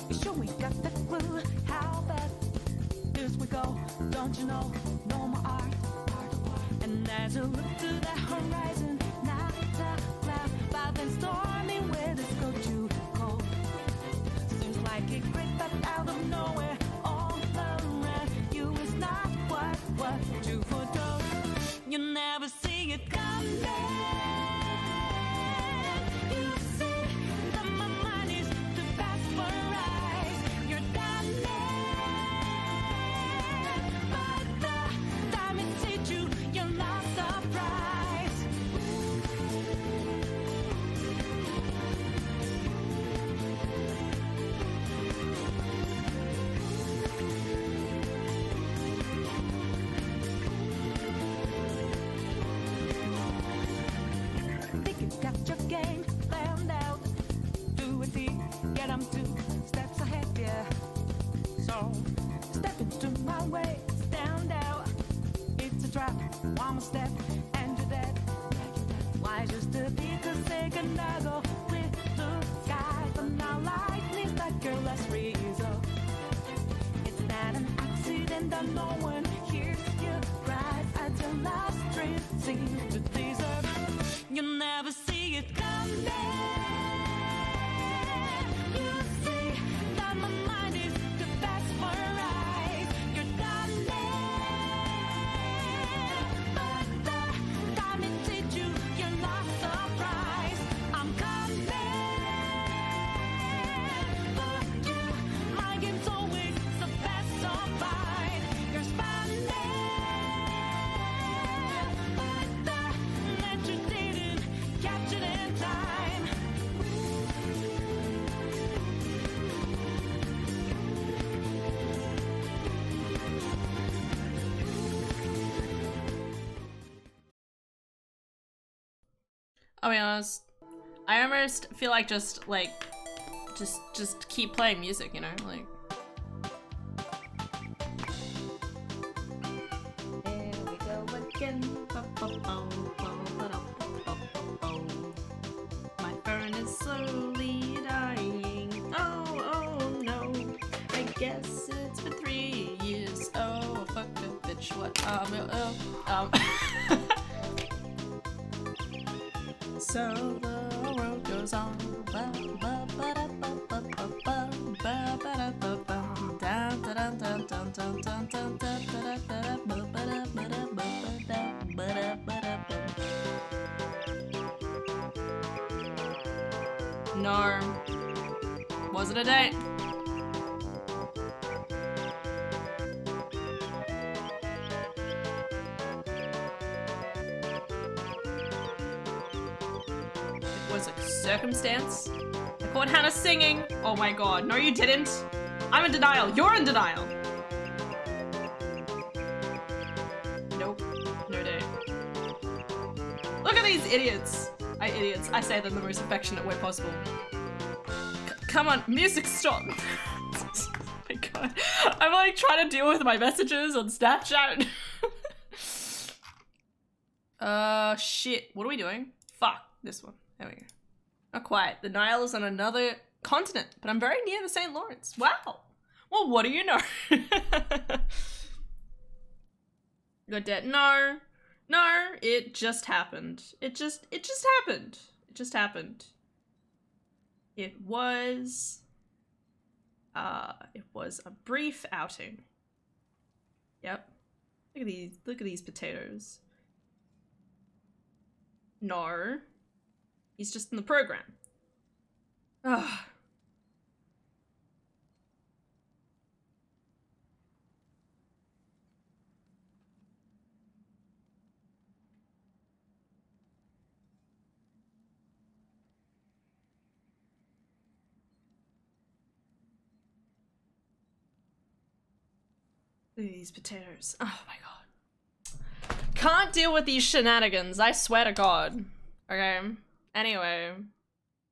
You sure we got the clue? How bad this we go? Don't you know? No more art. And as you look to the horizon, not a cloud, but then stormy weather's go too cold. Seems like it crept up out of nowhere, all around you is not what you foretold. You never see it coming. You see that my mind is too fast for eyes. You're done by the time it hits you, you're not surprised. Think you got your game planned out. Do and see, get 'em 2 steps ahead, yeah. So step into my way, stand out. It's a trap, one more step, and you're dead. Why just a bit to say goodnight, go with the sky, but now lightning's like your last resort. It's not an accident that no one hears your cries as your last dream seems to deserve. You never see it coming. You see that my mind is too fast for eyes. You're done but the time it hits you, you're not surprised. I'm coming for you. My game's always the best of mine. You're spanning, but the net you didn't catch it in time. I'll be honest, I almost feel like just keep playing music, you know, like. Here we go again. My phone is slowly dying. Oh no. I guess it's been 3 years. Oh, fuck a bitch. What? So the world goes on. No. Wasn't a date. Was a circumstance. I caught Hannah singing. Oh my god. No, you didn't. I'm in denial. You're in denial. Nope. No date. Look at these idiots. Idiots. I say them the most affectionate way possible. Come on. Music stop. Oh my god. I'm like trying to deal with my messages on Snapchat. Shit. What are we doing? Fuck. This one. There we go. Not quite. The Nile is on another continent, but I'm very near the St. Lawrence. Wow. Well, what do you know? You're dead. No. No, it just happened. It just happened. It just happened. It was a brief outing. Yep. Look at these potatoes. No. He's just in the program. Ugh. Look at these potatoes. Oh my god. Can't deal with these shenanigans, I swear to god. Okay. Anyway.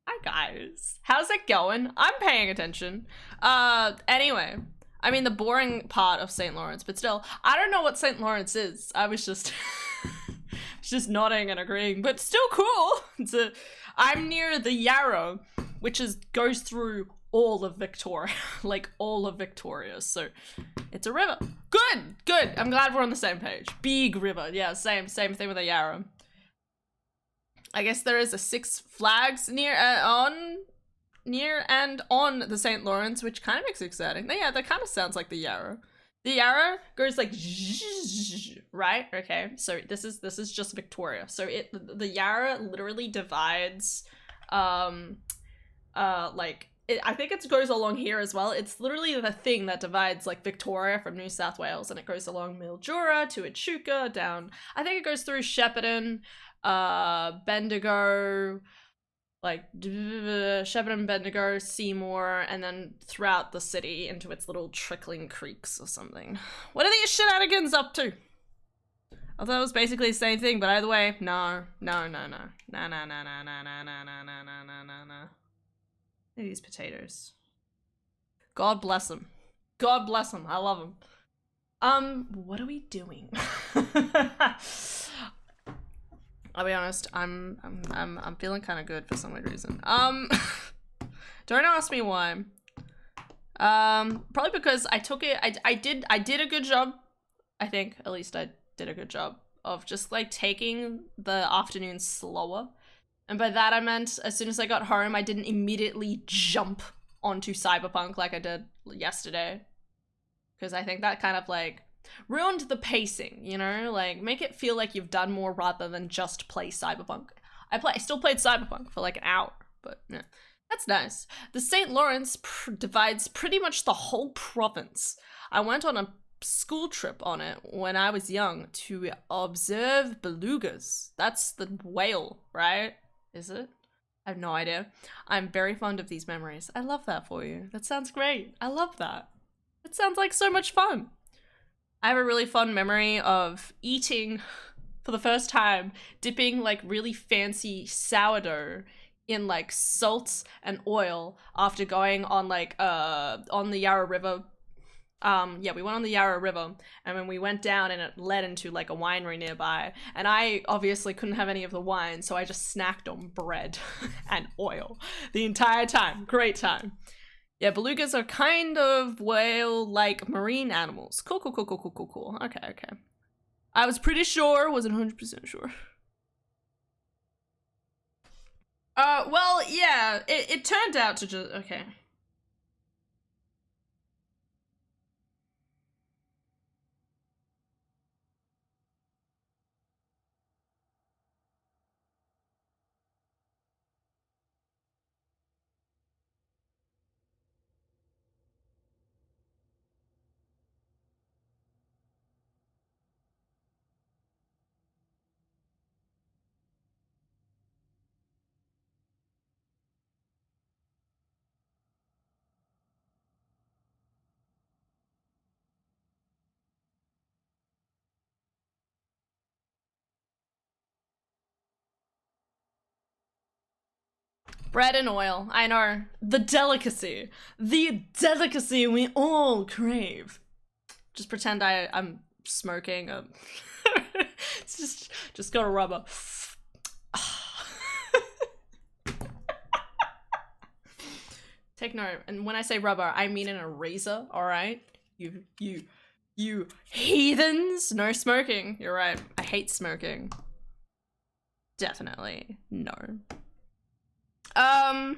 Hi guys. How's it going? I'm paying attention. Anyway. I mean the boring part of St. Lawrence, but still, I don't know what St. Lawrence is. I was just just nodding and agreeing, but still cool. I'm near the Yarrow, which goes through all of Victoria. Like all of Victoria. So it's a river. Good, good. I'm glad we're on the same page. Big river. Yeah, same thing with the Yarra. I guess there is a Six Flags near and on the St. Lawrence, which kind of makes it exciting. Yeah, that kind of sounds like the Yarra. The Yarra goes like right? Okay, so this is just Victoria. So the Yarra literally divides I think it goes along here as well. It's literally the thing that divides like Victoria from New South Wales, and it goes along Mildura to Echuca down. I think it goes through Shepparton, Bendigo, like Shepparton, Bendigo, Seymour, and then throughout the city into its little trickling creeks or something. What are these shenanigans up to? I thought it was basically the same thing, but either way, no. These potatoes. God bless them. God bless them. I love them. What are we doing? I'll be honest. I'm feeling kind of good for some weird reason. Don't ask me why. Probably because I took it. I did a good job. I think at least I did a good job of just like taking the afternoon slower. And by that I meant as soon as I got home, I didn't immediately jump onto Cyberpunk like I did yesterday. Because I think that kind of like ruined the pacing, you know? Like make it feel like you've done more rather than just play Cyberpunk. I still played Cyberpunk for like an hour, but yeah, that's nice. The St. Lawrence divides pretty much the whole province. I went on a school trip on it when I was young to observe belugas. That's the whale, right? Is it? I have no idea. I'm very fond of these memories. I love that for you. That sounds great. I love that. It sounds like so much fun. I have a really fond memory of eating for the first time, dipping like really fancy sourdough in like salt and oil after going on like on the Yarra River. Yeah, we went on the Yarra River, and when we went down and it led into like a winery nearby, and I obviously couldn't have any of the wine, so I just snacked on bread and oil the entire time. Great time. Yeah, belugas are kind of whale-like marine animals. Cool. Okay. I was pretty sure, wasn't 100% sure. Well, yeah, it turned out to just, okay. Bread and oil, I know. The delicacy. The delicacy we all crave. Just pretend I'm smoking. It's just got a rubber. Take note, and when I say rubber, I mean an eraser, alright? You heathens! No smoking, you're right. I hate smoking. Definitely, no. I'm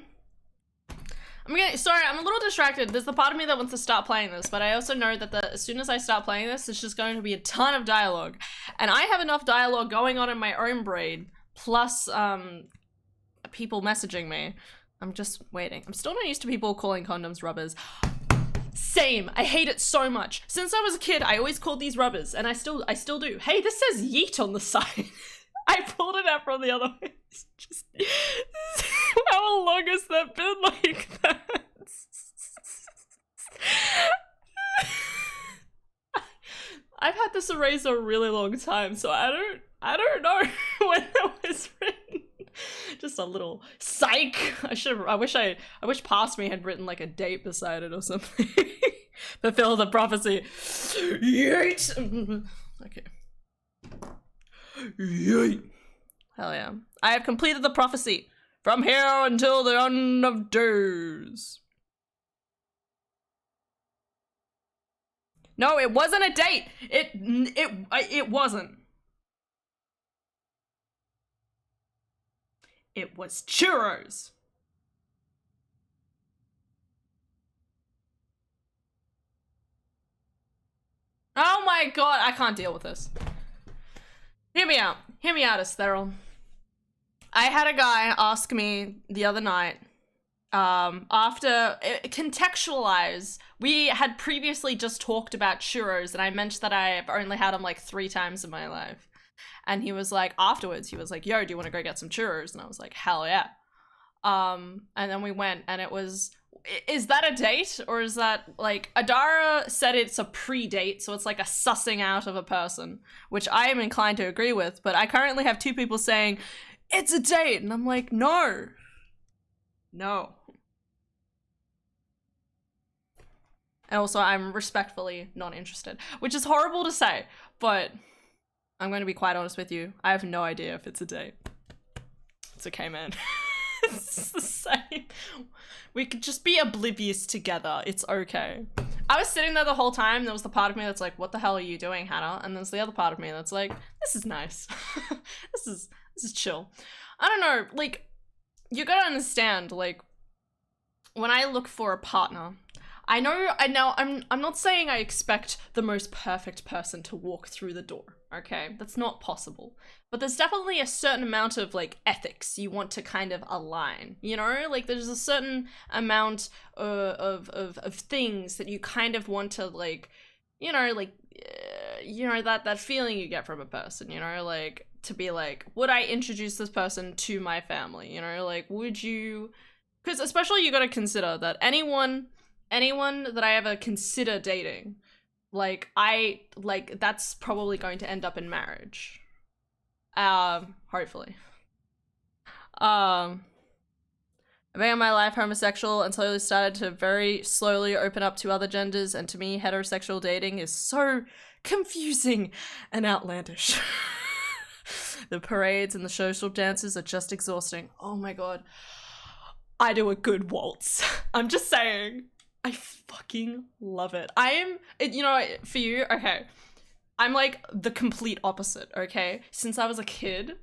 a little distracted. There's the part of me that wants to start playing this, but I also know that as soon as I start playing this, it's just going to be a ton of dialogue. And I have enough dialogue going on in my own brain, plus, people messaging me. I'm just waiting. I'm still not used to people calling condoms rubbers. Same. I hate it so much. Since I was a kid, I always called these rubbers, and I still do. Hey, this says yeet on the side. I pulled it out from the other way. Just, how long has that been like that? I've had this eraser a really long time, so I don't know when it was written. Just a little psych. I wish past me had written like a date beside it or something. Fulfill the prophecy. Yeet. Okay. Yeet. Hell yeah. I have completed the prophecy. From here until the end of days. No, it wasn't a date. It wasn't. It was churros. Oh my god, I can't deal with this. Hear me out. Hear me out, Esteril. I had a guy ask me the other night, contextualize. We had previously just talked about churros, and I mentioned that I've only had them like 3 times in my life. And he was like, afterwards, he was like, yo, do you want to go get some churros? And I was like, hell yeah. And then we went, and it was, is that a date? Or is that, like, Adara said it's a pre-date, so it's like a sussing out of a person, which I am inclined to agree with, but I currently have 2 people saying, it's a date, and I'm like, no. No. And also, I'm respectfully not interested, which is horrible to say, but I'm going to be quite honest with you. I have no idea if it's a date. It's okay, man. It's the same. We could just be oblivious together. It's okay. I was sitting there the whole time. There was the part of me that's like, what the hell are you doing, Hannah? And there's the other part of me that's like, this is nice. This is chill. I don't know, like, you gotta understand, like, when I look for a partner, I'm not saying I expect the most perfect person to walk through the door, okay? That's not possible. But there's definitely a certain amount of, like, ethics you want to kind of align, you know? Like, there's a certain amount of things that you kind of want to, like, you know, like, that feeling you get from a person, you know? Like, to be like, would I introduce this person to my family, you know? Like, would you... Because especially you gotta consider that anyone that I ever consider dating, like, that's probably going to end up in marriage. Hopefully. I began my life homosexual and slowly started to very slowly open up to other genders, and to me, heterosexual dating is so confusing and outlandish. The parades and the social dances are just exhausting. Oh my god. I do a good waltz. I'm just saying. I fucking love it. You know, for you, okay, I'm like the complete opposite, okay? Since I was a kid,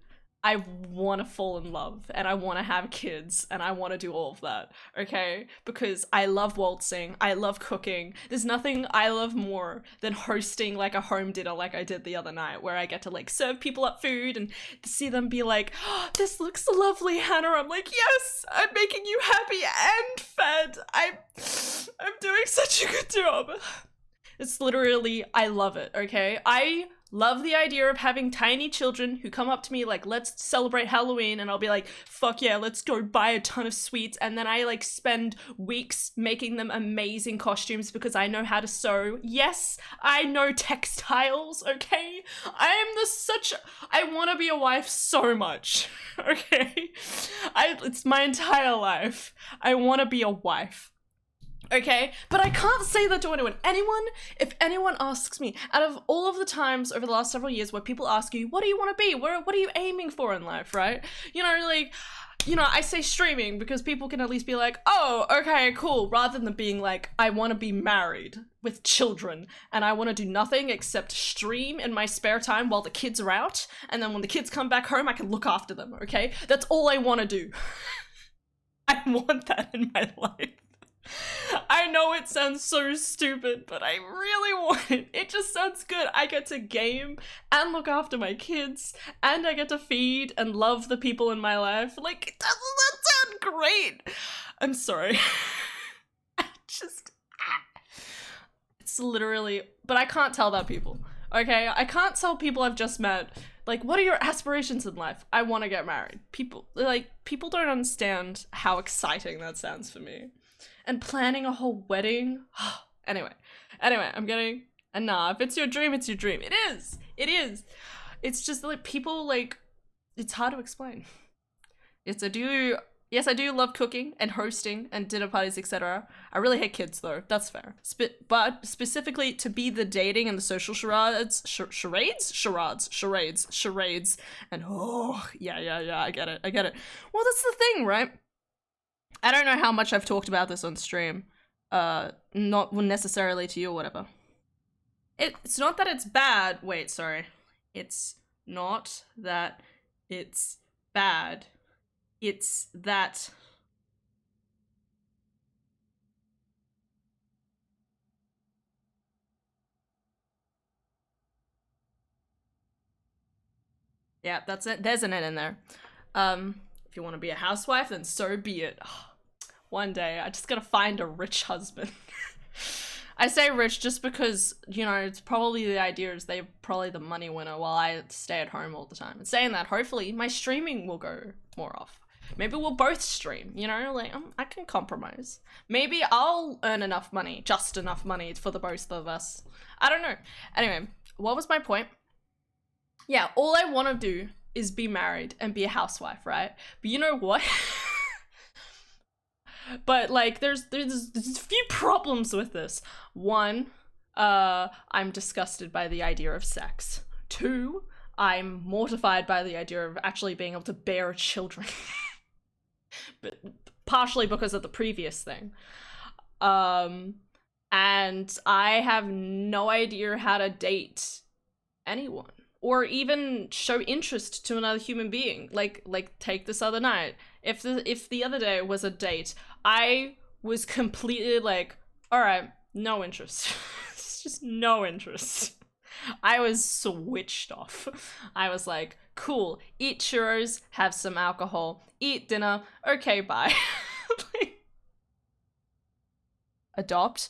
I want to fall in love, and I want to have kids, and I want to do all of that, okay? Because I love waltzing, I love cooking. There's nothing I love more than hosting like a home dinner like I did the other night, where I get to like serve people up food and see them be like, oh, this looks lovely, Hannah. I'm like, yes, I'm making you happy and fed. I'm doing such a good job. It's literally, I love it, okay? I love the idea of having tiny children who come up to me like, let's celebrate Halloween, and I'll be like, fuck yeah, let's go buy a ton of sweets, and then I like spend weeks making them amazing costumes because I know how to sew. Yes, I know textiles, okay? I want to be a wife so much, okay? It's my entire life. I want to be a wife. Okay, but I can't say that to anyone. If anyone asks me, out of all of the times over the last several years where people ask you, what do you want to be? What are you aiming for in life, right? You know, like, you know, I say streaming because people can at least be like, oh, okay, cool, rather than being like, I want to be married with children and I want to do nothing except stream in my spare time while the kids are out, and then when the kids come back home, I can look after them, okay? That's all I want to do. I want that in my life. I know it sounds so stupid, but I really want it. It just sounds good. I get to game and look after my kids, and I get to feed and love the people in my life. Like, doesn't that sound great? I'm sorry. It's literally, but I can't tell that people, okay? I can't tell people I've just met, like, what are your aspirations in life? I want to get married. People don't understand how exciting that sounds for me. And planning a whole wedding. Anyway, I'm getting, and nah, if it's your dream, it's your dream. It is. It's just like people, like, it's hard to explain. Yes, I do love cooking and hosting and dinner parties, etc. I really hate kids though, that's fair. But specifically to be the dating and the social charades, and oh, yeah, I get it. Well, that's the thing, right? I don't know how much I've talked about this on stream, not necessarily to you or whatever. It's not that it's bad. Wait, sorry. It's not that it's bad. It's that yeah, that's it. There's an N in there. If you want to be a housewife, then so be it. One day, I just gotta find a rich husband. I say rich just because, you know, it's probably the idea is they're probably the money winner while I stay at home all the time. And saying that, hopefully my streaming will go more off. Maybe we'll both stream, you know, like I can compromise. Maybe I'll earn enough money, just enough money for the both of us. I don't know. Anyway, what was my point? Yeah, all I want to do is be married and be a housewife, right? But you know what? But like there's a few problems with this. One, I'm disgusted by the idea of sex. Two, I'm mortified by the idea of actually being able to bear children. But partially because of the previous thing. And I have no idea how to date anyone or even show interest to another human being. Like take this other night. If the other day was a date, I was completely like, all right, no interest. It's just no interest. I was switched off. I was like, cool, eat churros, have some alcohol, eat dinner, okay, bye. Like, adopt.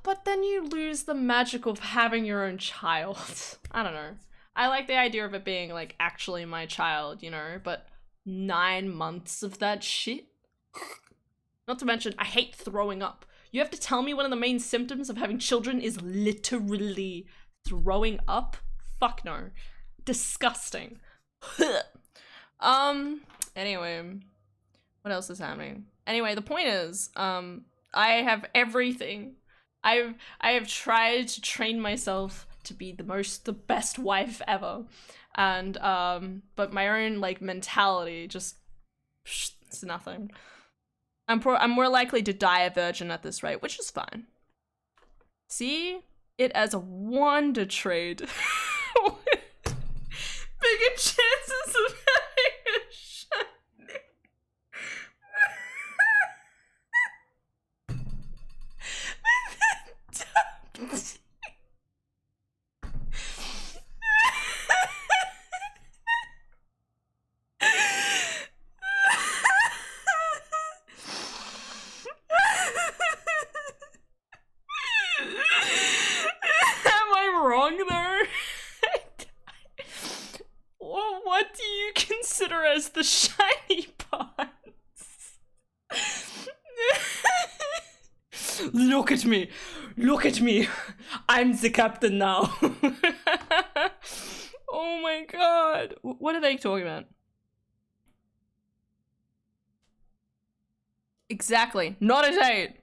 But then you lose the magic of having your own child. I don't know. I like the idea of it being like actually my child, you know, but 9 months of that shit? Not to mention, I hate throwing up. You have to tell me one of the main symptoms of having children is literally throwing up? Fuck no. Disgusting. Anyway, what else is happening? Anyway, the point is, I have everything. I have tried to train myself to be the best wife ever. And, but my own, like, mentality just, it's nothing. I'm more likely to die a virgin at this rate, which is fine. See it as a wonder trade. Bigger chances of having a shot. Am I wrong there? Well, what do you consider as the shiny parts? Look at me! Look at me! I'm the captain now! Oh my god! What are they talking about? Exactly. Not a date!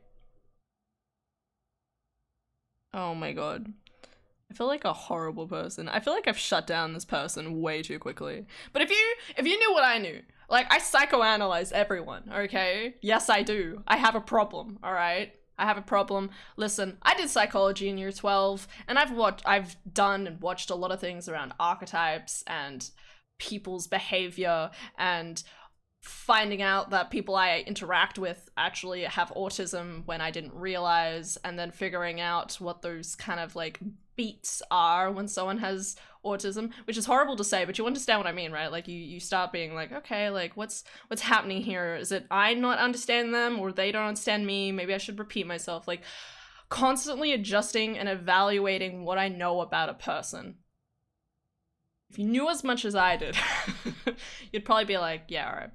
Oh my god. I feel like a horrible person. I feel like I've shut down this person way too quickly. But if you knew what I knew, like, I psychoanalyze everyone, okay? Yes, I do. I have a problem, alright? I have a problem. Listen, I did psychology in year 12, and I've done and watched a lot of things around archetypes and people's behavior and finding out that people I interact with actually have autism when I didn't realize, and then figuring out what those kind of like beats are when someone has autism, which is horrible to say, but you understand what I mean, right? Like you start being like, okay, like what's happening here? Is it I not understand them or they don't understand me? Maybe I should repeat myself. Like constantly adjusting and evaluating what I know about a person. If you knew as much as I did, you'd probably be like, yeah, all right.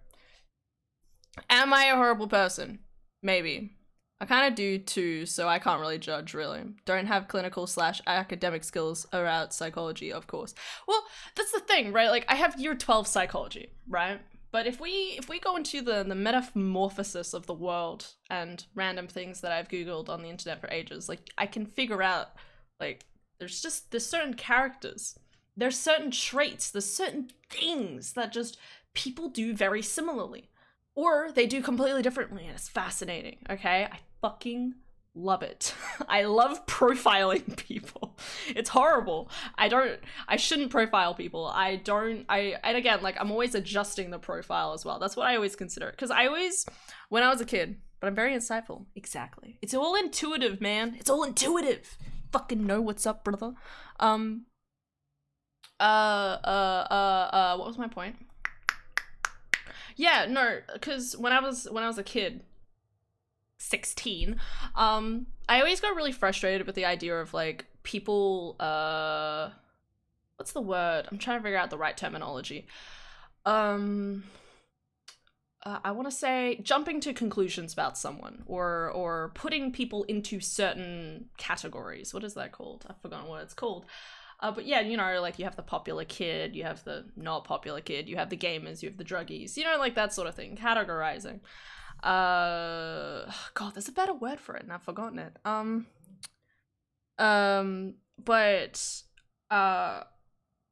Am I a horrible person? Maybe. I kind of do too, so I can't really judge, really. Don't have clinical/academic skills around psychology, of course. Well, that's the thing, right? Like, I have year 12 psychology, right? But if we go into the metamorphosis of the world and random things that I've Googled on the internet for ages, like, I can figure out, like, there's certain characters, there's certain traits, there's certain things that just people do very similarly. Or they do completely differently, and it's fascinating, okay? I fucking love it. I love profiling people. It's horrible. I shouldn't profile people. And again, like, I'm always adjusting the profile as well. That's what I always consider it. Because when I was a kid, but I'm very insightful. Exactly. It's all intuitive, man. It's all intuitive. Fucking know what's up, brother. What was my point? Yeah, no, because when I was a kid, 16, I always got really frustrated with the idea of, like, people, what's the word? I'm trying to figure out the right terminology. I want to say jumping to conclusions about someone, or putting people into certain categories. What is that called? I've forgotten what it's called. But yeah, you know, like, you have the popular kid, you have the not popular kid, you have the gamers, you have the druggies, you know, like, that sort of thing. Categorizing. God, there's a better word for it, and I've forgotten it.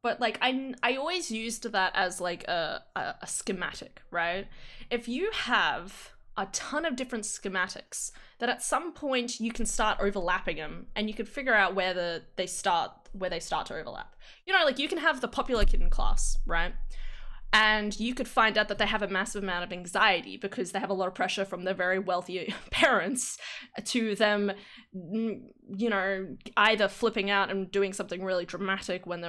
But like, I always used that as, like, a schematic, right? If you have a ton of different schematics, that at some point you can start overlapping them, and you can figure out where they start to overlap. You know, like, you can have the popular kid in class, right? And you could find out that they have a massive amount of anxiety because they have a lot of pressure from their very wealthy parents to them, you know, either flipping out and doing something really dramatic when they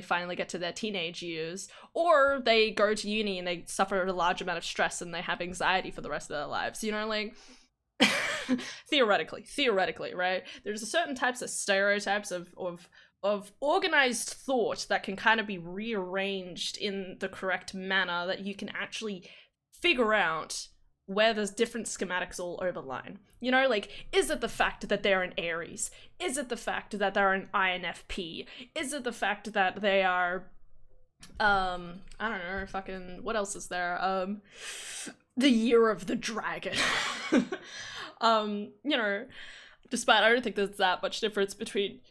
finally get to their teenage years, or they go to uni and they suffer a large amount of stress and they have anxiety for the rest of their lives. You know, like, theoretically, right? There's a certain types of stereotypes of organized thought that can kind of be rearranged in the correct manner that you can actually figure out where there's different schematics all overline. You know, like, is it the fact that they're an Aries? Is it the fact that they're an INFP? Is it the fact that they are, I don't know, fucking, what else is there? The Year of the Dragon. You know, despite, I don't think there's that much difference between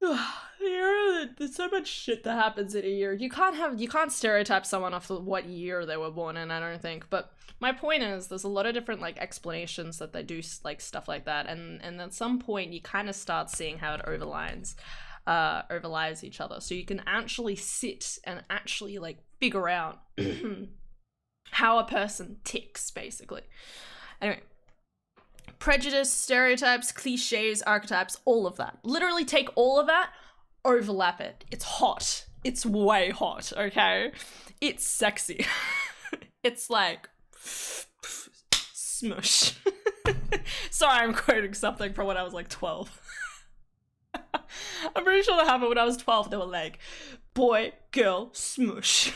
there's so much shit that happens in a year. You can't stereotype someone off of what year they were born in, I don't think. But my point is, there's a lot of different, like, explanations that they do, like, stuff like that, and at some point you kind of start seeing how it overlies each other. So you can actually sit and actually, like, figure out how a person ticks, basically. Anyway. Prejudice, stereotypes, cliches, archetypes, all of that. Literally take all of that, overlap it. It's hot. It's way hot, okay? It's sexy. It's like, smush. Sorry, I'm quoting something from when I was, like, 12. I'm pretty sure that happened when I was 12. They were like, boy, girl, smush.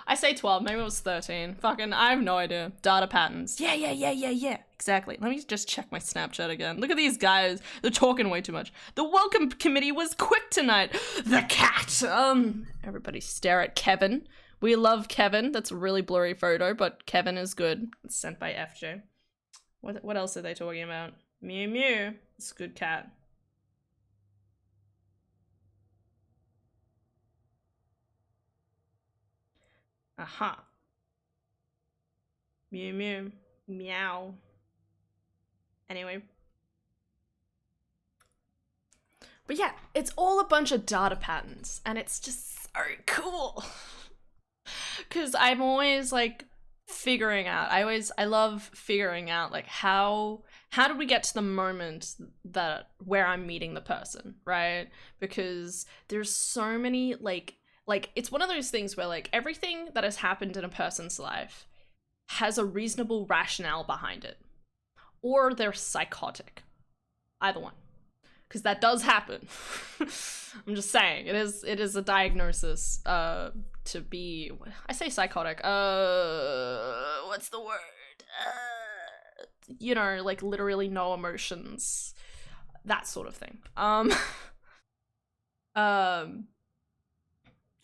I say 12, maybe it was 13. Fucking, I have no idea. Data patterns. Yeah. Exactly. Let me just check my Snapchat again. Look at these guys. They're talking way too much. The welcome committee was quick tonight. The cat. Everybody stare at Kevin. We love Kevin. That's a really blurry photo, but Kevin is good. It's sent by FJ. What else are they talking about? Mew Mew. It's a good cat. Aha. Mew Mew. Meow. Anyway. But yeah, it's all a bunch of data patterns, and it's just so cool. Because I'm always, like, figuring out, I love figuring out, like, how did we get to the moment where I'm meeting the person, right? Because there's so many, like, it's one of those things where, like, everything that has happened in a person's life has a reasonable rationale behind it. Or they're psychotic. Either one. Because that does happen. I'm just saying, it is a diagnosis, to be, I say psychotic, what's the word? You know, like, literally no emotions. That sort of thing.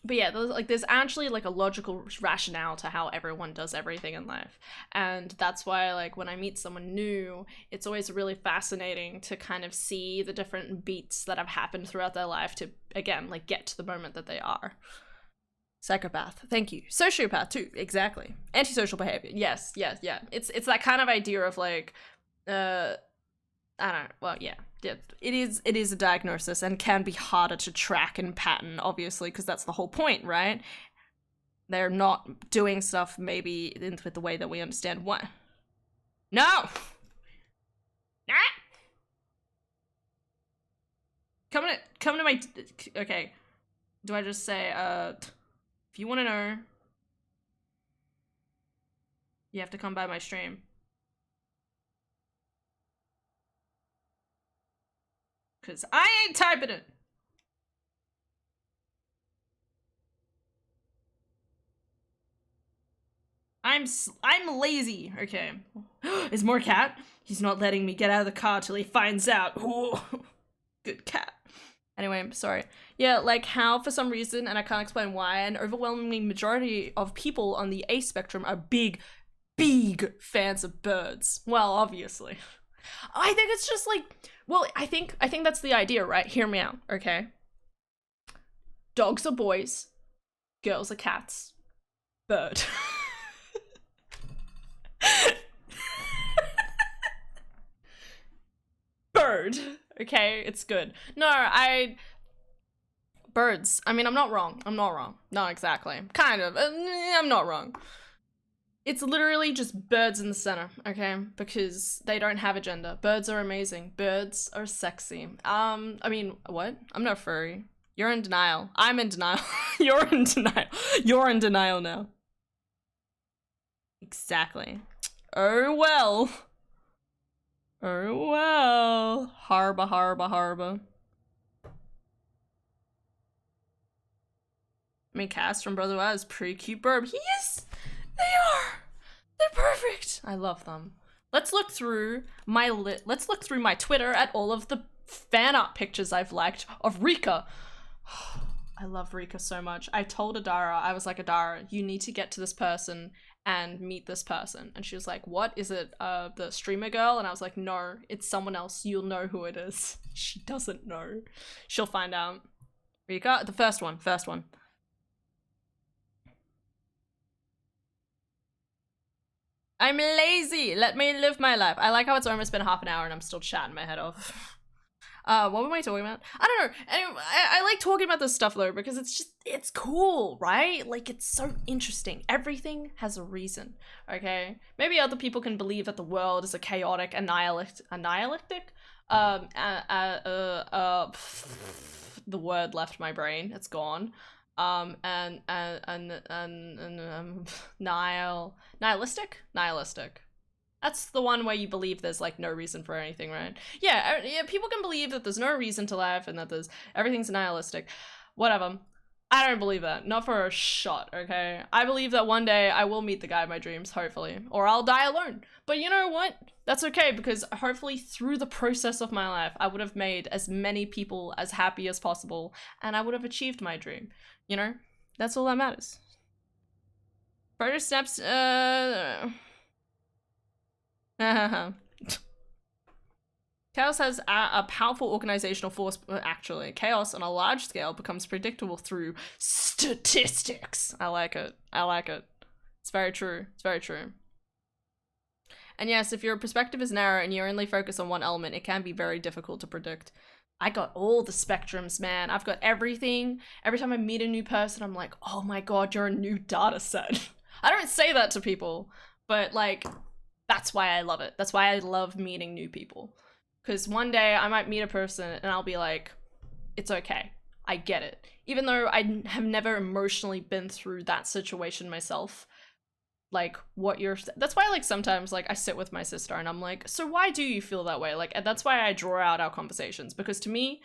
But yeah, there's actually, like, a logical rationale to how everyone does everything in life. And that's why, like, when I meet someone new, it's always really fascinating to kind of see the different beats that have happened throughout their life to, again, like, get to the moment that they are. Psychopath. Thank you. Sociopath too. Exactly. Antisocial behavior. Yes. Yeah. It's that kind of idea of like, I don't know. Well, yeah. It is a diagnosis and can be harder to track and pattern, obviously, because that's the whole point, right? They're not doing stuff maybe with the way that we understand why. No. Nah. Come to my. Okay. Do I just say if you want to know, you have to come by my stream. Cause I ain't typing it. I'm lazy. Okay. Is more cat? He's not letting me get out of the car till he finds out. Ooh. Good cat. Anyway, I'm sorry. Yeah, like how for some reason, and I can't explain why, an overwhelming majority of people on the A spectrum are big fans of birds. Well, obviously. I think it's just like, well, I think that's the idea, right? Hear me out, okay? Dogs are boys, girls are cats, bird. Bird. Okay, it's good. No, birds. I mean, I'm not wrong. Not exactly. Kind of. I'm not wrong. It's literally just birds in the center, okay? Because they don't have a gender. Birds are amazing. Birds are sexy. I mean, what? I'm not furry. You're in denial. I'm in denial. You're in denial. You're in denial now. Exactly. Oh well. Oh well. Harba. I mean, Cass from Brother Wow is pretty cute burb. He is! They are! They're perfect! I love them. Let's look through my Twitter at all of the fan art pictures I've liked of Rika. I love Rika so much. I told Adara, I was like, Adara, you need to get to this person and meet this person. And she was like, what? Is it the streamer girl? And I was like, no, it's someone else. You'll know who it is. She doesn't know. She'll find out. Rika, the first one. I'm lazy. Let me live my life. I like how it's almost been half an hour and I'm still chatting my head off. What were I talking about? I don't know. Anyway, I like talking about this stuff though because it's cool, right? Like it's so interesting. Everything has a reason, okay? Maybe other people can believe that the world is a chaotic, nihilistic? The word left my brain. It's gone. Nihilistic. That's the one where you believe there's like no reason for anything, right? Yeah, people can believe that there's no reason to life and that everything's nihilistic. Whatever. I don't believe that. Not for a shot, okay? I believe that one day I will meet the guy of my dreams, hopefully. Or I'll die alone. But you know what? That's okay, because hopefully through the process of my life, I would have made as many people as happy as possible, and I would have achieved my dream. You know? That's all that matters. Further steps, Chaos has a powerful organizational force, actually. Chaos on a large scale becomes predictable through statistics. I like it. It's very true. And yes, if your perspective is narrow and you only focus on one element, it can be very difficult to predict. I got all the spectrums, man. I've got everything. Every time I meet a new person, I'm like, oh my god, you're a new data set. I don't say that to people, but like, that's why I love it. That's why I love meeting new people. Because one day I might meet a person and I'll be like, it's okay. I get it. Even though I have never emotionally been through that situation myself. Like, that's why, like, sometimes, like, I sit with my sister and I'm like, so why do you feel that way? Like, and that's why I draw out our conversations. Because to me,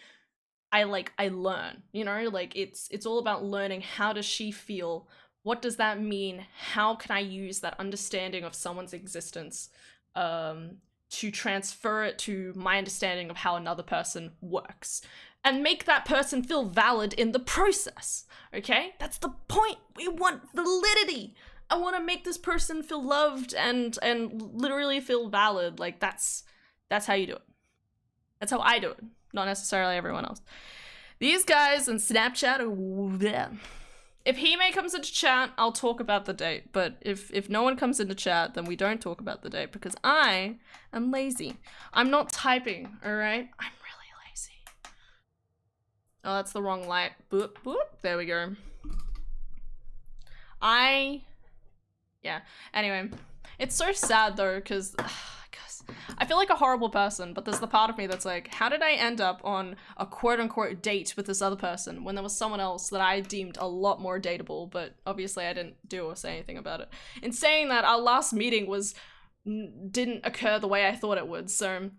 I learn, you know? Like, it's all about learning. How does she feel? What does that mean? How can I use that understanding of someone's existence to transfer it to my understanding of how another person works and make that person feel valid in the process, okay? That's the point. We want validity. I want to make this person feel loved and literally feel valid. Like, that's how you do it. That's how I do it. Not necessarily everyone else. These guys on Snapchat are... If he may comes into chat, I'll talk about the date. But if no one comes into chat, then we don't talk about the date because I am lazy. I'm not typing, alright? I'm really lazy. Oh, that's the wrong light. Boop, boop. There we go. Yeah. Anyway, it's so sad though, because I feel like a horrible person, but there's the part of me that's like, how did I end up on a quote-unquote date with this other person when there was someone else that I deemed a lot more dateable, but obviously I didn't do or say anything about it. In saying that, our last meeting didn't occur the way I thought it would, so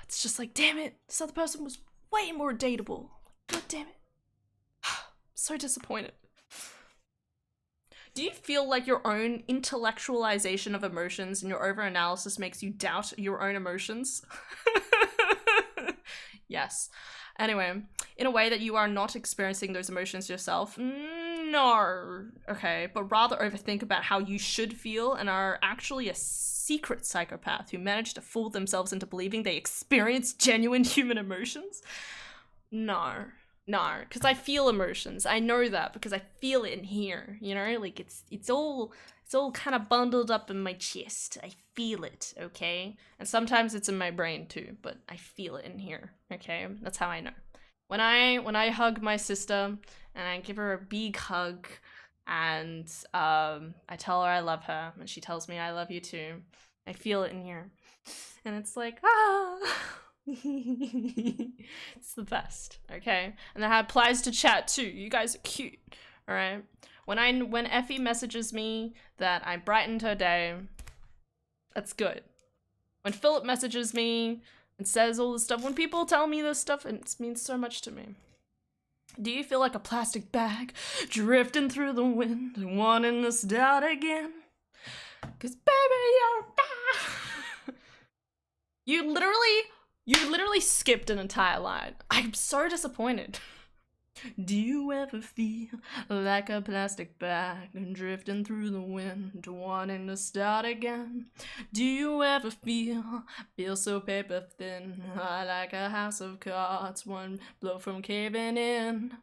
it's just like, damn it, this other person was way more dateable. God damn it. So disappointed. Do you feel like your own intellectualization of emotions and your overanalysis makes you doubt your own emotions? Yes. Anyway, in a way that you are not experiencing those emotions yourself? No. Okay, but rather overthink about how you should feel and are actually a secret psychopath who managed to fool themselves into believing they experience genuine human emotions? No. No, because I feel emotions. I know that because I feel it in here, you know? Like, it's all kind of bundled up in my chest. I feel it, okay? And sometimes it's in my brain too, but I feel it in here, okay? That's how I know. When I hug my sister and I give her a big hug and I tell her I love her and she tells me I love you too, I feel it in here. And it's like, ah... It's the best, okay? And that applies to chat too. You guys are cute, all right? When Effie messages me that I brightened her day, that's good. When Philip messages me and says all this stuff, when people tell me this stuff, it means so much to me. Do you feel like a plastic bag drifting through the wind, wanting to start again? 'Cause baby, you're You literally skipped an entire line. I'm so disappointed. Do you ever feel like a plastic bag drifting through the wind, wanting to start again? Do you ever feel so paper thin, like a house of cards, one blow from caving in?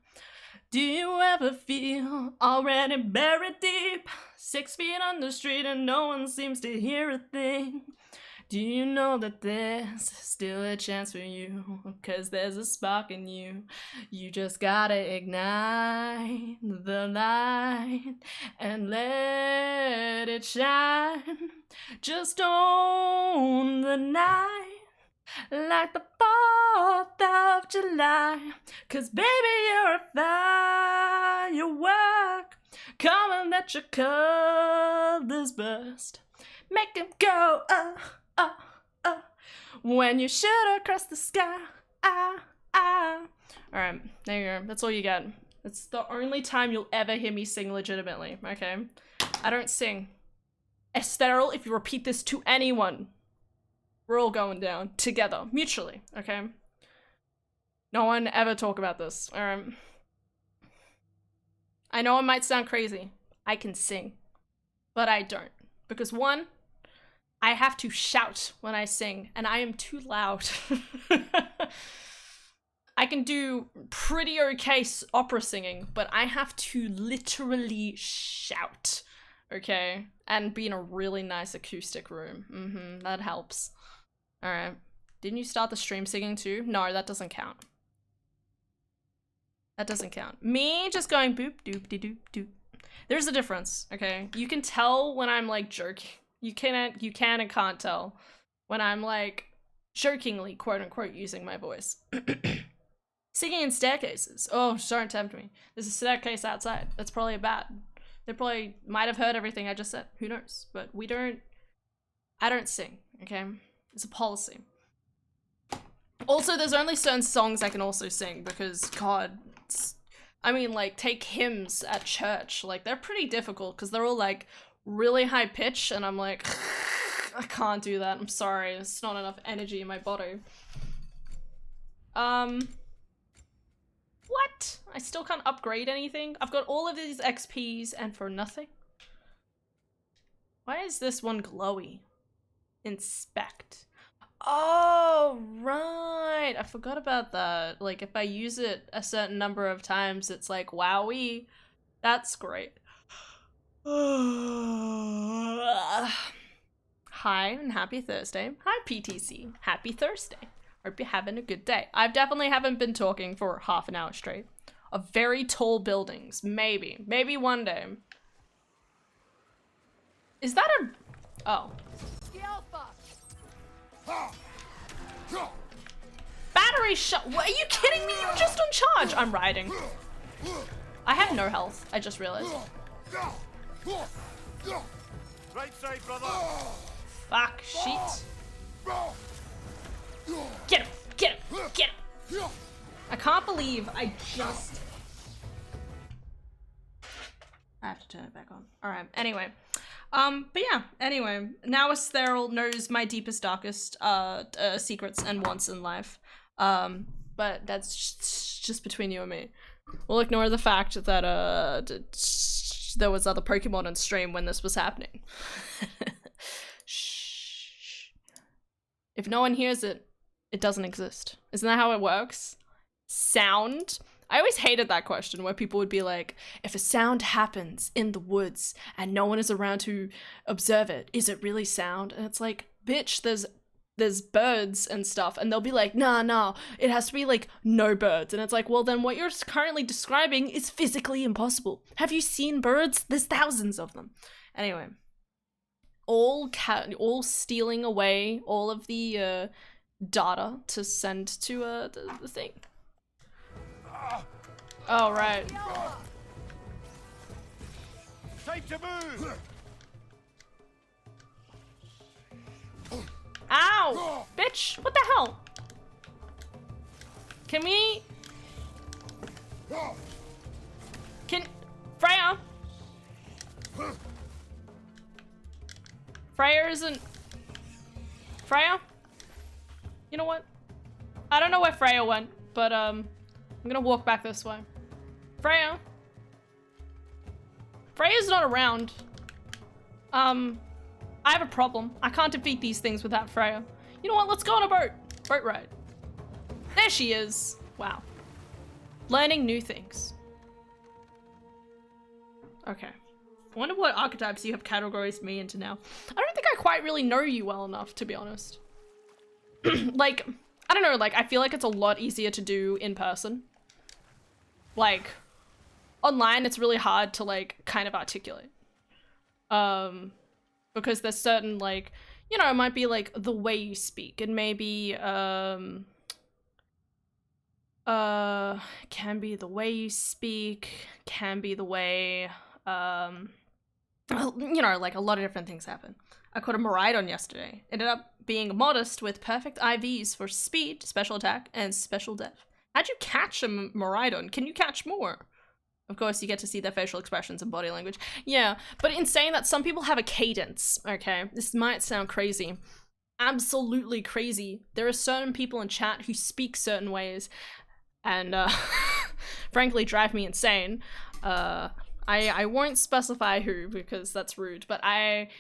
Do you ever feel already buried deep, 6 feet under the street and no one seems to hear a thing? Do you know that there's still a chance for you? 'Cause there's a spark in you. You just gotta ignite the light and let it shine. Just own the night like the 4th of July. 'Cause baby, you're a firework. Come and let your colors burst. Make them go, when you shoot across the sky, Alright, there you go. That's all you get. That's the only time you'll ever hear me sing legitimately, okay? I don't sing. Esteril, if you repeat this to anyone, we're all going down together, mutually, okay? No one ever talk about this, alright? I know it might sound crazy. I can sing, but I don't. Because one, I have to shout when I sing, and I am too loud. I can do pretty okay opera singing, but I have to literally shout, okay? And be in a really nice acoustic room. That helps. Alright. Didn't you start the stream singing too? No, that doesn't count. That doesn't count. Me just going boop doop de doop doop. There's a difference, okay? You can tell when I'm like joking. You can and can't tell when I'm like jokingly quote unquote using my voice. Singing in staircases. Oh, don't tempt me. There's a staircase outside. That's probably a bat. They probably might have heard everything I just said. Who knows? But I don't sing, okay? It's a policy. Also, there's only certain songs I can also sing because, God, I mean, like, take hymns at church. Like, they're pretty difficult because they're all, like, really high pitch, and I'm like, I can't do that. I'm sorry. There's not enough energy in my body. What? I still can't upgrade anything? I've got all of these XPs and for nothing? Why is this one glowy? Inspect. Oh, right. I forgot about that. Like, if I use it a certain number of times, it's like, wowee. That's great. Hi, and happy Thursday. Hi, PTC. Happy Thursday. Hope you're having a good day. I definitely haven't been talking for half an hour straight. Of very tall buildings. Maybe. Maybe one day. Is that a... Oh. Battery shot. What, are you kidding me? You're just on charge. I'm riding. I have no health. I just realized. Right side, brother. Fuck. Shit. Get him. Get him. Get him. I can't believe I just... I have to turn it back on. Alright, anyway. But yeah, anyway. Now Asteril knows my deepest, darkest secrets and wants in life. But that's just between you and me. We'll ignore the fact that there was other Pokemon on stream when this was happening. Shh. If no one hears it, it doesn't exist. Isn't that how it works? Sound? I always hated that question where people would be like, if a sound happens in the woods and no one is around to observe it, is it really sound? And it's like, bitch, there's birds and stuff, and they'll be like, nah, it has to be like no birds. And it's like, well, then what you're currently describing is physically impossible. Have you seen birds? There's thousands of them. Anyway, all stealing away all of the data to send to the thing. Oh, right. Time to move. Ow! Bitch! What the hell? Can we... Freya? Freya isn't... Freya? You know what? I don't know where Freya went, but I'm gonna walk back this way. Freya? Freya's not around. I have a problem. I can't defeat these things without Freya. You know what? Let's go on a boat. Boat ride. There she is. Wow. Learning new things. Okay. I wonder what archetypes you have categorized me into now. I don't think I quite really know you well enough, to be honest. Like, I don't know, like, I feel like it's a lot easier to do in person. Like, online, it's really hard to, like, kind of articulate. Because there's certain, like, you know, it might be, like, the way you speak. It may be, can be the way you speak, can be the way, you know, like, a lot of different things happen. I caught a Miraidon yesterday. Ended up being modest with perfect IVs for speed, special attack, and special def. How'd you catch a Miraidon? Can you catch more? Of course, you get to see their facial expressions and body language. Yeah, but in saying that, some people have a cadence, okay? This might sound crazy. Absolutely crazy. There are certain people in chat who speak certain ways and, frankly, drive me insane. I won't specify who because that's rude, but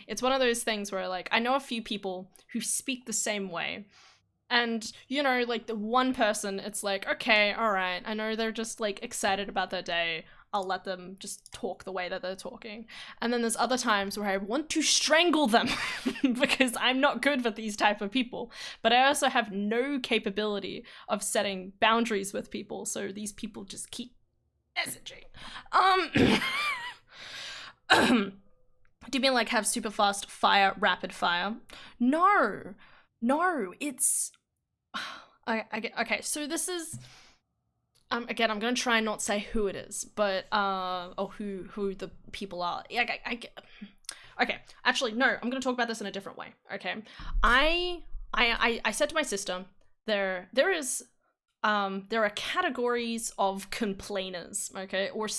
it's one of those things where, like, I know a few people who speak the same way. And, you know, like, the one person, it's like, okay, all right, I know they're just, like, excited about their day. I'll let them just talk the way that they're talking. And then there's other times where I want to strangle them because I'm not good with these type of people. But I also have no capability of setting boundaries with people, so these people just keep messaging. Do you mean, like, have super fast fire, rapid fire? No, it's... Okay, so this is... again, I'm gonna try and not say who it is, but, or who the people are. Okay, actually, no, I'm gonna talk about this in a different way, okay? I said to my sister, there are categories of complainers, okay, or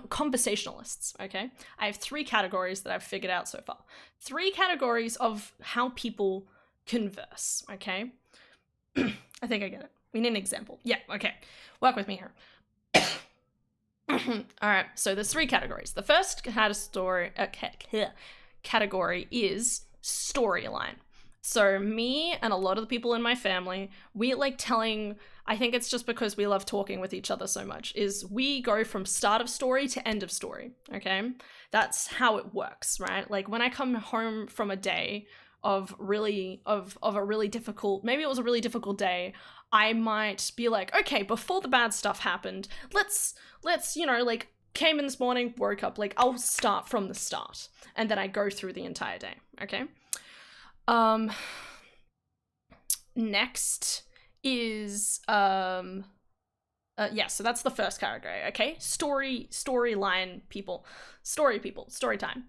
conversationalists, okay? I have 3 categories that I've figured out so far. 3 categories of how people converse, okay? I think I get it. We need an example. Yeah, okay. Work with me here. All right, so there's 3 categories. The first category is storyline. So me and a lot of the people in my family, we like telling, I think it's just because we love talking with each other so much, is we go from start of story to end of story, okay? That's how it works, right? Like when I come home from a day of a really difficult, maybe it was a really difficult day, I might be like, okay, before the bad stuff happened, let's, you know, like came in this morning, woke up, like I'll start from the start. And then I go through the entire day, okay? Next is, yeah, so that's the first category, okay? Storyline people, story time.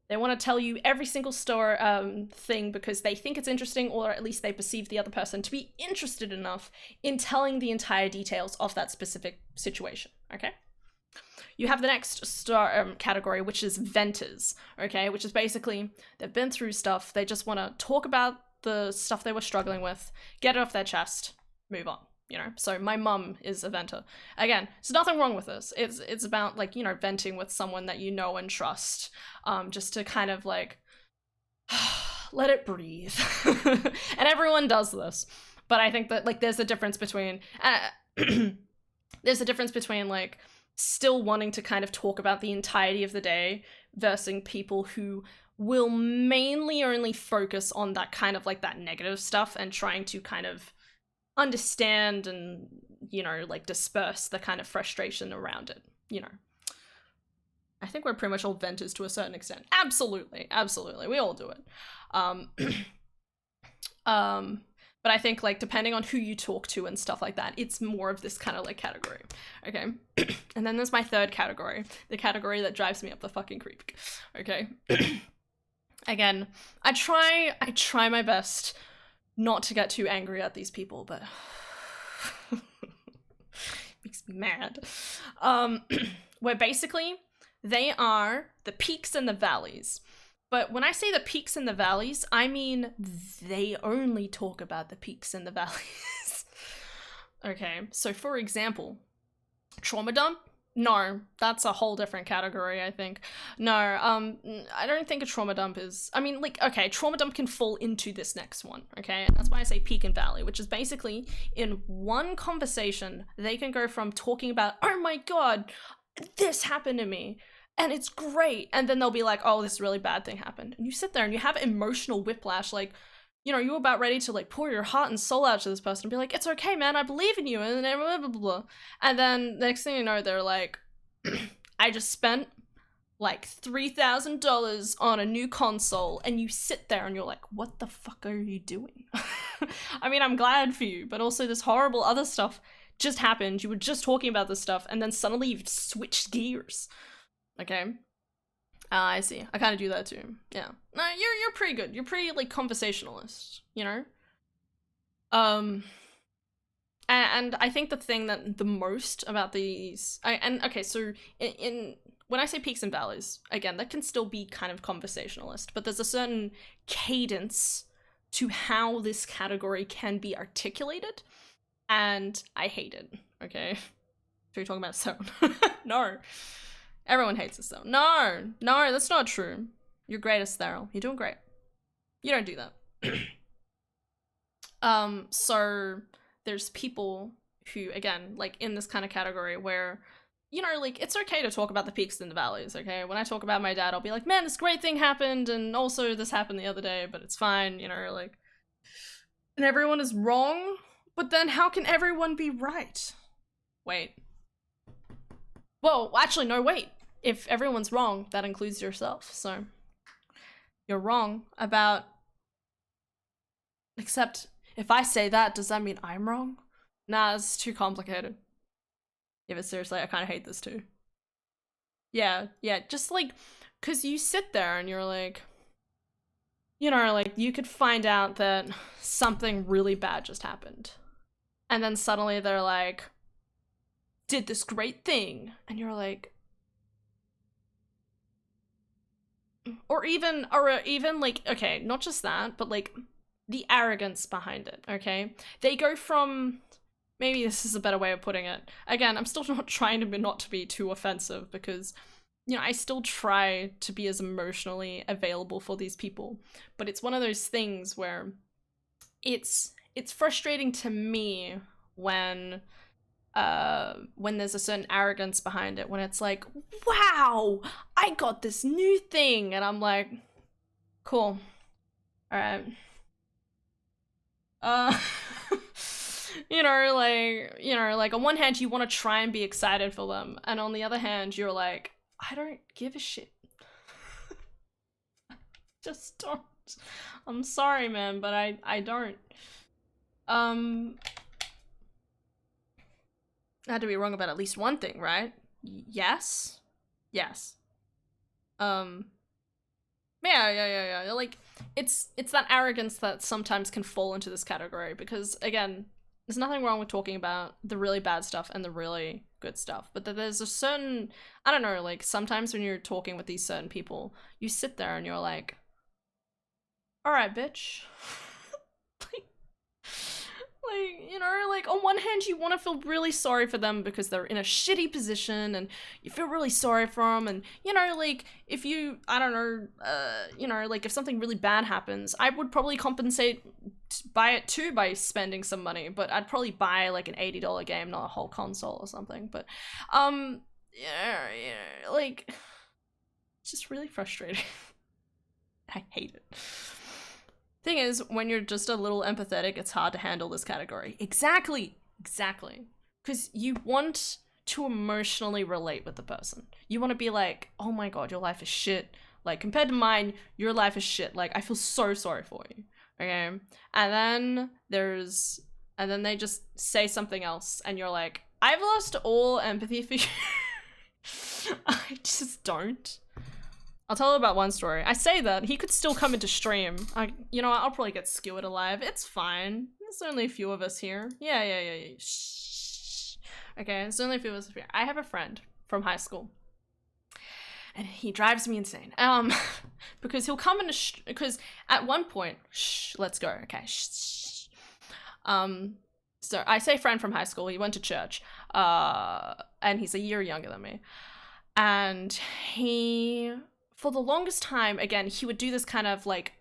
They want to tell you every single thing because they think it's interesting, or at least they perceive the other person to be interested enough in telling the entire details of that specific situation, okay? You have the next category, which is venters, okay? Which is basically, they've been through stuff, they just want to talk about the stuff they were struggling with, get it off their chest, move on, you know? So my mum is a venter. Again, there's nothing wrong with this. It's about, like, you know, venting with someone that you know and trust, just to kind of, like, let it breathe. And everyone does this. But I think that, like, there's a difference between, like, still wanting to kind of talk about the entirety of the day versus people who will mainly only focus on that kind of like that negative stuff and trying to kind of understand and, you know, like disperse the kind of frustration around it, you know. I think we're pretty much all venters to a certain extent. Absolutely, we all do it. But I think, like, depending on who you talk to and stuff like that, it's more of this kind of, like, category, okay? And then there's my third category, the category that drives me up the fucking creek, okay? Again, I try my best not to get too angry at these people, but makes me mad. Where basically, they are the peaks and the valleys. But when I say the peaks and the valleys, I mean they only talk about the peaks and the valleys. Okay, so for example, trauma dump? No, that's a whole different category, I think. No, I don't think a trauma dump is, I mean, like, okay, trauma dump can fall into this next one, okay? And that's why I say peak and valley, which is basically in one conversation, they can go from talking about, oh my God, this happened to me, and it's great. And then they'll be like, oh, this really bad thing happened. And you sit there and you have emotional whiplash, like, you know, you're about ready to like pour your heart and soul out to this person and be like, it's okay, man, I believe in you, and blah, blah, blah, blah. And then next thing you know, they're like, I just spent like $3,000 on a new console, and you sit there and you're like, what the fuck are you doing? I mean, I'm glad for you, but also this horrible other stuff just happened. You were just talking about this stuff, and then suddenly you've switched gears. Okay. I see. I kind of do that too. Yeah. No, you're pretty good. You're pretty like conversationalist, you know? And I think the thing that the most about these, okay, so in when I say peaks and valleys, again, that can still be kind of conversationalist, but there's a certain cadence to how this category can be articulated, and I hate it, okay? So you're talking about sound. No. Everyone hates us though. No, that's not true. You're great, Esteril. You're doing great. You don't do that. So there's people who, again, like in this kind of category where, you know, like it's okay to talk about the peaks and the valleys, okay? When I talk about my dad, I'll be like, man, this great thing happened, and also this happened the other day, but it's fine, you know, like, and everyone is wrong, but then how can everyone be right? Wait. Well, actually, no, wait. If everyone's wrong, that includes yourself, so you're wrong about, except if I say that, does that mean I'm wrong? Nah, it's too complicated. Yeah, but seriously, I kind of hate this too. Yeah, just like, cause you sit there and you're like, you know, like you could find out that something really bad just happened. And then suddenly they're like, did this great thing. And you're like, or even like, okay, not just that, but like the arrogance behind it, okay? They go from, maybe this is a better way of putting it. Again, I'm still not trying to not to be too offensive because, you know, I still try to be as emotionally available for these people. But it's one of those things where it's frustrating to me when there's a certain arrogance behind it, when it's like, wow, I got this new thing, and I'm like, cool, all right. Like on one hand you want to try and be excited for them, and on the other hand you're like, I don't give a shit. Just don't. I'm sorry, man, but I don't. I had to be wrong about at least one thing, right? Yes. Yeah. Like, it's that arrogance that sometimes can fall into this category, because again, there's nothing wrong with talking about the really bad stuff and the really good stuff, but there's a certain, I don't know, like sometimes when you're talking with these certain people, you sit there and you're like, all right, bitch. like on one hand you want to feel really sorry for them because they're in a shitty position and you feel really sorry for them, and like if you, I don't know, like if something really bad happens, I would probably compensate by spending some money, but I'd probably buy like an $80 game, not a whole console or something. But like it's just really frustrating. I hate it. Thing is, when you're just a little empathetic, it's hard to handle this category. Exactly. Because you want to emotionally relate with the person. You want to be like, oh my god, your life is shit. Like, compared to mine, your life is shit. Like, I feel so sorry for you. Okay? And then they just say something else, and you're like, I've lost all empathy for you. I just don't. I'll tell you about one story. I say that, he could still come into stream. I'll probably get skewered alive. It's fine. There's only a few of us here. Yeah. Shh. Okay, there's only a few of us here. I have a friend from high school, and he drives me insane. Because he'll come in because at one point, let's go. Okay, shh. So I say friend from high school. He went to church. And he's a year younger than me. And he, for the longest time, again, he would do this kind of like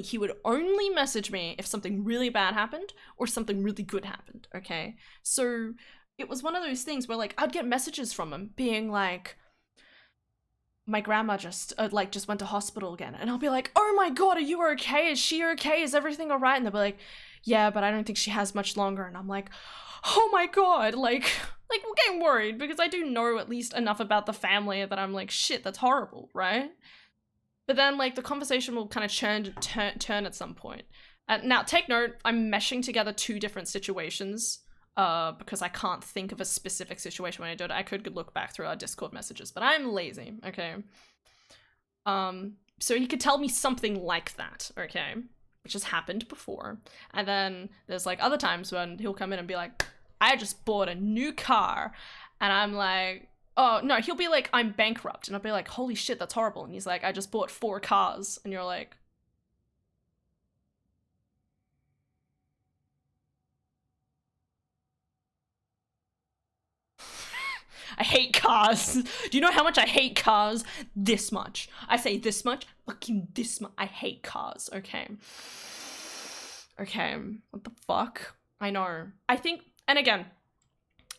he would only message me if something really bad happened or something really good happened, okay? So it was one of those things where like I'd get messages from him being like, my grandma just went to hospital again, and I'll be like, oh my god, are you okay? Is she okay? Is everything all right? And they'll be like, yeah, but I don't think she has much longer. And I'm like, oh my god, like I'm getting worried, because I do know at least enough about the family that I'm like, shit, that's horrible, right? But then like the conversation will kind of turn at some point. Now take note, I'm meshing together two different situations, because I can't think of a specific situation when I do it. I could look back through our Discord messages, but I'm lazy, okay? So he could tell me something like that, okay? Which has happened before. And then there's like other times when he'll come in and be like, I just bought a new car. And I'm like, oh no, he'll be like, I'm bankrupt. And I'll be like, holy shit, that's horrible. And he's like, I just bought 4 cars. And you're like, I hate cars. Do you know how much I hate cars? This much. I say this much, fucking this much. I hate cars, okay? Okay, what the fuck? I know. I think, and again,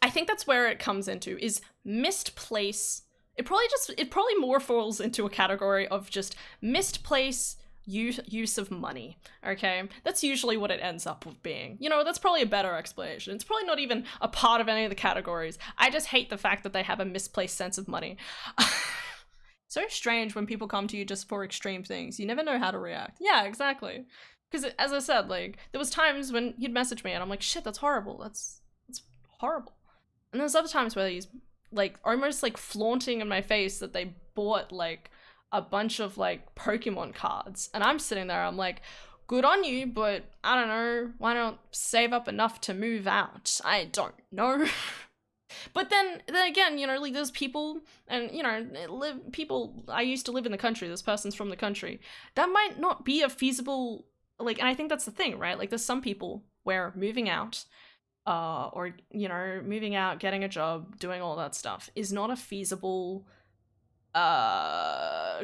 I think that's where it comes into, is misplace. It probably more falls into a category of just misplace use of money, okay? That's usually what it ends up with being. That's probably a better explanation. It's probably not even a part of any of the categories. I just hate the fact that they have a misplaced sense of money. So strange when people come to you just for extreme things. You never know how to react. Yeah, exactly. Because as I said, like, there was times when he'd message me and I'm like, shit, that's horrible. That's horrible. And there's other times where he's like almost like flaunting in my face that they bought like a bunch of like Pokemon cards, and I'm sitting there, I'm like, good on you, but I don't know, why not save up enough to move out? I don't know. But then again, like there's people, and I used to live in the country, this person's from the country, that might not be a feasible, like, and I think that's the thing, right? Like there's some people where moving out, or moving out, getting a job, doing all that stuff is not a feasible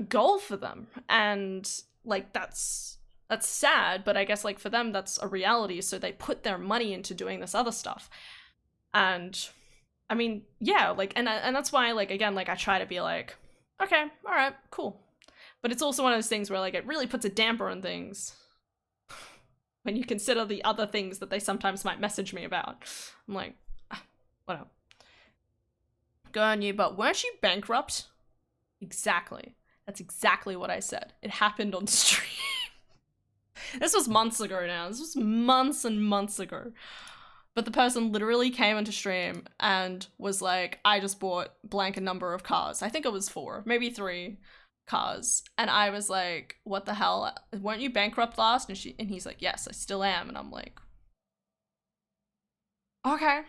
goal for them, and like that's That's sad, but I guess like for them that's a reality, so they put their money into doing this other stuff. And I mean, yeah, like and that's why like again like I try to be like, okay, all right, cool. But it's also one of those things where like it really puts a damper on things when you consider the other things that they sometimes might message me about. I'm like, whatever. Go on you, but weren't you bankrupt? Exactly. That's exactly what I said. It happened on stream. This was months ago now. This was months and months ago. But the person literally came into stream and was like, I just bought blank a number of cars. I think it was 4, maybe 3 cars. And I was like, what the hell? Weren't you bankrupt last? And he's like, yes, I still am. And I'm like, okay.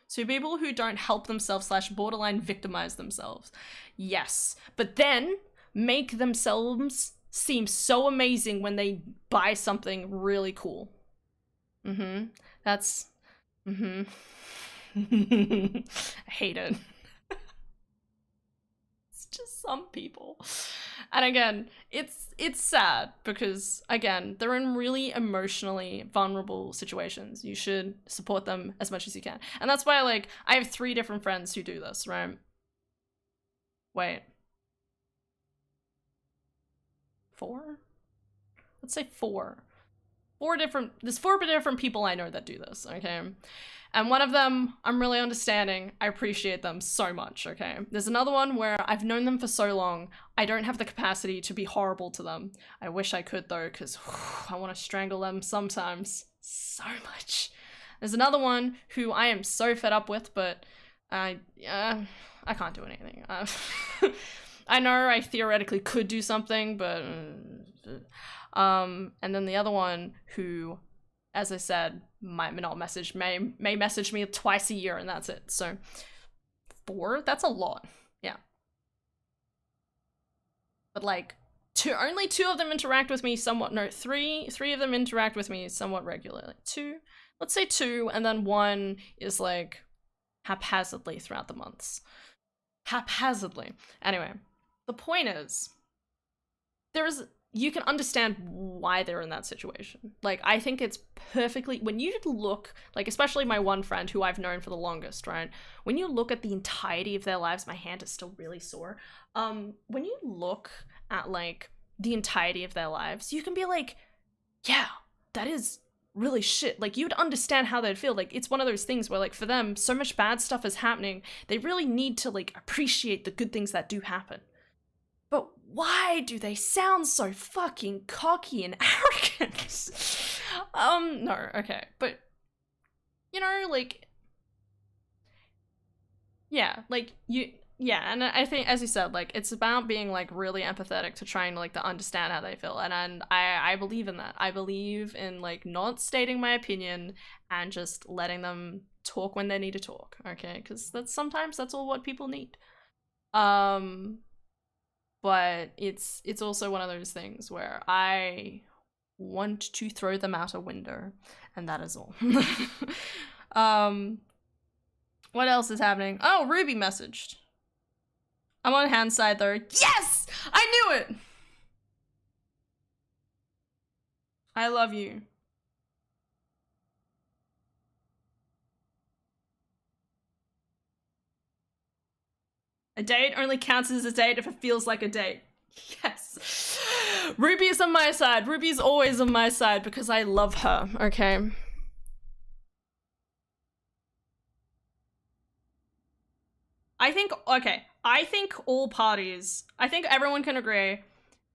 So people who don't help themselves / borderline victimize themselves. Yes. But then make themselves seem so amazing when they buy something really cool. That's I hate it. It's just some people. And again, it's sad because again, they're in really emotionally vulnerable situations. You should support them as much as you can. And that's why like I have 3 different friends who do this, right? Wait. 4? Let's say 4. There's 4 different people I know that do this, okay? And one of them, I'm really understanding. I appreciate them so much, okay? There's another one where I've known them for so long, I don't have the capacity to be horrible to them. I wish I could though, because I want to strangle them sometimes so much. There's another one who I am so fed up with, but I can't do anything. I know I theoretically could do something, but... and then the other one who, as I said, might not message, may message me twice a year and that's it. So 4, that's a lot. Yeah. But like only 2 of them interact with me somewhat, no, 3 of them interact with me somewhat regularly. 2, let's say 2, and then 1 is like haphazardly throughout the months. Haphazardly. Anyway, the point is, you can understand why they're in that situation. Like, I think it's perfectly, when you look, like, especially my one friend who I've known for the longest, right? When you look at the entirety of their lives, my hand is still really sore. When you look at, like, the entirety of their lives, you can be like, yeah, that is really shit. Like, you'd understand how they'd feel. Like, it's one of those things where, like, for them, so much bad stuff is happening, they really need to, like, appreciate the good things that do happen. But why do they sound so fucking cocky and arrogant? No, okay. But, you know, like, yeah, like, yeah, and I think, as you said, like, it's about being, like, really empathetic to trying, like, to understand how they feel, and I believe in that. I believe in, like, not stating my opinion and just letting them talk when they need to talk, okay? Because sometimes that's all what people need. But it's also one of those things where I want to throw them out a window, and that is all. What else is happening? Oh, Ruby messaged. I'm on hand side though. Yes! I knew it! I love you. A date only counts as a date if it feels like a date. Yes. Ruby is on my side. Ruby's always on my side because I love her, okay? I think all parties, I think everyone can agree,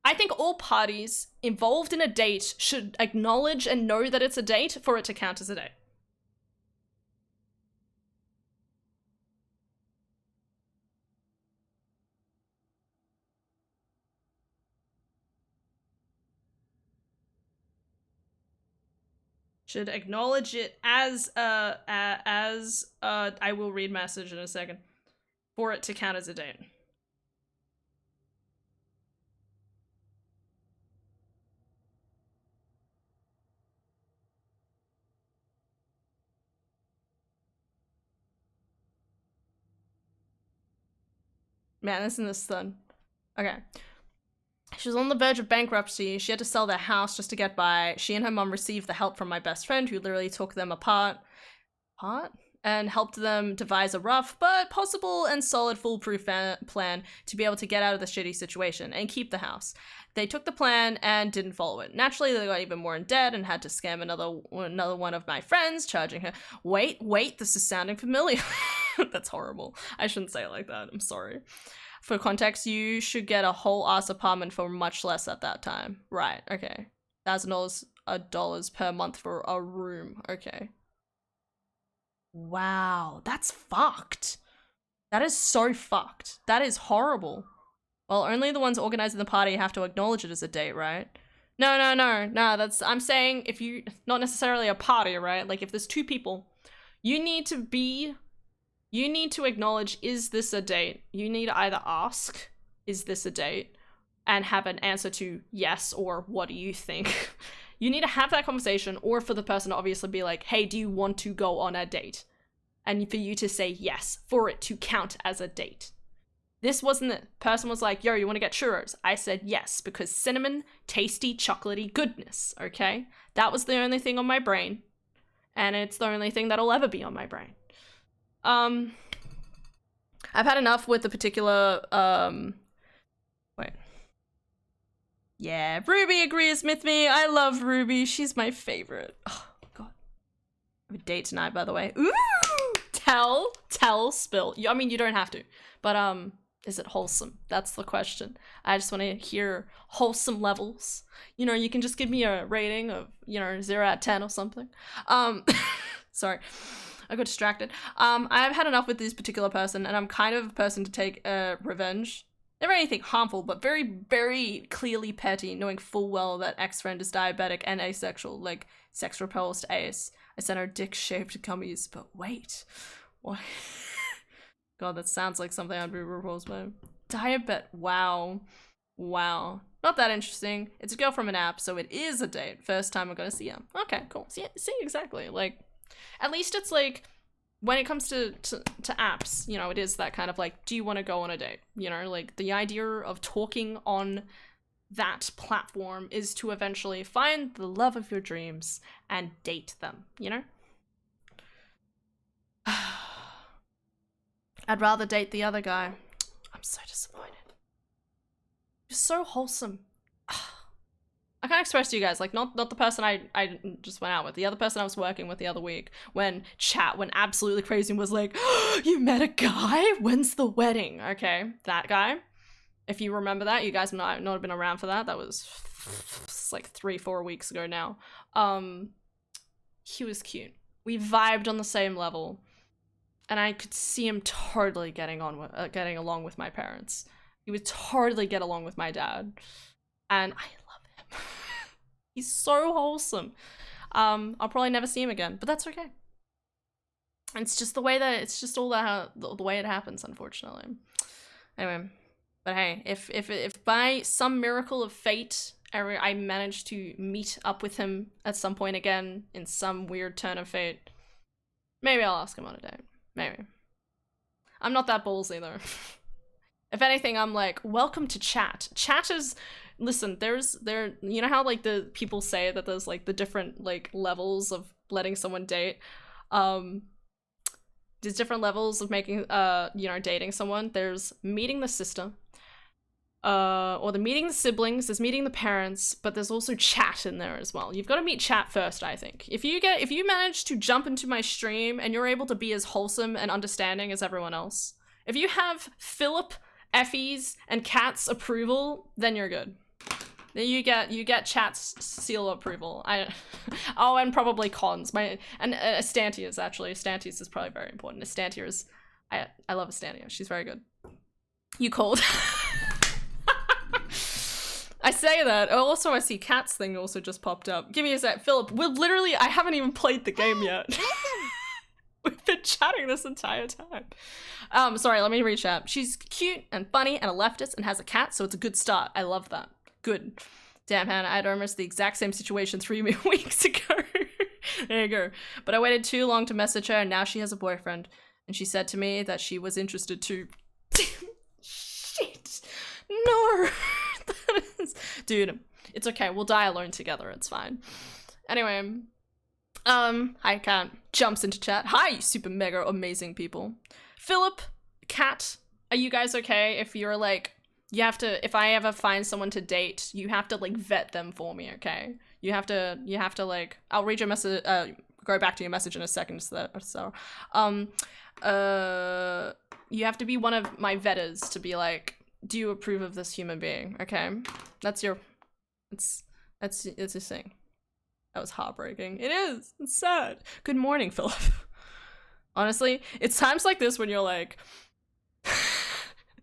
I think all parties involved in a date should acknowledge and know that it's a date for it to count as a date. Should acknowledge it as I will read message in a second, for it to count as a date. Man, isn't this fun? Okay. She was on the verge of bankruptcy. She had to sell their house just to get by. She and her mum received the help from my best friend, who literally took them apart and helped them devise a rough but possible and solid foolproof plan to be able to get out of the shitty situation and keep the house. They took the plan and didn't follow it. Naturally, they got even more in debt and had to scam another one of my friends, charging her. Wait, this is sounding familiar. That's horrible. I shouldn't say it like that. I'm sorry. For context, you should get a whole ass apartment for much less at that time. Right, okay. $1,000 per month for a room. Okay. Wow, that's fucked. That is so fucked. That is horrible. Well, only the ones organizing the party have to acknowledge it as a date, right? No, that's, I'm saying if you, not necessarily a party, right? Like if there's two people, you need to acknowledge, is this a date? You need to either ask, is this a date? And have an answer to yes or what do you think? You need to have that conversation, or for the person to obviously be like, hey, do you want to go on a date? And for you to say yes, for it to count as a date. This wasn't it. Person was like, yo, you want to get churros? I said yes, because cinnamon, tasty, chocolatey goodness, okay? That was the only thing on my brain. And it's the only thing that'll ever be on my brain. I've had enough with the particular, Yeah, Ruby agrees with me. I love Ruby. She's my favorite. Oh, God. I have a date tonight, by the way. Ooh! Tell, spill. I mean, you don't have to. But, is it wholesome? That's the question. I just want to hear wholesome levels. You know, you can just give me a rating of, 0 out of 10 or something. Sorry. I got distracted. I've had enough with this particular person, and I'm kind of a person to take revenge. Never anything harmful, but very, very clearly petty, knowing full well that ex-friend is diabetic and asexual, like sex repulsed ace. I sent her dick-shaped gummies, but wait. What? God, that sounds like something I'd be repulsed by. Diabet. Wow. Not that interesting. It's a girl from an app, so it is a date. First time I'm gonna see her. Okay, cool. See, exactly. Like, at least it's like, when it comes to apps, it is that kind of like, do you want to go on a date? Like the idea of talking on that platform is to eventually find the love of your dreams and date them, I'd rather date the other guy. I'm so disappointed. You're so wholesome. I can't express to you guys, like, not the person I just went out with, the other person I was working with the other week, when absolutely crazy and was like, oh, you met a guy? When's the wedding? Okay, that guy. If you remember that, you guys might not have been around for that. That was like 3-4 weeks ago now. He was cute. We vibed on the same level. And I could see him totally getting along with my parents. He would totally get along with my dad. And I love him. He's so wholesome. I'll probably never see him again, but that's okay. It's just the way that, it's just all that, the way it happens, unfortunately. Anyway, but hey, if by some miracle of fate, I manage to meet up with him at some point again, in some weird turn of fate, maybe I'll ask him on a date. Maybe. I'm not that ballsy though. If anything, I'm like, welcome to chat. Chat is, listen, you know how like the people say that there's like the different like levels of letting someone date? There's different levels of making, dating someone. There's meeting the sister, or the meeting the siblings, there's meeting the parents, but there's also chat in there as well. You've got to meet chat first, I think. If you manage to jump into my stream and you're able to be as wholesome and understanding as everyone else, if you have Philip, Effie's, and Kat's approval, then you're good. Then you get chat's seal of approval. Oh, and probably Cons. Astantia's actually. Astantia's is probably very important. Astantia's, I love Astantia. She's very good. You called. I say that. Also, I see Kat's thing also just popped up. Give me a sec. Philip, I haven't even played the game yet. We've been chatting this entire time. Sorry, let me read chat. She's cute and funny and a leftist and has a cat, so it's a good start. I love that. Good. Damn, Hannah, I had almost the exact same situation 3 weeks ago. There you go. But I waited too long to message her, and now she has a boyfriend. And she said to me that she was interested too. Shit. No. Dude, it's okay. We'll die alone together. It's fine. Anyway, hi, Kat. Jumps into chat. Hi, super mega amazing people. Philip, Kat, are you guys okay if you're like, you have to, if I ever find someone to date, you have to like vet them for me, okay? You have to like, I'll read your message, go back to your message in a second, you have to be one of my vetters to be like, do you approve of this human being, okay? That's your thing. That was heartbreaking. It is. It's sad. Good morning, Philip. Honestly, it's times like this when you're like,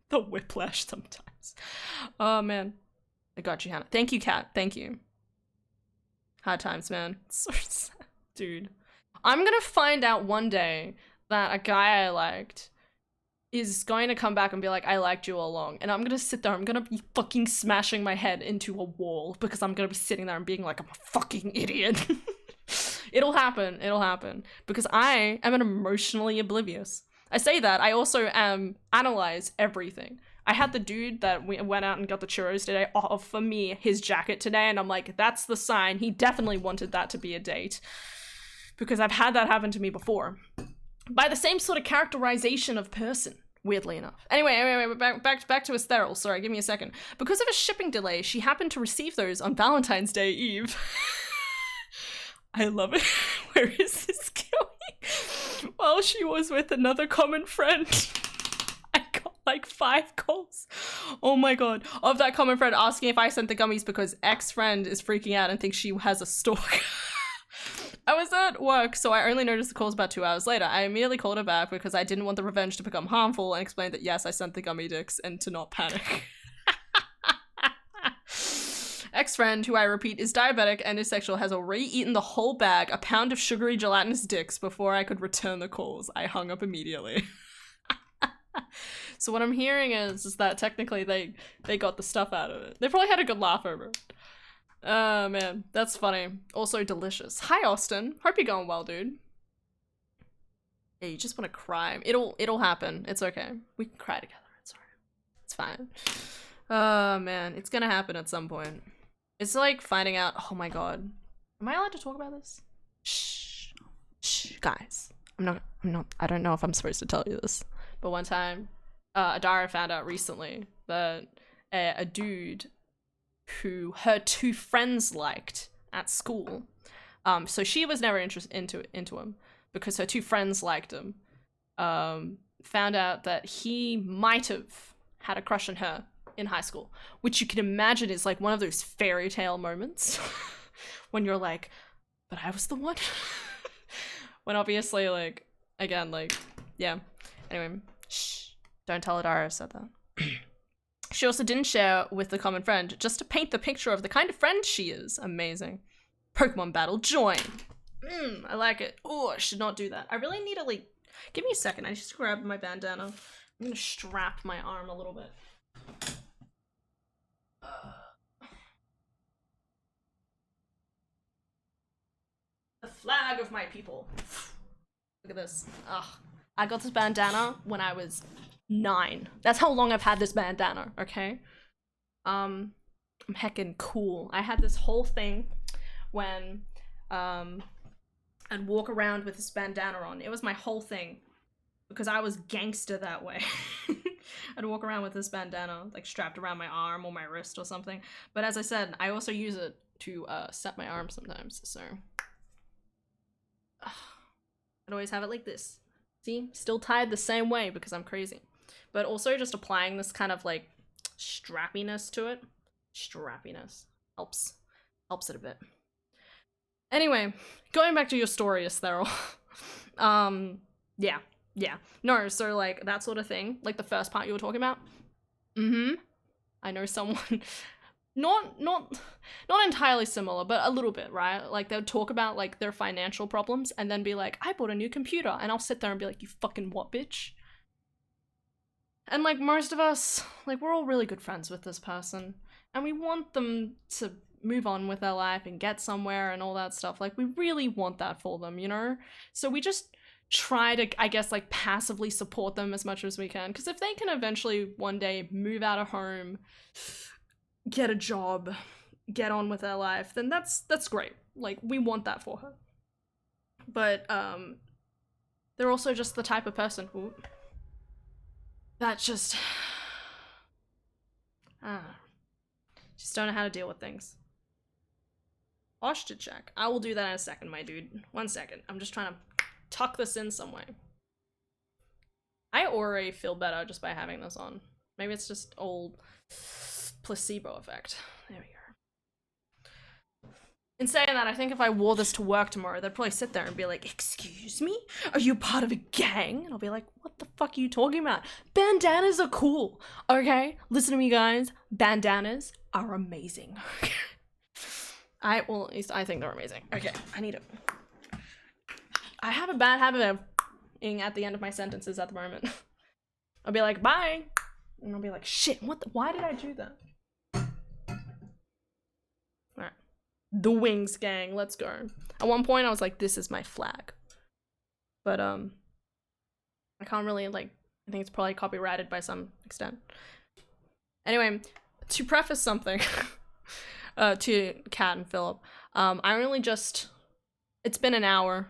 the whiplash sometimes. Oh, man. I got you, Hannah. Thank you, Kat. Thank you. Hard times, man. It's so sad. Dude. I'm gonna find out one day that a guy I liked is going to come back and be like, I liked you all along. And I'm gonna sit there, I'm gonna be fucking smashing my head into a wall because I'm gonna be sitting there and being like, I'm a fucking idiot. It'll happen. Because I am an emotionally oblivious. I say that, I also analyze everything. I had the dude that we went out and got the churros today offer me his jacket today, and I'm like, that's the sign. He definitely wanted that to be a date. Because I've had that happen to me before. By the same sort of characterization of person, weirdly enough. Anyway, back to Esteril. Sorry, give me a second. Because of a shipping delay, she happened to receive those on Valentine's Day Eve. I love it. Where is this going? While she was with another common friend. I got like 5 calls. Oh my god. Of that common friend asking if I sent the gummies because ex-friend is freaking out and thinks she has a stalk. I was at work, so I only noticed the calls about 2 hours later. I immediately called her back because I didn't want the revenge to become harmful and explained that yes, I sent the gummy dicks and to not panic. Ex-friend, who I repeat is diabetic and asexual, has already eaten the whole bag, a pound of sugary gelatinous dicks, before I could return the calls. I hung up immediately. So what I'm hearing is that technically they got the stuff out of it. They probably had a good laugh over it. Oh man, that's funny. Also delicious. Hi Austin, hope you're going well, dude. Yeah, you just want to cry. It'll happen. It's okay. We can cry together. It's alright. It's fine. Oh man, it's gonna happen at some point. It's like finding out. Oh my god, am I allowed to talk about this? Shh, shh, guys. I'm not. I don't know if I'm supposed to tell you this, but one time, Adara found out recently that a dude who her 2 friends liked at school. So she was never into him because her 2 friends liked him. Found out that he might have had a crush on her in high school, which you can imagine is like one of those fairy tale moments when you're like, but I was the one. When obviously, like, again, like, yeah. Anyway, shh, don't tell Adara I said that. She also didn't share with the common friend, just to paint the picture of the kind of friend she is. Amazing. Pokemon battle, join. I like it. Oh, I should not do that. I really need to, like, give me a second. I just grab my bandana. I'm gonna strap my arm a little bit. The flag of my people. Look at this. Ugh. I got this bandana when I was 9. That's how long I've had this bandana, okay? I'm heckin' cool. I had this whole thing when I'd walk around with this bandana on. It was my whole thing because I was gangster that way. I'd walk around with this bandana like strapped around my arm or my wrist or something. But as I said, I also use it to set my arm sometimes, so I'd always have it like this. See? Still tied the same way because I'm crazy. But also just applying this kind of like strappiness to it. Strappiness. Helps it a bit. Anyway, going back to your story, Esteril. Yeah. No, so like that sort of thing. Like the first part you were talking about. I know someone not entirely similar, but a little bit, right? Like they'll talk about like their financial problems and then be like, I bought a new computer, and I'll sit there and be like, you fucking what, bitch? And like most of us, like we're all really good friends with this person and we want them to move on with their life and get somewhere and all that stuff. Like we really want that for them, you know? So we just try to, I guess, like passively support them as much as we can, because if they can eventually one day move out of home get a job, get on with her life, then that's great. Like, we want that for her. But they're also just the type of person who that just just don't know how to deal with things. Posture check. I will do that in a second, my dude. 1 second. I'm just trying to tuck this in some way. I already feel better just by having this on. Maybe it's just old placebo effect. There we go. In saying that, I think if I wore this to work tomorrow, they'd probably sit there and be like, excuse me? Are you part of a gang? And I'll be like, what the fuck are you talking about? Bandanas are cool, okay? Listen to me, guys. Bandanas are amazing. Well, at least I think they're amazing. Okay, I need it. I have a bad habit of being at the end of my sentences at the moment. I'll be like, bye. And I'll be like, shit, why did I do that? Alright. The Wings gang, let's go. At one point I was like, this is my flag. But I can't really, like, I think it's probably copyrighted by some extent. Anyway, to preface something to Kat and Philip, it's been an hour.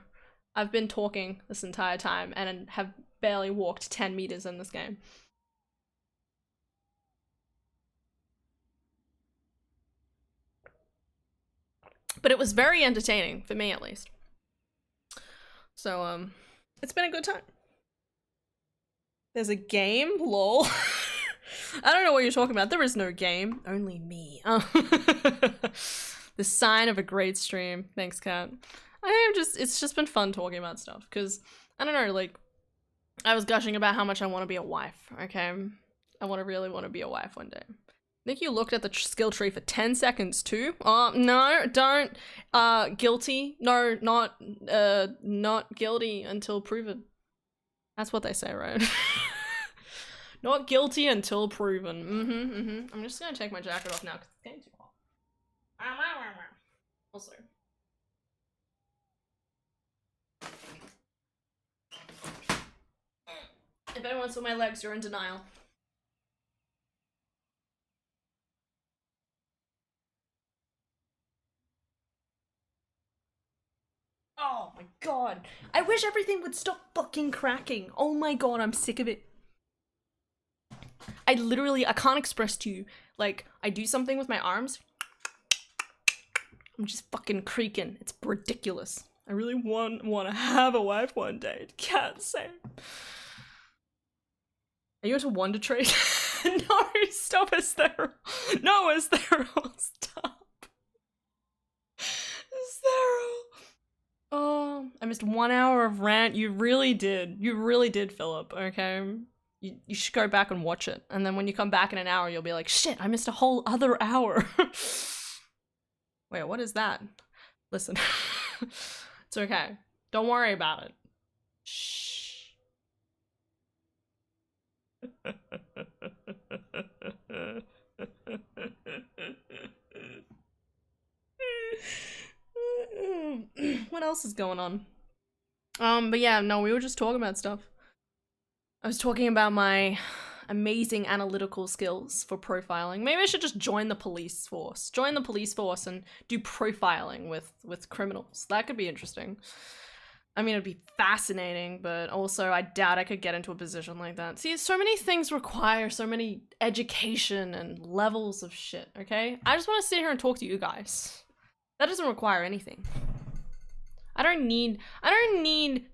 I've been talking this entire time and have barely walked 10 meters in this game. But it was very entertaining, for me at least. So, it's been a good time. There's a game? Lol. I don't know what you're talking about. There is no game. Only me. The sign of a great stream. Thanks, Kat. It's just been fun talking about stuff. Because, I don't know, like, I was gushing about how much I want to be a wife, okay? I really want to be a wife one day. I think you looked at the skill tree for 10 seconds too. No, don't. Guilty. No, not guilty until proven. That's what they say, right? Not guilty until proven. I'm just gonna take my jacket off now because it's getting too hot. Also. If anyone saw my legs, you're in denial. Oh my god. I wish everything would stop fucking cracking. Oh my god, I'm sick of it. I can't express to you. Like, I do something with my arms. I'm just fucking creaking. It's ridiculous. I really want to have a wife one day. Can't say. Are you into Wonder Trade? No, stop, Esther. No, Esther, stop. Esther. Oh, I missed 1 hour of rant. You really did. You really did, Philip, okay? You should go back and watch it. And then when you come back in an hour, you'll be like, shit, I missed a whole other hour. Wait, what is that? Listen. It's okay. Don't worry about it. Shh. What else is going on? But yeah, no, we were just talking about stuff. I was talking about my amazing analytical skills for profiling. Maybe I should just join the police force. Join the police force and do profiling with criminals. That could be interesting. I mean, it'd be fascinating, but also I doubt I could get into a position like that. See, so many things require so many education and levels of shit, okay? I just want to sit here and talk to you guys. That doesn't require anything. I don't need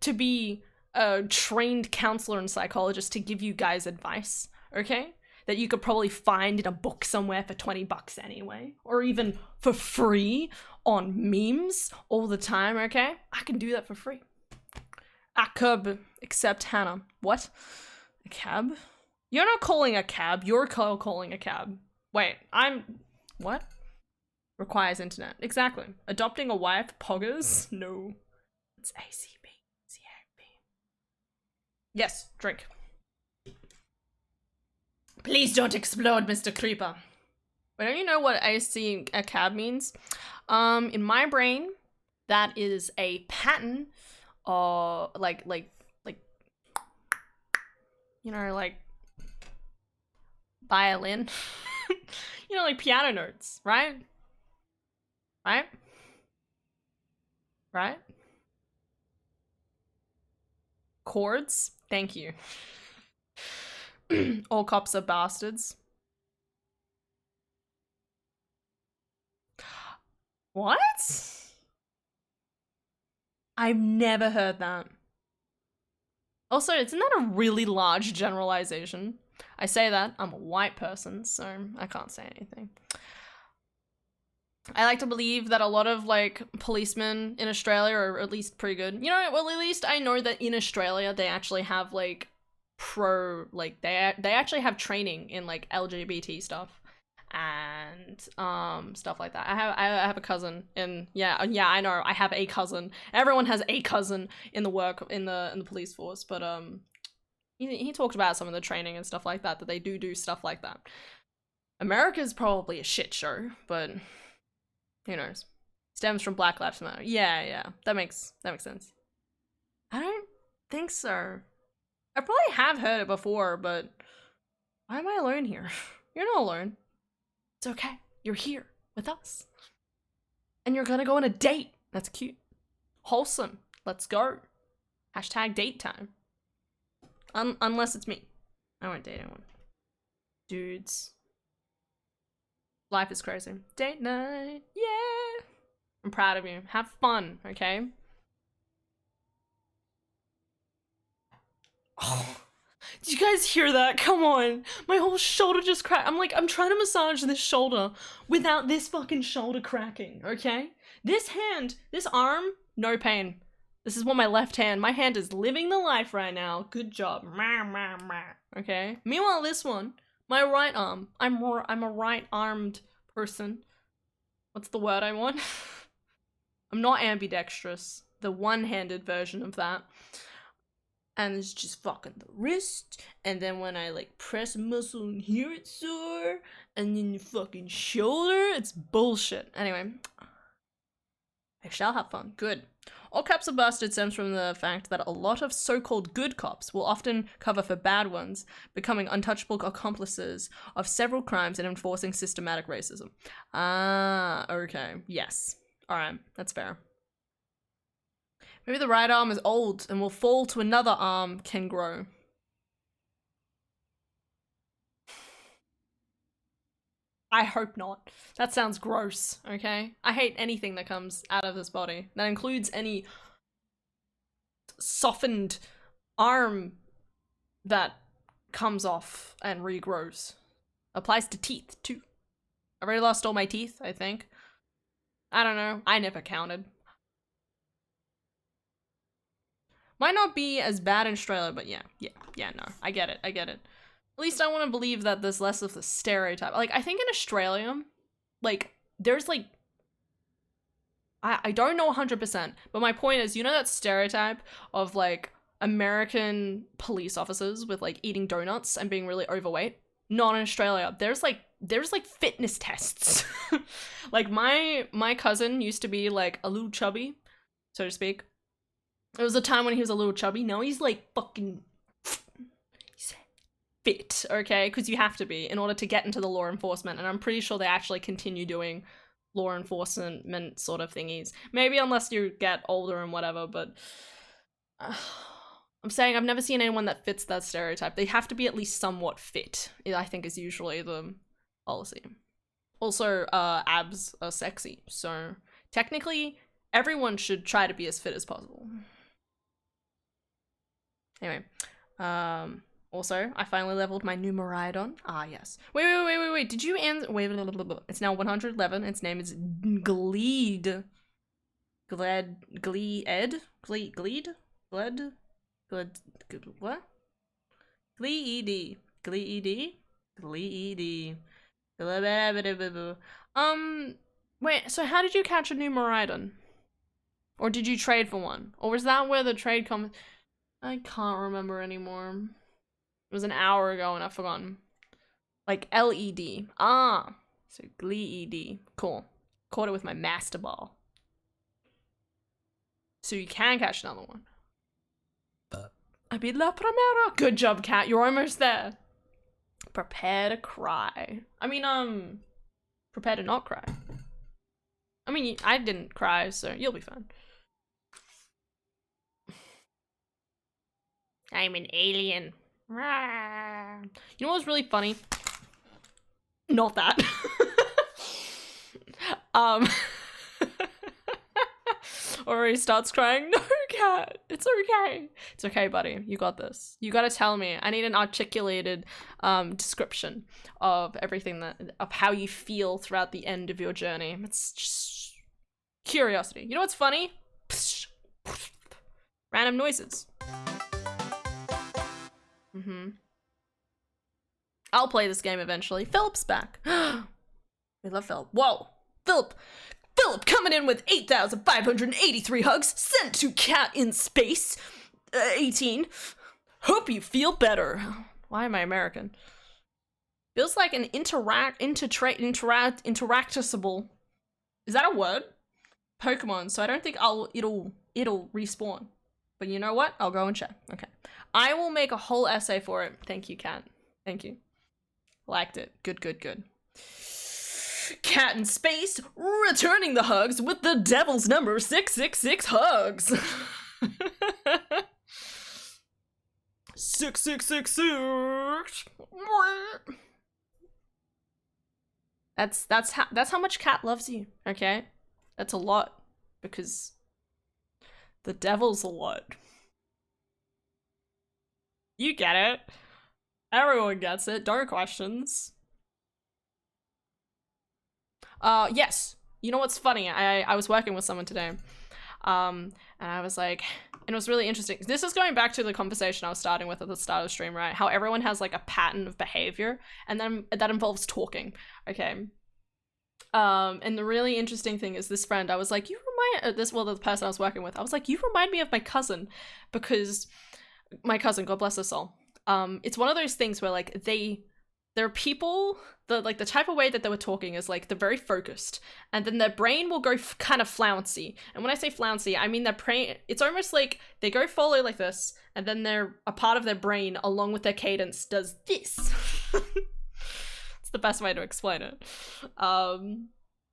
to be a trained counselor and psychologist to give you guys advice, okay? That you could probably find in a book somewhere for 20 bucks anyway, or even for free on memes all the time, okay? I can do that for free. A cab, except Hannah. What? A cab? You're not calling a cab, you're calling a cab. Wait, what? Requires internet. Exactly. Adopting a wife, poggers? No. It's ACB. CAB. Yes, drink. Please don't explode, Mr. Creeper. Wait, don't you know what AC a cab means? In my brain, that is a pattern, like, you know, like, Violin. You know, like piano notes, right? Right? Right? Chords? Thank you. All cops are bastards. What? I've never heard that. Also, isn't that a really large generalization? I say that, I'm a white person, so I can't say anything. I like to believe that a lot of, like, policemen in Australia are at least pretty good. You know, well, at least I know that in Australia they actually have, like, they actually have training in, like, LGBT stuff and stuff like that. I have a cousin in, yeah, I know, I have a cousin. Everyone has a cousin in the police force, but he talked about some of the training and stuff like that they do stuff like that. America's probably a shit show, but who knows? Stems from Black Lives Matter. Yeah, that makes sense. I don't think so. I probably have heard it before, but why am I alone here? You're not alone. It's okay. You're here with us. And you're gonna go on a date. That's cute. Wholesome. Let's go. Hashtag date time. Unless it's me. I won't date anyone. Dudes. Life is crazy. Date night. Yeah. I'm proud of you. Have fun, okay? Oh, did you guys hear that? Come on. My whole shoulder just cracked. I'm trying to massage this shoulder without this fucking shoulder cracking, okay? This hand, this arm, no pain. This is what my left hand, my hand is living the life right now. Good job. Okay? Meanwhile, this one, my right arm, I'm a right-armed person. What's the word I want? I'm not ambidextrous. The one-handed version of that. And it's just fucking the wrist. And then when I like press a muscle in here, it's sore. And then the fucking shoulder, it's bullshit. Anyway. I shall have fun. Good. All cops are busted stems from the fact that a lot of so-called good cops will often cover for bad ones, becoming untouchable accomplices of several crimes and enforcing systematic racism. Ah, okay. Yes. Alright, that's fair. Maybe the right arm is old and will fall to another arm can grow. I hope not. That sounds gross, okay? I hate anything that comes out of this body. That includes any softened arm that comes off and regrows. Applies to teeth, too. I've already lost all my teeth, I think. I don't know. I never counted. Might not be as bad in Australia, but yeah, no. I get it. At least I want to believe that there's less of the stereotype. Like, I think in Australia, like, there's, like, I don't know 100%, but my point is, you know that stereotype of, like, American police officers with, like, eating donuts and being really overweight? Not in Australia. There's fitness tests. Like, my cousin used to be, like, a little chubby, so to speak. There was a time when he was a little chubby. Now he's, like, fucking... He's fit, okay? Because you have to be in order to get into the law enforcement, and I'm pretty sure they actually continue doing law enforcement sort of thingies. Maybe unless you get older and whatever, but... I'm saying I've never seen anyone that fits that stereotype. They have to be at least somewhat fit, I think is usually the policy. Also, abs are sexy, so technically everyone should try to be as fit as possible. Anyway, also, I finally leveled my new Miraidon. Ah, yes. Wait, did you end? Wait, it's now 111. Its name is Gleed. Gled? What? Gleed. Wait, so how did you catch a new Miraidon? Or did you trade for one? Or was that where the trade comes? I can't remember anymore. It was an hour ago and I've forgotten. Like LED. Ah, so Gleed. Cool. Caught it with my master ball. So you can catch another one. I beat La Primera. Good job, Cat. You're almost there. Prepare to cry. I mean, prepare to not cry. I mean, I didn't cry, so you'll be fine. I'm an alien. You know what's really funny? Not that. Or he starts crying. No, cat. It's okay. It's okay, buddy. You got this. You gotta tell me. I need an articulated description of everything of how you feel throughout the end of your journey. It's just curiosity. You know what's funny? Random noises. I'll play this game eventually. Philip's back. We love Philip. Whoa, Philip coming in with 8,583 hugs sent to Cat in Space. 18. Hope you feel better. Why am I American? Feels like an interactable. Is that a word? Pokemon. So I don't think it'll respawn. But you know what? I'll go and check. Okay. I will make a whole essay for it. Thank you, Cat. Thank you. Liked it. Good, good, good. Cat in Space, returning the hugs with the devil's number 666 hugs. 6666. That's how much Cat loves you, okay? That's a lot, because the devil's a lot. You get it. Everyone gets it. Don't questions. Yes. You know what's funny? I was working with someone today. And I was like, and it was really interesting. This is going back to the conversation I was starting with at the start of the stream, right? How everyone has like a pattern of behavior, and then that involves talking. Okay. And the really interesting thing is this friend, I was like, the person I was working with, I was like, you remind me of my cousin, because my cousin, God bless her soul. It's one of those things where like there are people that like the type of way that they were talking is like they're very focused, and then their brain will go kind of flouncy. And when I say flouncy, I mean their brain, it's almost like they go follow like this, and then a part of their brain along with their cadence does this. It's the best way to explain it.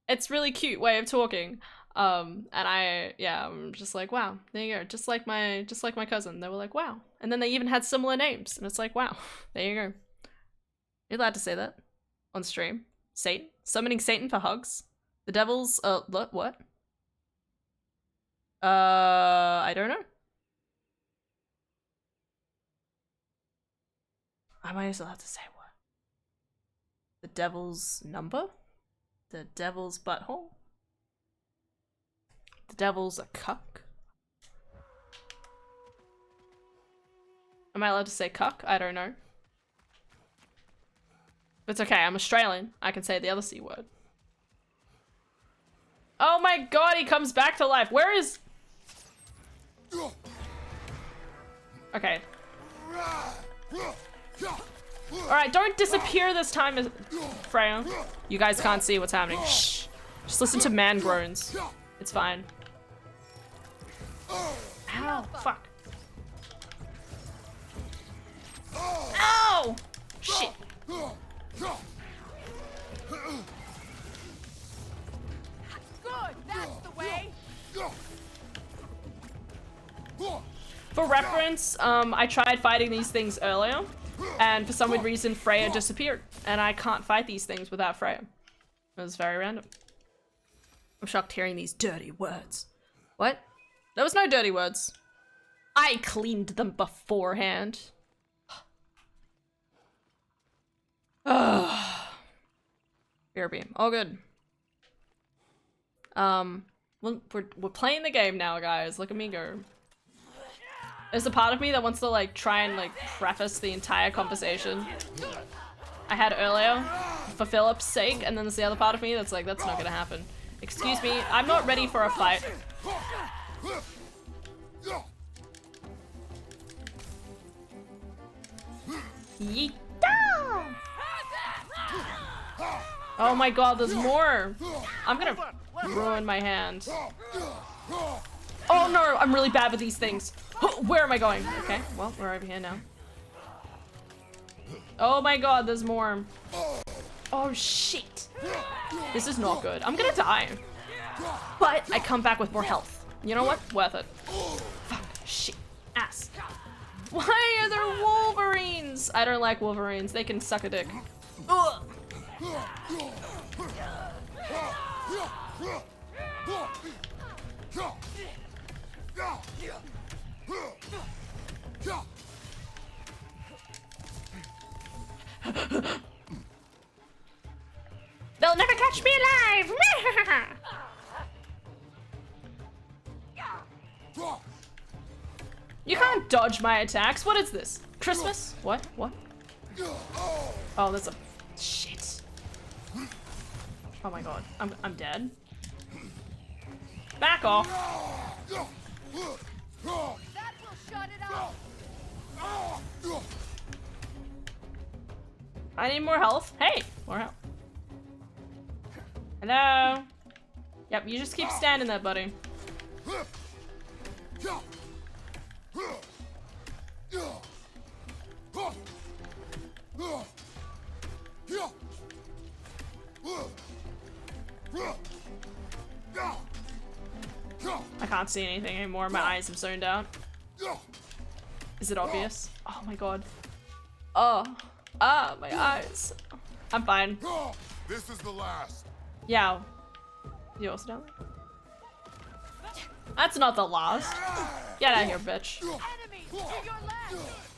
It's really cute way of talking. And I'm just like, wow, there you go. Just like my cousin. They were like, wow. And then they even had similar names, and it's like, wow, there you go. You're allowed to say that on stream. Satan. Summoning Satan for hugs. The devil's, what? I don't know. Am I allowed to say what? The devil's number? The devil's butthole? The devil's a cuck? Am I allowed to say cuck? I don't know. It's okay, I'm Australian. I can say the other C word. Oh my god, he comes back to life. Where is... Okay. Alright, don't disappear this time, Freya. You guys can't see what's happening. Shh. Just listen to man groans. It's fine. Ow, fuck. Ow! Shit. Good, that's the way. For reference, I tried fighting these things earlier, and for some weird reason Freya disappeared, and I can't fight these things without Freya. It was very random. I'm shocked hearing these dirty words. What? There was no dirty words. I cleaned them beforehand. BRB. All good. We're playing the game now, guys. Look at me go. There's a part of me that wants to like try and like preface the entire conversation I had earlier for Philip's sake, and then there's the other part of me that's like, that's not gonna happen. Excuse me, I'm not ready for a fight. Yeet. Oh my god, there's more! I'm gonna ruin my hand. Oh no, I'm really bad with these things. Where am I going? Okay, well, we're over here now. Oh my god, there's more. Oh shit. This is not good. I'm gonna die. But I come back with more health. You know what? Worth it. Fuck. Shit. Ass. Why are there Wolverines? I don't like Wolverines. They can suck a dick. Ugh. They'll never catch me alive! You can't dodge my attacks. What is this? Christmas? What? What? Oh, that's a... Shit. Oh my god. I'm dead. Back off. That will shut it off. I need more health. Hey, more health. Hello. Yep, you just keep standing there, buddy. I can't see anything anymore. My eyes have zoned out. Is it obvious? Oh my god. Oh. Ah, my eyes. I'm fine. This is the last. Yeah. You also down there? That's not the last. Get out of here, bitch. Enemy to your left.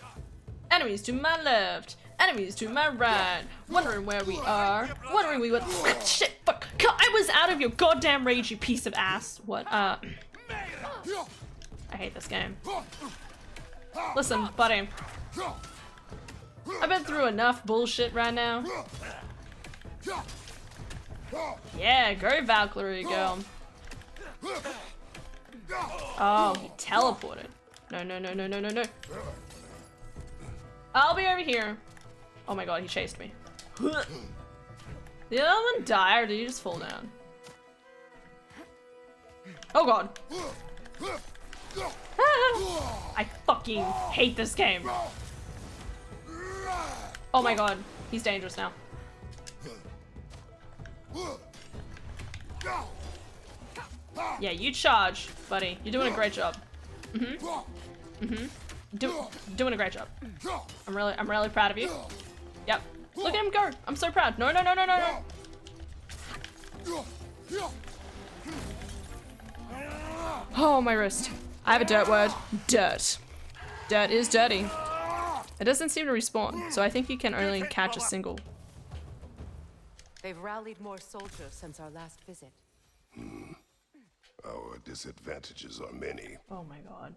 Enemies to my left. Enemies to my right. Wondering where we are. Wondering we would. Shit, fuck. I was out of your goddamn rage, you piece of ass. What? I hate this game. Listen, buddy. I've been through enough bullshit right now. Yeah, go Valkyrie, girl. Oh, he teleported. No, no, no, no, no, no, no. I'll be over here. Oh my god, he chased me. Did the other one die or did he just fall down? Oh god. I fucking hate this game. Oh my god, he's dangerous now. Yeah, you charge, buddy. You're doing a great job. Doing a great job. I'm really proud of you. Yep. Look at him go. I'm so proud. No, no, no, no, no, no. Oh, my wrist. I have a dirt word. Dirt. Dirt is dirty. It doesn't seem to respawn, so I think you can only catch a single. They've rallied more soldiers since our last visit. Our disadvantages are many. Oh my god.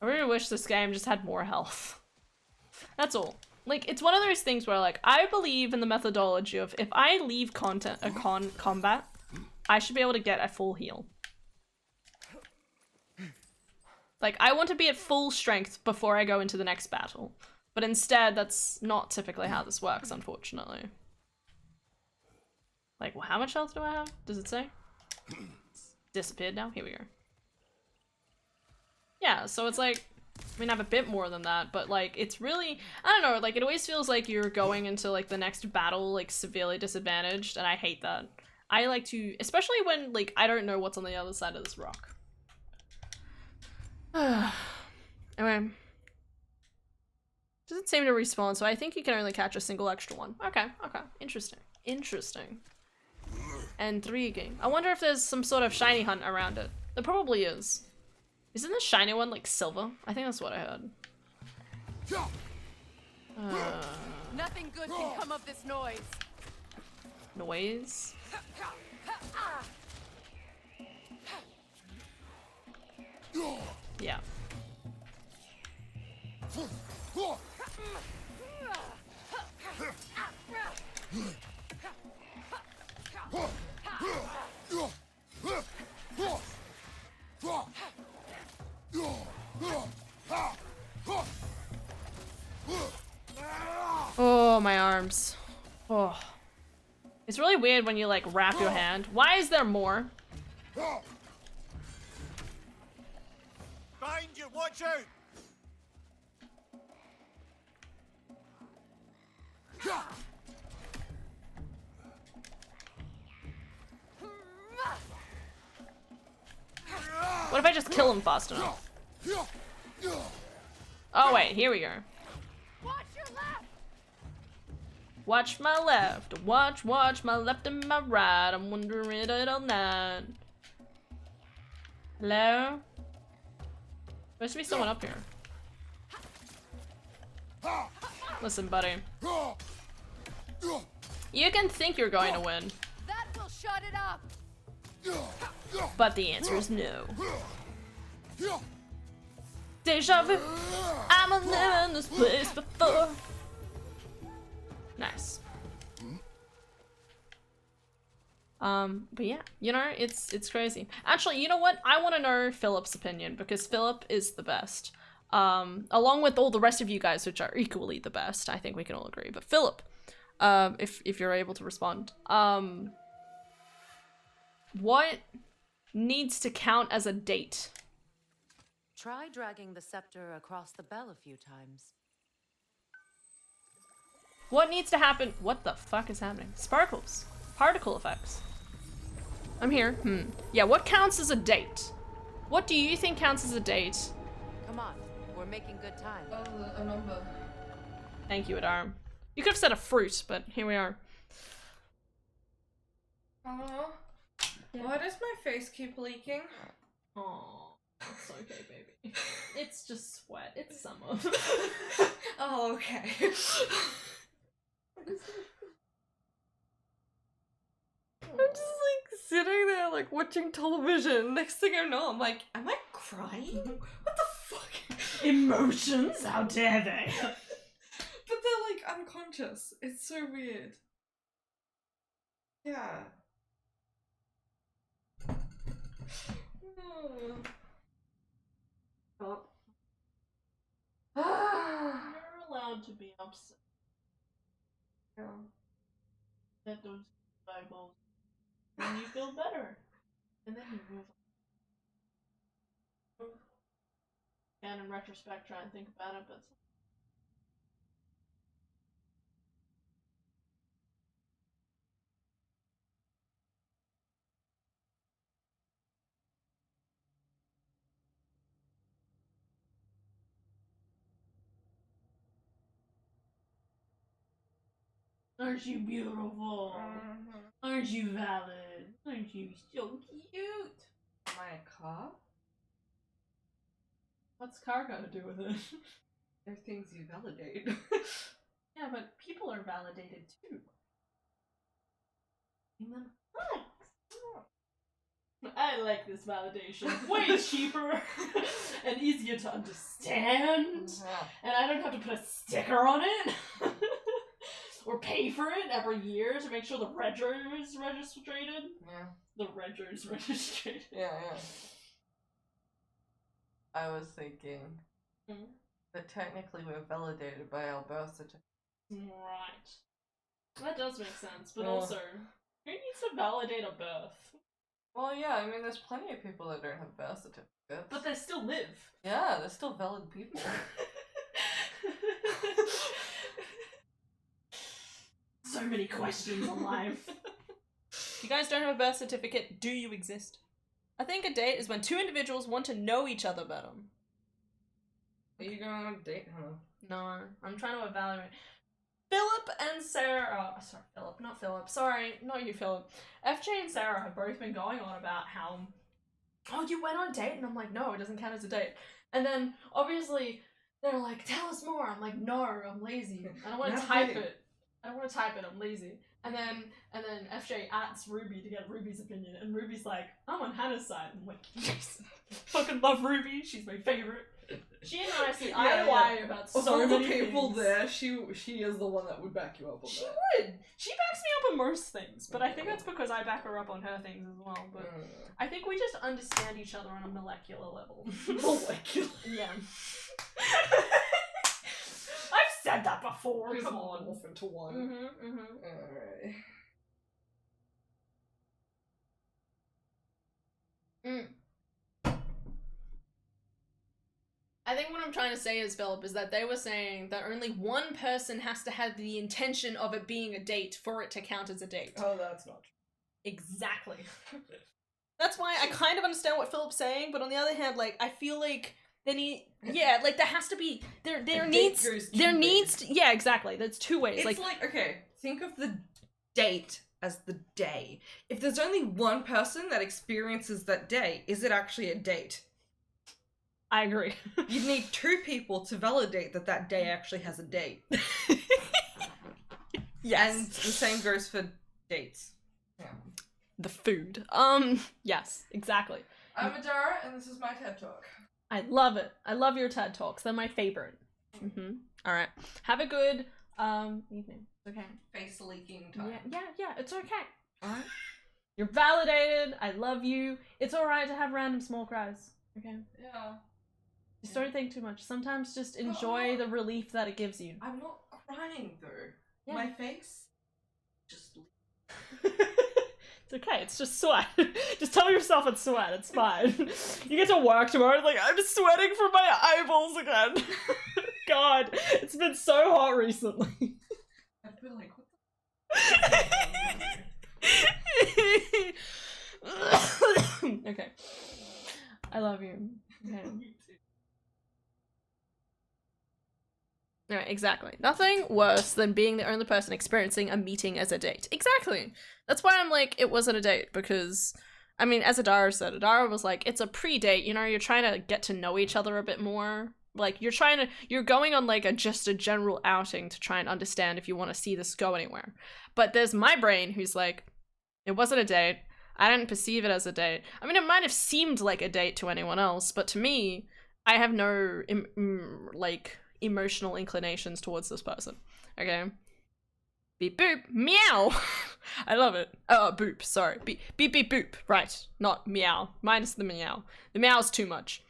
I really wish this game just had more health. That's all. Like, it's one of those things where, like, I believe in the methodology of if I leave combat, I should be able to get a full heal. Like, I want to be at full strength before I go into the next battle. But instead, that's not typically how this works, unfortunately. Like, well, how much health do I have? Does it say? It's disappeared now? Here we go. Yeah, so it's like, I mean, I have a bit more than that, but like, it's really, I don't know, like, it always feels like you're going into like the next battle, like, severely disadvantaged, and I hate that. I like to, especially when, like, I don't know what's on the other side of this rock. Anyway. Doesn't seem to respawn, so I think you can only catch a single extra one. Okay, okay. Interesting. Interesting. Intriguing. I wonder if there's some sort of shiny hunt around it. There probably is. Isn't the shiny one like silver? I think that's what I heard. Nothing good can come of this noise. Noise? Yeah. Oh, my arms. Oh. It's really weird when you like wrap your hand. Why is there more? Find you, watch out! What if I just kill him fast enough? Oh wait, here we go. Watch your left! Watch my left, watch my left and my right. I'm wondering it all night. Hello? There should be someone up here. Listen, buddy. You can think you're going to win, That will shut it up! but the answer is no. Deja vu. I'm living in this place before. Nice. But yeah, you know, it's crazy. Actually, you know what? I want to know Philip's opinion because Philip is the best. Along with all the rest of you guys, which are equally the best. I think we can all agree. But Philip, if you're able to respond, what needs to count as a date? Try dragging the scepter across the bell a few times. What needs to happen? What the fuck is happening? Sparkles. Particle effects. I'm here. Yeah, what counts as a date? What do you think counts as a date? Come on, we're making good time. A number. Thank you, Adara. You could have said a fruit, but here we are. Why does my face keep leaking? Oh, it's okay, baby. It's just sweat. It's summer. Oh, okay. I'm just like sitting there like watching television. Next thing I know, I'm like, am I crying? What the fuck? Emotions? How dare they? But they're like unconscious. It's so weird. Yeah. Oh. You're allowed to be upset. Yeah. Let those Bibles. Then you feel better. And then you move on. And in retrospect, try and think about it, but. Aren't you beautiful? Aren't you valid? Aren't you so cute? Am I a cop? What's car got to do with it? They're things you validate. Yeah, but people are validated too. Amen. I like this validation. Way cheaper and easier to understand. And I don't have to put a sticker on it. Or pay for it every year to make sure the Redger is registered. Yeah. The Redger is registered. Yeah. I was thinking that technically we're validated by our birth certificate. Right. That does make sense, but also, who needs to validate a birth? Well, yeah, I mean, there's plenty of people that don't have birth certificates. But they still live. Yeah, they're still valid people. So many questions on life. You guys don't have a birth certificate, do you exist? I think a date is when two individuals want to know each other better. Are you going on a date, huh? No, I'm trying to evaluate. Philip and Sarah. Oh, sorry, Philip, not Philip. Sorry, not you, Philip. FJ and Sarah have both been going on about how, oh, you went on a date? And I'm like, no, it doesn't count as a date. And then, obviously, they're like, tell us more. I'm like, no, I'm lazy. I don't want to type it. I'm lazy. And then FJ asks Ruby to get Ruby's opinion, and Ruby's like, I'm on Hannah's side. I'm like, yes, fucking love Ruby. She's my favorite. She and I see eye to eye about so many people things. there, she is the one that would back you up on She that. would. She backs me up on most things, but I think that's because I back her up on her things as well. But I think we just understand each other on a molecular level. Molecular? Yeah. I've said that before. Come on. Wolf into one. Alright. I think what I'm trying to say is, Philip, is that they were saying that only one person has to have the intention of it being a date for it to count as a date. Oh, that's not true. Exactly. That's why I kind of understand what Philip's saying, but on the other hand, like, I feel like they need, yeah, like, there has to be, there needs, yeah, exactly, that's two ways. It's like, okay, think of the date as the day. If there's only one person that experiences that day, is it actually a date? I agree. You'd need two people to validate that that day actually has a date. Yes. And the same goes for dates. Yeah. The food. Yes, exactly. I'm Adara, and this is my TED Talk. I love it. I love your TED Talks. They're my favorite. Alright. Have a good, evening. Okay. Face leaking time. Yeah, it's okay. Alright? You're validated. I love you. It's alright to have random small cries. Okay? Yeah. Just don't think too much. Sometimes just enjoy the relief that it gives you. I'm not crying, though. Yeah. My face just... It's okay, it's just sweat. Just tell yourself it's sweat, it's fine. You get to work tomorrow, like, I'm just sweating from my eyeballs again. God, it's been so hot recently. I feel like, what the... Okay. I love you. Okay. Alright, exactly. Nothing worse than being the only person experiencing a meeting as a date. Exactly. That's why I'm like, it wasn't a date, because, I mean, as Adara said, Adara was like, it's a pre-date, you know, you're trying to get to know each other a bit more. Like, you're going on like just a general outing to try and understand if you want to see this go anywhere. But there's my brain who's like, it wasn't a date. I didn't perceive it as a date. I mean, it might have seemed like a date to anyone else, but to me, I have no, like, emotional inclinations towards this person. Okay? Beep boop, meow! I love it. Oh, boop, sorry. Beep beep boop. Right, not meow. Minus the meow. The meow's too much.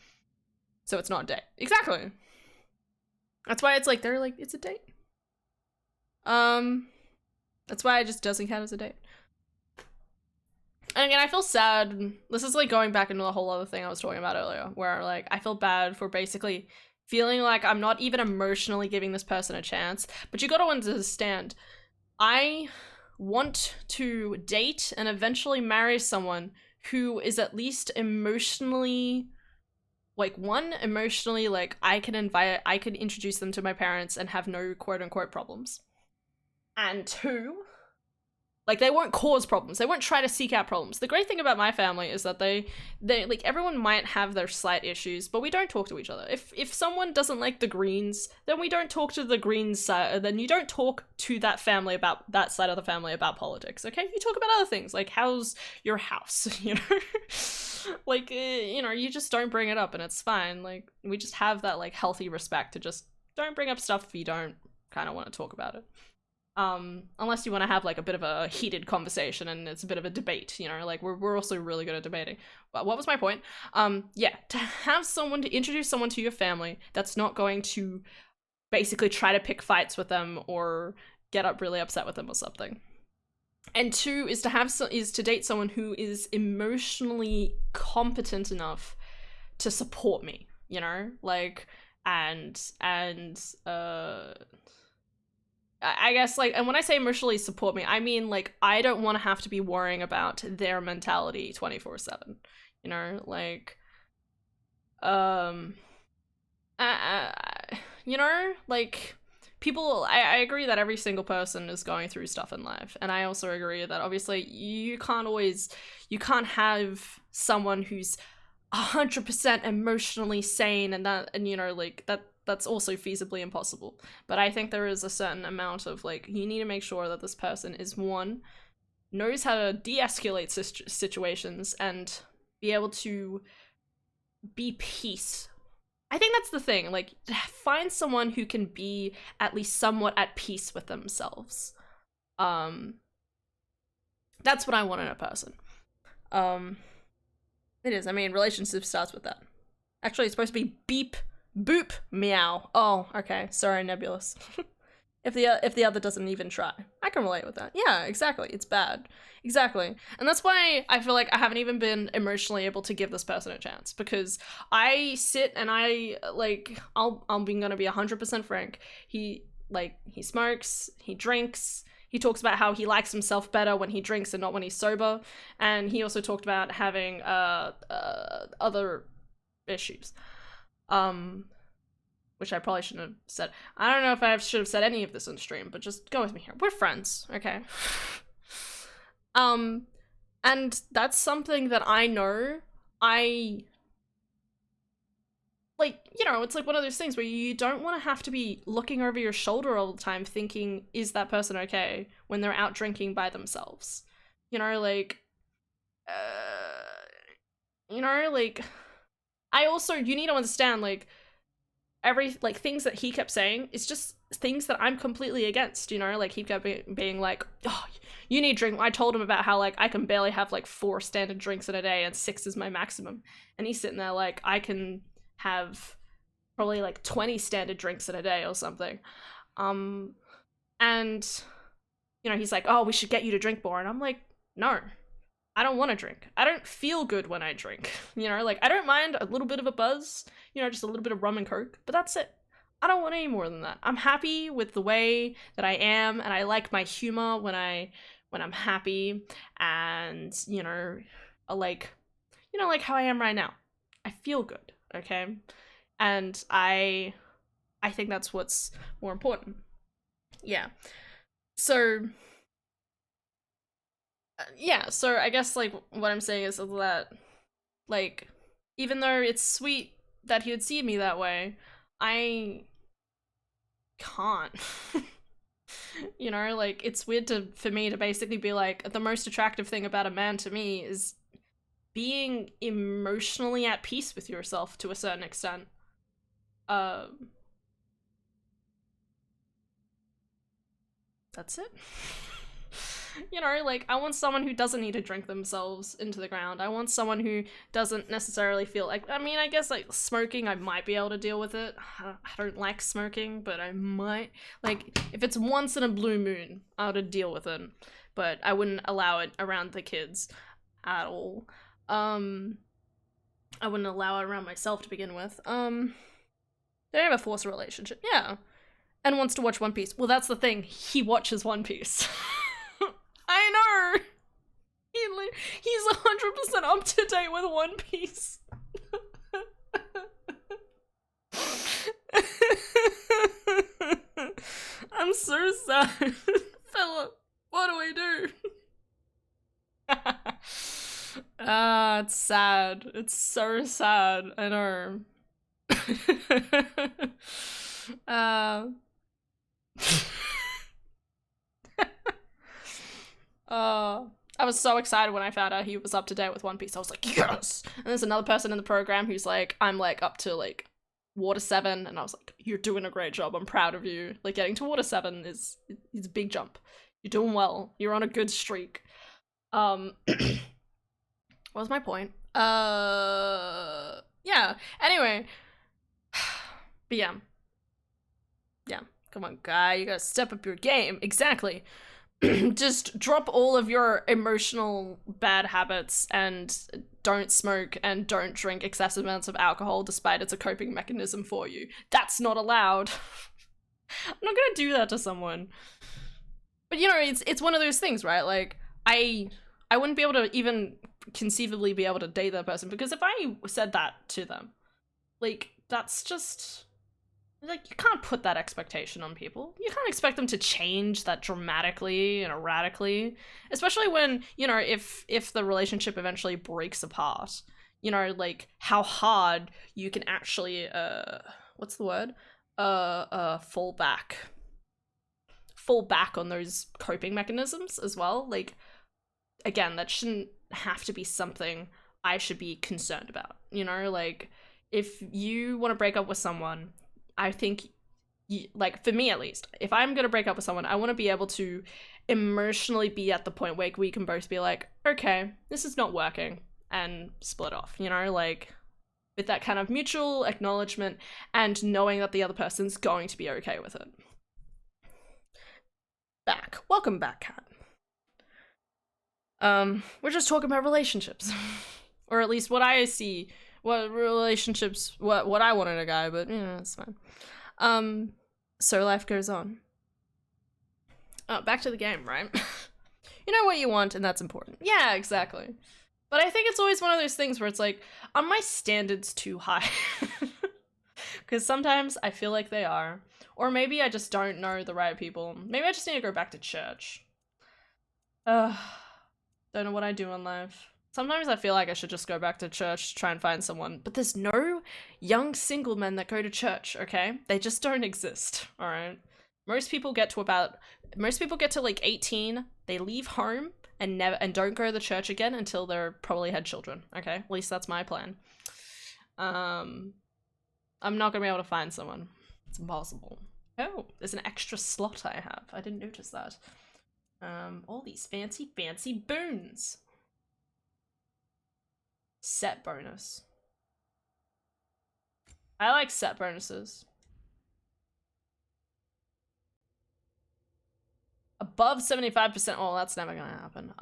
So it's not a date. Exactly. That's why it's like, they're like, it's a date. That's why it just doesn't count as a date. And again, I feel sad. This is like going back into the whole other thing I was talking about earlier, where like, I feel bad for basically feeling like I'm not even emotionally giving this person a chance. But you gotta understand, I want to date and eventually marry someone who is at least emotionally, like, one, emotionally, like, I can introduce them to my parents and have no quote-unquote problems. And two, like, they won't cause problems. They won't try to seek out problems. The great thing about my family is that they like, everyone might have their slight issues, but we don't talk to each other. If someone doesn't like the Greens, then we don't talk to the Greens side, then you don't talk to that family about, that side of the family about politics, okay? You talk about other things, like, how's your house, you know? Like, you know, you just don't bring it up and it's fine. Like, we just have that, like, healthy respect to just don't bring up stuff if you don't kind of want to talk about it. Unless you want to have like a bit of a heated conversation and it's a bit of a debate, you know, like we're also really good at debating. But what was my point? Yeah, to have someone, to introduce someone to your family that's not going to basically try to pick fights with them or get up really upset with them or something. And two is to date someone who is emotionally competent enough to support me, you know, like, I guess, like, and when I say emotionally support me, I mean, like, I don't want to have to be worrying about their mentality 24/7, you know, like, you know, like, people, I agree that every single person is going through stuff in life, and I also agree that obviously you can't have someone who's 100% emotionally sane and you know, like, that's also feasibly impossible. But I think there is a certain amount of, like, you need to make sure that this person is, one, knows how to de-escalate situations and be able to be peace. I think that's the thing, like, find someone who can be at least somewhat at peace with themselves. That's what I want in a person. It is, I mean, relationship starts with that. Actually, it's supposed to be beep, boop, meow. Oh, okay. Sorry, Nebulous. If the other doesn't even try. I can relate with that. Yeah, exactly. It's bad. Exactly. And that's why I feel like I haven't even been emotionally able to give this person a chance, because I sit and I, like, I'm gonna be 100% frank. He smokes, he drinks, he talks about how he likes himself better when he drinks and not when he's sober, and he also talked about having other issues, which I probably shouldn't have said. I don't know if I should have said any of this on stream, but just go with me here. We're friends, okay? And that's something that I know like, you know, it's like one of those things where you don't want to have to be looking over your shoulder all the time thinking, is that person okay, when they're out drinking by themselves? You know, like, I also, you need to understand, like, things that he kept saying is just things that I'm completely against, you know? Like, he kept being like, oh, you need drink. I told him about how, like, I can barely have, like, 4 standard drinks in a day and 6 is my maximum. And he's sitting there like, I can have probably, like, 20 standard drinks in a day or something. And, you know, he's like, oh, we should get you to drink more. And I'm like, no. I don't want to drink. I don't feel good when I drink. You know, like, I don't mind a little bit of a buzz, you know, just a little bit of rum and coke, but that's it. I don't want any more than that. I'm happy with the way that I am, and I like my humor when I'm happy, and, you know, like how I am right now. I feel good, okay? And I think that's what's more important. Yeah. So yeah, so I guess, like, what I'm saying is that, like, even though it's sweet that he would see me that way, I can't. You know, like, it's weird for me to basically be like, the most attractive thing about a man to me is being emotionally at peace with yourself to a certain extent. That's it. You know, like, I want someone who doesn't need to drink themselves into the ground. I want someone who doesn't necessarily feel like, I mean, I guess, like, smoking, I might be able to deal with it. I don't like smoking, but I might. Like, if it's once in a blue moon, I would deal with it. But I wouldn't allow it around the kids at all. I wouldn't allow it around myself to begin with. They have a forced relationship, yeah. And wants to watch One Piece. Well, that's the thing. He watches One Piece. I know! He's 100% up to date with One Piece. I'm so sad. Philip, what do I do? It's sad. It's so sad. I know. I was so excited when I found out he was up to date with One Piece. I was like, yes! And there's another person in the program who's like, I'm, like, up to, like, Water 7, and I was like, you're doing a great job, I'm proud of you. Like, getting to Water 7 is a big jump. You're doing well. You're on a good streak. What was my point? Yeah. Anyway. But yeah. Yeah. Come on, guy. You gotta step up your game. Exactly. Just drop all of your emotional bad habits and don't smoke and don't drink excessive amounts of alcohol despite it's a coping mechanism for you. That's not allowed. I'm not gonna do that to someone. But, you know, it's one of those things, right? Like, I wouldn't be able to even conceivably be able to date that person, because if I said that to them, like, that's just, like, you can't put that expectation on people. You can't expect them to change that dramatically and erratically, especially when, you know, if the relationship eventually breaks apart, you know, like, how hard you can actually, what's the word? Fall back on those coping mechanisms as well. Like, again, that shouldn't have to be something I should be concerned about, you know? Like, if you want to break up with someone, I think, like, for me at least, if I'm gonna break up with someone, I want to be able to emotionally be at the point where we can both be like, okay, this is not working, and split off, you know? Like, with that kind of mutual acknowledgement and knowing that the other person's going to be okay with it. Welcome back, Kat. We're just talking about relationships. Or at least what I see, what relationships, what I want in a guy, but, you know, it's fine. So life goes on. back to the game, right? You know what you want, and that's important. Yeah, exactly. But I think it's always one of those things where it's like, are my standards too high? Because sometimes I feel like they are. Or maybe I just don't know the right people. Maybe I just need to go back to church. Don't know what I do in life. Sometimes I feel like I should just go back to church to try and find someone. But there's no young single men that go to church, okay? They just don't exist, alright? Most people get to like 18, they leave home and don't go to the church again until they're probably had children, okay? At least that's my plan. I'm not gonna be able to find someone. It's impossible. Oh, there's an extra slot I have. I didn't notice that. All these fancy boons. Set bonus. I like set bonuses. Above 75%. Oh, that's never gonna happen.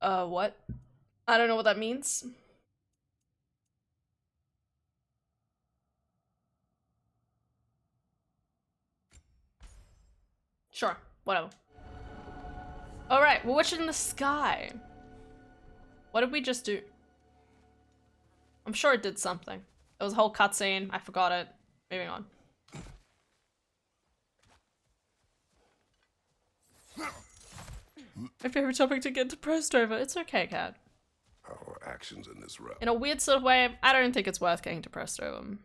What? I don't know what that means. Sure, whatever. Alright, we're watching the sky. What did we just do? I'm sure it did something. It was a whole cutscene. I forgot it. Moving on. My favorite topic to get depressed over. It's okay, Cat. Our actions in this realm. In a weird sort of way, I don't think it's worth getting depressed over.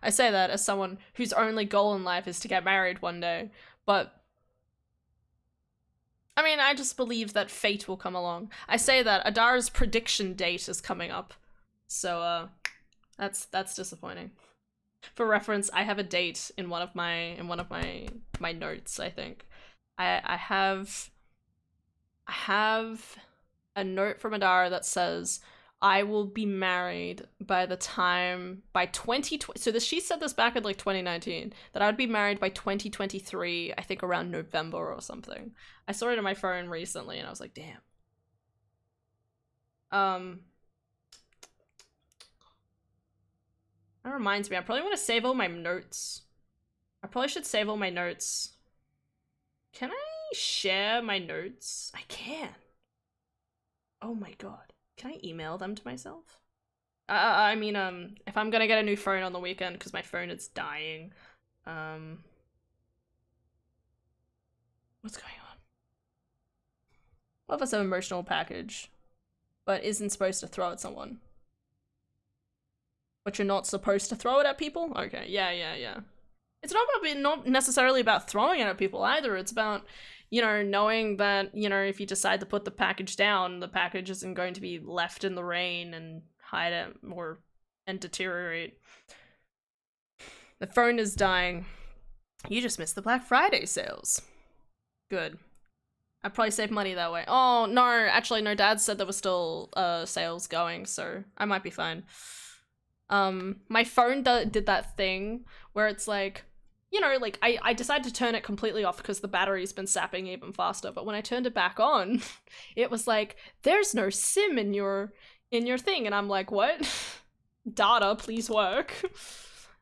I say that as someone whose only goal in life is to get married one day, but I mean, I just believe that fate will come along. I say that Adara's prediction date is coming up, so that's disappointing. For reference, I have a date in one of my notes. I think I have a note from Adara that says I will be married by 2020. So she said this back in like 2019 that I would be married by 2023. I think around November or something. I saw it on my phone recently, and I was like, damn. That reminds me, I probably want to save all my notes. I probably should save all my notes. Can I share my notes? I can. Oh my god. Can I email them to myself? I mean, if I'm gonna get a new phone on the weekend because my phone is dying, what's going on? What if it's an emotional package, but isn't supposed to throw at someone? But you're not supposed to throw it at people? Okay, yeah. It's not necessarily about throwing it at people either. It's about, you know, knowing that, you know, if you decide to put the package down, the package isn't going to be left in the rain and hide it and deteriorate. The phone is dying. You just missed the Black Friday sales. Good. I'd probably save money that way. Oh, no, actually, no, Dad said there were still sales going, so I might be fine. My phone did that thing where it's like, you know, like I decided to turn it completely off because the battery's been sapping even faster, but when I turned it back on, it was like, there's no SIM in your thing, and I'm like, what? Data, please work.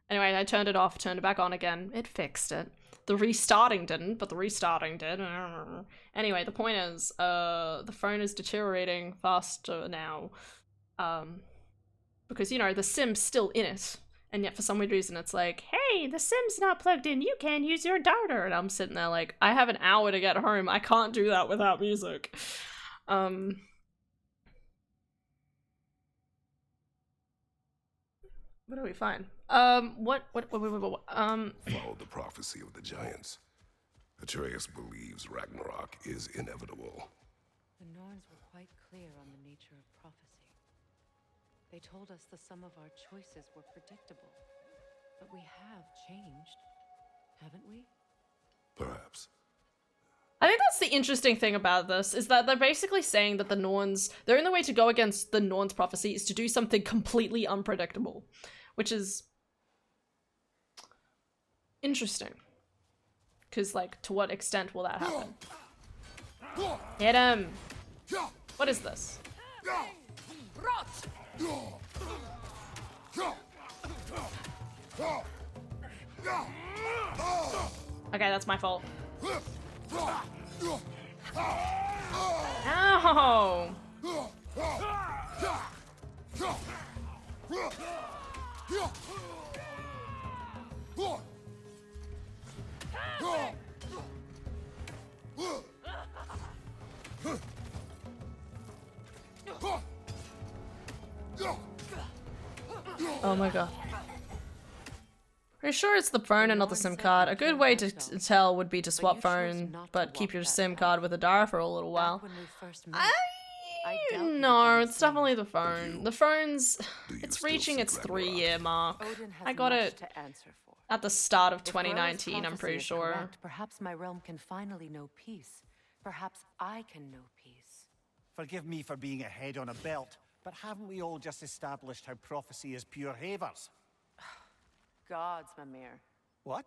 Anyway, I turned it off, turned it back on again. It fixed it. The restarting didn't, but the restarting did. Anyway, the point is, the phone is deteriorating faster now. Because, you know, the SIM's still in it. And yet for some weird reason it's like, hey, the SIM's not plugged in, you can't use your data. And I'm sitting there like, I have an hour to get home. I can't do that without music. What do we find? Wait. Follow the prophecy of the giants. Atreus believes Ragnarok is inevitable. The Norns were quite clear on the nature of prophecy. They told us the sum of our choices were predictable. But we have changed, haven't we? Perhaps. I think that's the interesting thing about this, is that they're basically saying that the Norns, the only way to go against the Norns' prophecy is to do something completely unpredictable. Which is interesting. Because, like, to what extent will that happen? Hit him! What is this? Okay, that's my fault. Ow! Oh my god. Pretty sure it's the phone and not the SIM card. A good way to tell would be to swap phone, but keep your SIM card with Adara for a little while. No, it's definitely the phone. The phone's... It's reaching its 3-year mark. I got it at the start of 2019, I'm pretty sure. Perhaps my realm can finally know peace. Perhaps I can know peace. Forgive me for being a head on a belt, but haven't we all just established how prophecy is pure havers? Gods, Mimir. What?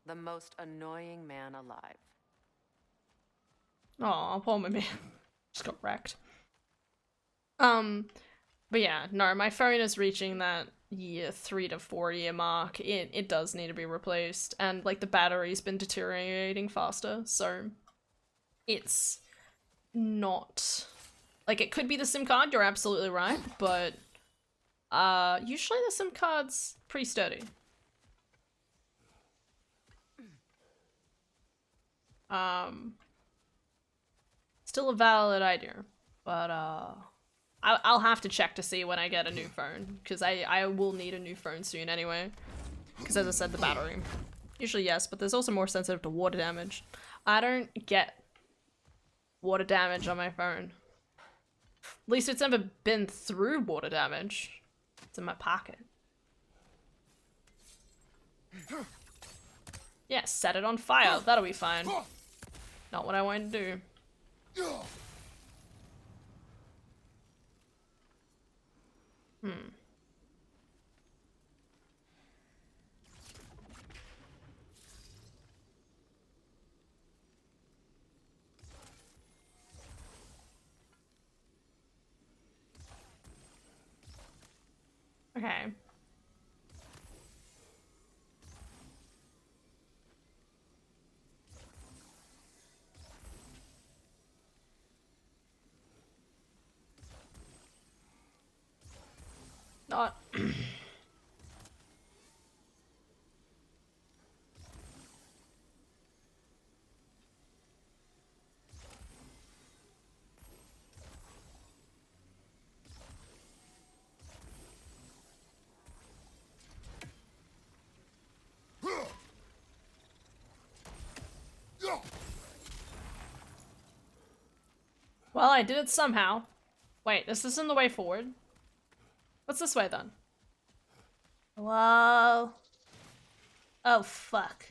The most annoying man alive. Aw, poor me. Just got wrecked. But yeah, no, my phone is reaching that 3 to 4 year mark. It does need to be replaced, and like the battery's been deteriorating faster, so it's not like it could be the SIM card, you're absolutely right, but usually the SIM card's pretty sturdy. Still a valid idea, but I'll have to check to see when I get a new phone, because I will need a new phone soon anyway, because as I said, the battery. Usually yes, but there's also more sensitive to water damage. I don't get water damage on my phone. At least it's never been through water damage. It's in my pocket. Yeah, set it on fire. That'll be fine. Not what I want to do. Okay. Not. Well, I did it somehow. Wait, this isn't the way forward. What's this way then? Hello? Oh, fuck.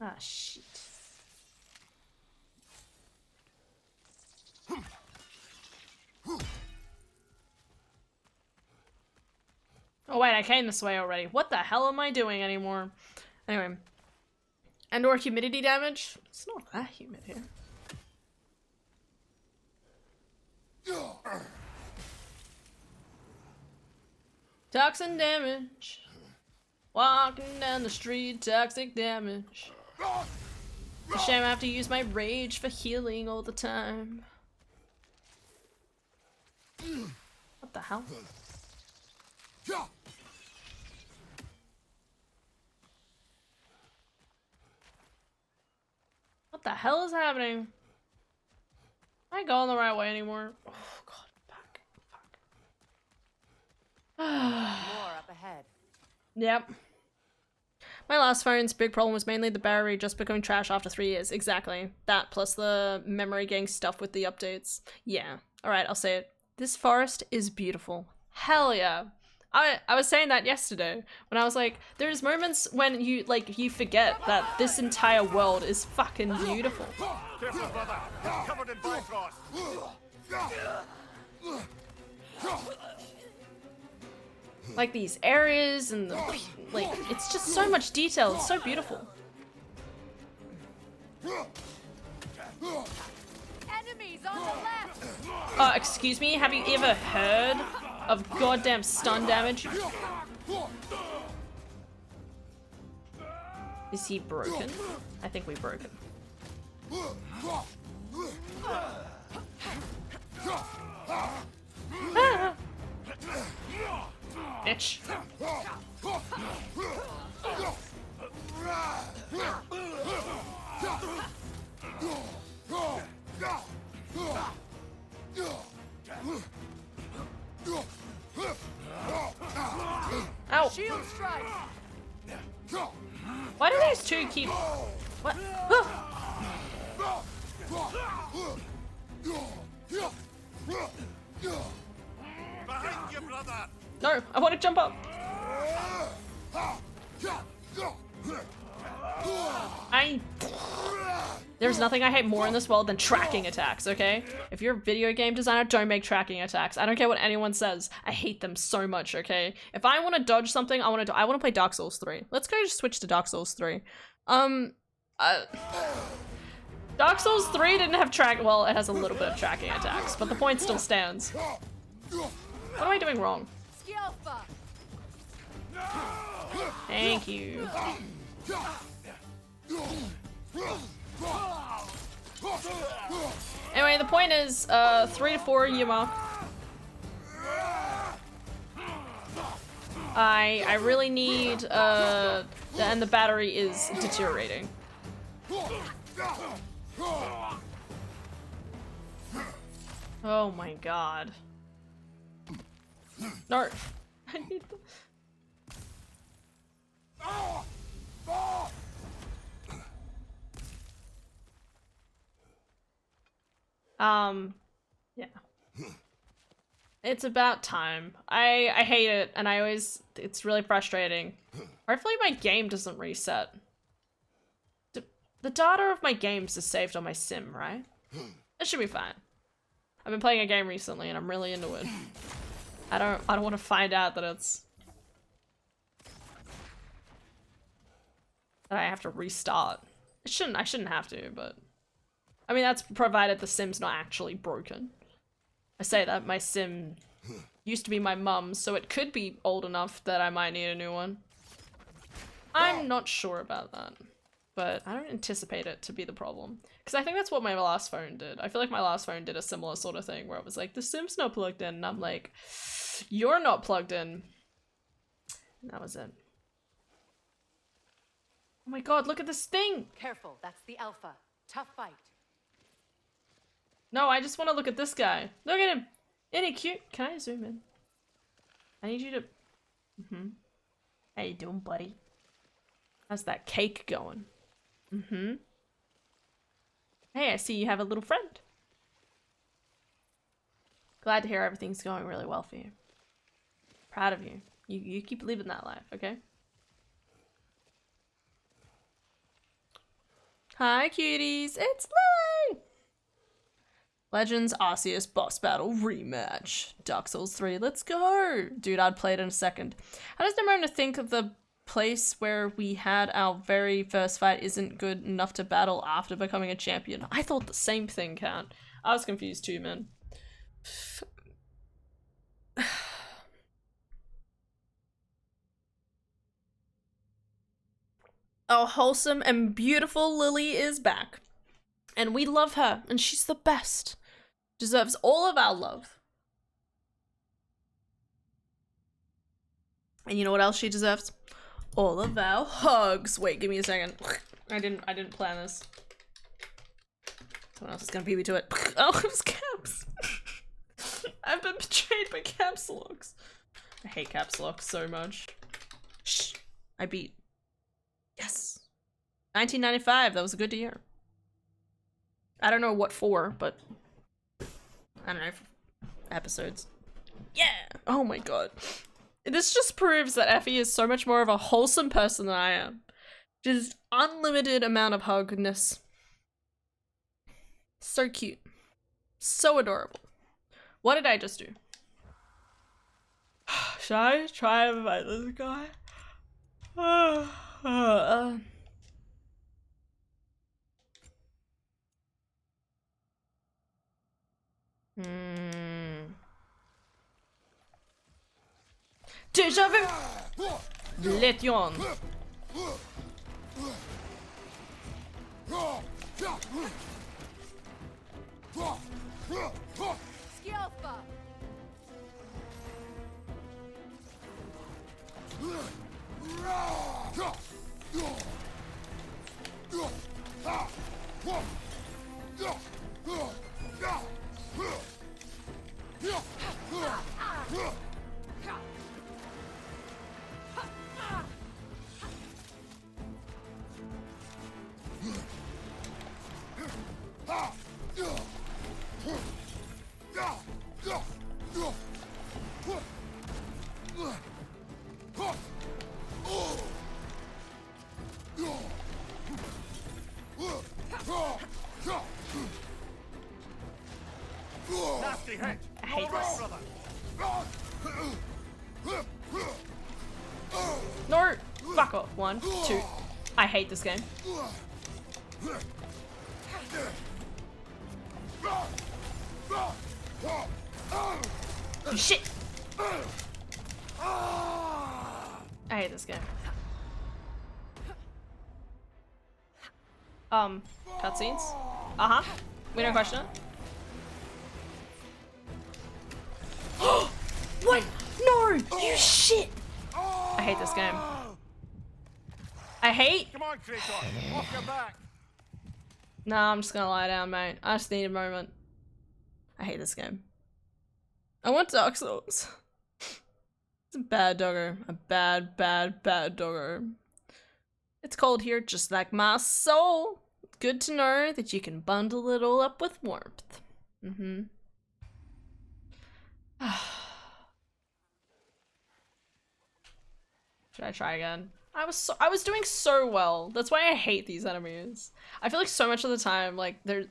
Ah, shit. Oh wait, I came this way already. What the hell am I doing anymore? Anyway. And/or humidity damage? It's not that humid here. Toxin damage. Walking down the street, toxic damage. It's a shame I have to use my rage for healing all the time. What the hell? What the hell is happening? Am I going the right way anymore? Oh god, fuck. More up ahead. Yep. My last phone's big problem was mainly the battery just becoming trash after 3 years. Exactly. That plus the memory getting stuffed with the updates. Yeah. Alright, I'll say it. This forest is beautiful. Hell yeah. I was saying that yesterday when I was like, there's moments when you forget that this entire world is fucking beautiful. Careful, brother. It's covered in bifrost. Like these areas and the, like, it's just so much detail. It's so beautiful. Enemies on the left! Excuse me, have you ever heard of goddamn stun damage. Is he broken? I think we broke him. Ah. Bitch. Ow. Shield strike. Why do these two keep... What? Behind you, brother! No, I want to jump up. There's nothing I hate more in this world than tracking attacks, okay? If you're a video game designer, don't make tracking attacks. I don't care what anyone says. I hate them so much, okay? If I want to dodge something, I want to play Dark Souls 3. Let's go just switch to Dark Souls 3. Dark Souls 3 didn't have well, it has a little bit of tracking attacks, but the point still stands. What am I doing wrong? Skillfa. Thank you. Anyway, the point is, 3 to 4 year mark. I really need, and the battery is deteriorating. Oh my god. No. I need the... Yeah. It's about time. I hate it, and it's really frustrating. Hopefully my game doesn't reset. The data of my games is saved on my sim, right? It should be fine. I've been playing a game recently, and I'm really into it. I don't want to find out that I have to restart. I shouldn't have to, but I mean, that's provided the sim's not actually broken. I say that my sim used to be my mum's, so it could be old enough that I might need a new one. I'm not sure about that, but I don't anticipate it to be the problem. Because I think that's what my last phone did. I feel like my last phone did a similar sort of thing where it was like, the sim's not plugged in, and I'm like, you're not plugged in. And that was it. Oh my god, look at this thing! Careful, that's the Alpha. Tough fight. No, I just want to look at this guy. Look at him! Isn't he cute? Can I zoom in? I need you to... How you doing, buddy? How's that cake going? Hey, I see you have a little friend. Glad to hear everything's going really well for you. Proud of you. You keep living that life, okay? Hi, cuties. It's Lily! Legends Arceus boss battle rematch. Dark Souls 3, let's go! Dude, I'd play it in a second. I just remember to think of the place where we had our very first fight isn't good enough to battle after becoming a champion. I thought the same thing, Cat. I was confused too, man. Our wholesome and beautiful Lily is back. And we love her, and she's the best. Deserves all of our love. And you know what else she deserves? All of our hugs. Wait, give me a second. I didn't plan this. Someone else is gonna beat me to it. Oh, it was caps. I've been betrayed by caps locks. I hate caps locks so much. Shh. I beat. Yes. 1995, that was a good year. I don't know what for, but I don't know, episodes. Yeah! Oh my god. This just proves that Effie is so much more of a wholesome person than I am. Just unlimited amount of huggness. So cute. So adorable. What did I just do? Should I try and fight this guy? Déjà vu! Letion. Scialfa! Nasty hit. I hate this. No! Fuck off. 1, 2. I hate this game. Shit! I hate this game. Cutscenes? Uh-huh. We don't question it. What? No! You shit! I hate this game. I hate... Come on, Kratos. Off your back. Nah, I'm just gonna lie down, mate. I just need a moment. I hate this game. I want Dark Souls. It's a bad doggo. A bad, bad, bad doggo. It's cold here, just like my soul. Good to know that you can bundle it all up with warmth. Mm-hmm. Should I try again? I was doing so well. That's why I hate these enemies. I feel like so much of the time, like there's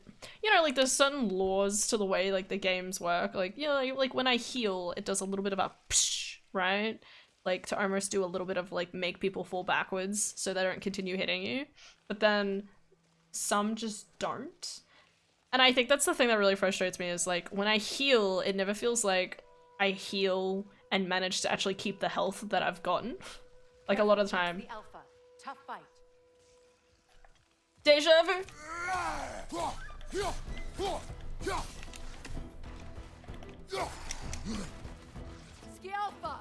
there's certain laws to the way like the games work. Like, you know, like when I heal, it does a little bit of a psh, right? Like to almost do a little bit of like make people fall backwards so they don't continue hitting you. But then some just don't. And I think that's the thing that really frustrates me is like when I heal, it never feels like I heal and manage to actually keep the health that I've gotten. Like a lot of the time. The Alpha. Tough fight. Deja vu. Scialfa!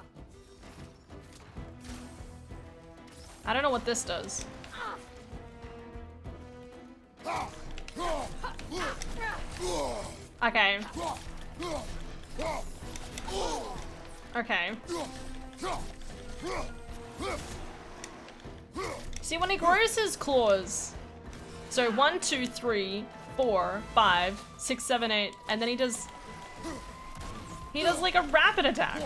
I don't know what this does. Okay. Okay. See, when he grows his claws, so 1, 2, 3, 4, 5, 6, 7, 8, and then he does like a rapid attack.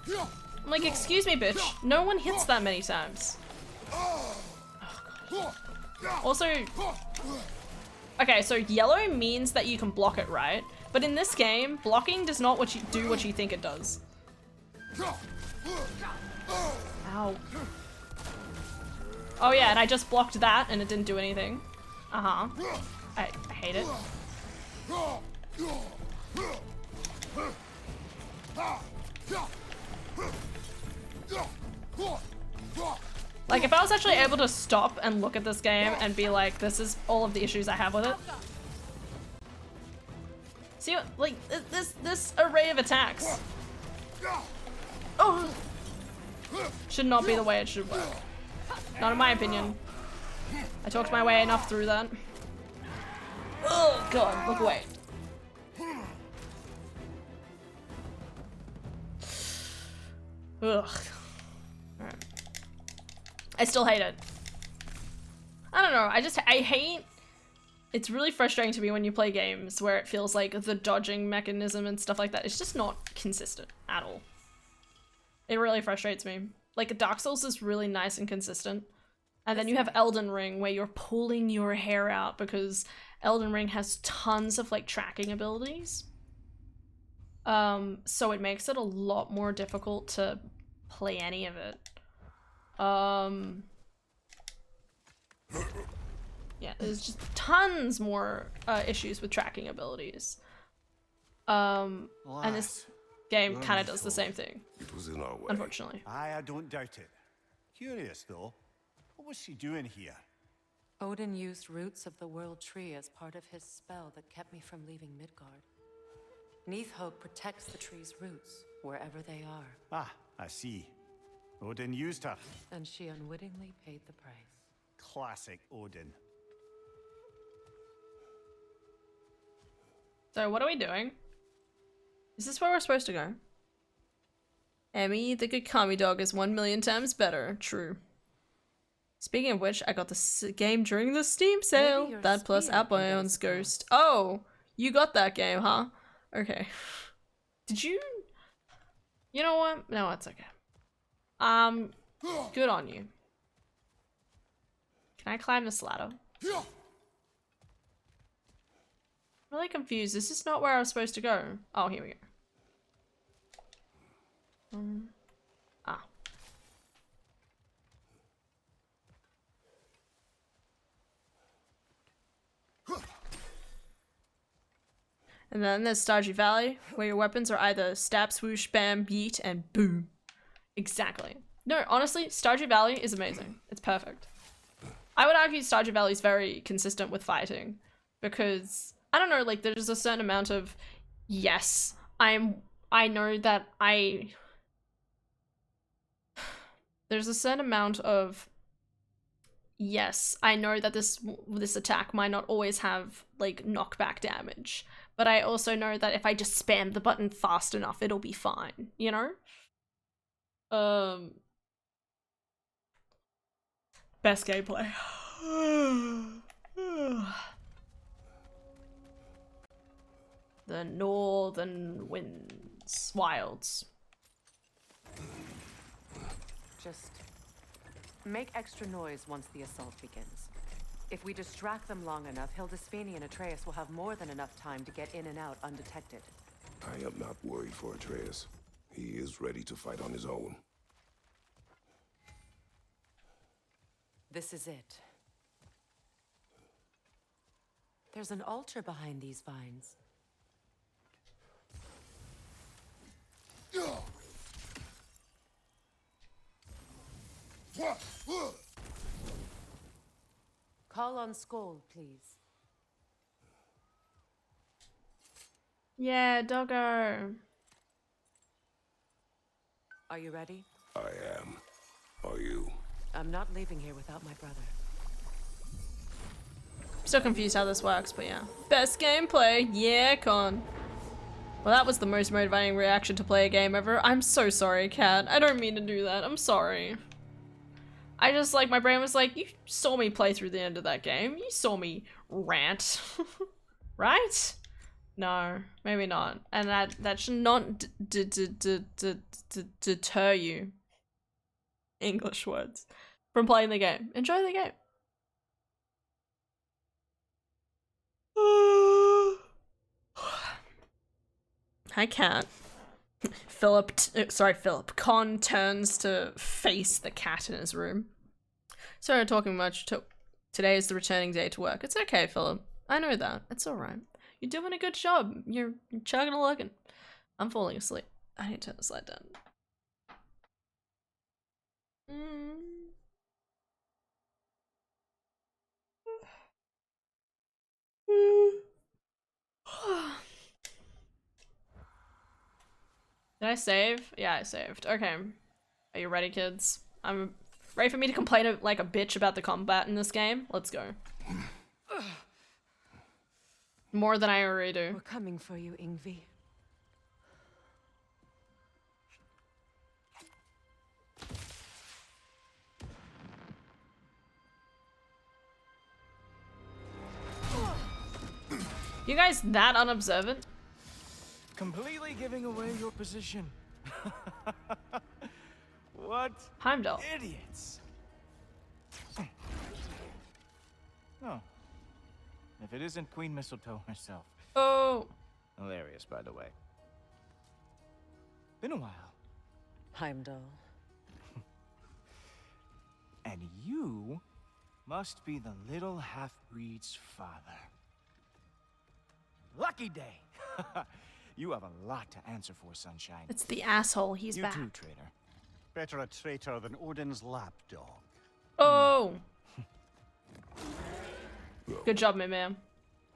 I'm like, excuse me, bitch. No one hits that many times. Oh, God. Also, okay, so yellow means that you can block it, right? But in this game, blocking does not do what you think it does. Ow. Oh yeah, and I just blocked that and it didn't do anything. Uh-huh. I hate it. Like, if I was actually able to stop and look at this game and be like, this is all of the issues I have with it. See, like, this array of attacks. Oh! Should not be the way it should work. Not in my opinion. I talked my way enough through that. Oh god, look away. Ugh. Alright. I still hate it. I don't know, I hate... It's really frustrating to me when you play games where it feels like the dodging mechanism and stuff like that, it's just not consistent at all. It really frustrates me. Like, Dark Souls is really nice and consistent. And then you have Elden Ring where you're pulling your hair out because Elden Ring has tons of, like, tracking abilities. So it makes it a lot more difficult to play any of it. Yeah, there's just tons more issues with tracking abilities. And this... game kind of does the same thing, It was in our way. unfortunately. I don't doubt it. Curious, though. What was she doing here? Odin used roots of the World Tree as part of his spell that kept me from leaving Midgard. Neathhope protects the tree's roots, wherever they are, Ah, I see. Odin used her. and she unwittingly paid the price. Classic Odin. So what are we doing? Is this where we're supposed to go? Emmy, the good Kami dog is 1,000,000 times better. True. Speaking of which, I got this game during the Steam sale. your That plus spear can get Outbound's us across. Ghost. Oh, you got that game, huh? Okay. Did you? You know what? No, it's okay. Good on you. Can I climb this ladder? Really confused. This is not where I was supposed to go. Oh, here we go. Ah. And then there's Stardew Valley, where your weapons are either stab, swoosh, bam, yeet, and boom. Exactly. No, honestly, Stardew Valley is amazing. It's perfect. I would argue Stardew Valley is very consistent with fighting, because I don't know, like there's a certain amount of yes, I know that there's a certain amount of yes, I know that this attack might not always have like knockback damage, but I also know that if I just spam the button fast enough, it'll be fine, you know? Best gameplay. The Northern Winds. Wilds. Just make extra noise once the assault begins. If we distract them long enough, Hildisvini and Atreus will have more than enough time to get in and out undetected. I am not worried for Atreus. He is ready to fight on his own. This is it. There's an altar behind these vines. Call on Skoll, please. Yeah, doggo. Are you ready? I am. Are you? I'm not leaving here without my brother. Still confused how this works, but yeah. Best gameplay, yeah, con. Well, that was the most motivating reaction to play a game ever. I'm so sorry, Kat. I don't mean to do that. I'm sorry. I just, like, my brain was like, you saw me play through the end of that game. You saw me rant. Right? No, maybe not. And that should not deter you. English words. From playing the game. Enjoy the game. Hi, Cat. Philip. Con turns to face the cat in his room. Sorry, I'm talking much. Today is the returning day to work. It's okay, Philip. I know that. It's alright. You're doing a good job. You're chugging a lugging. I'm falling asleep. I need to turn the slide down. Did I save? Yeah, I saved. Okay. Are you ready, kids? I'm ready for me to complain like a bitch about the combat in this game? Let's go. More than I already do. We're coming for you, Ingvi. You guys that unobservant? Completely giving away your position. What Heimdall. idiots. Oh. If it isn't Queen Mistletoe herself. Oh. Hilarious, by the way. Been a while. Heimdall. And you must be the little half-breed's father. Lucky day. You have a lot to answer for, Sunshine. It's the asshole. He's You back. too, traitor. Better a traitor than Odin's lapdog. Oh. Good job, my man.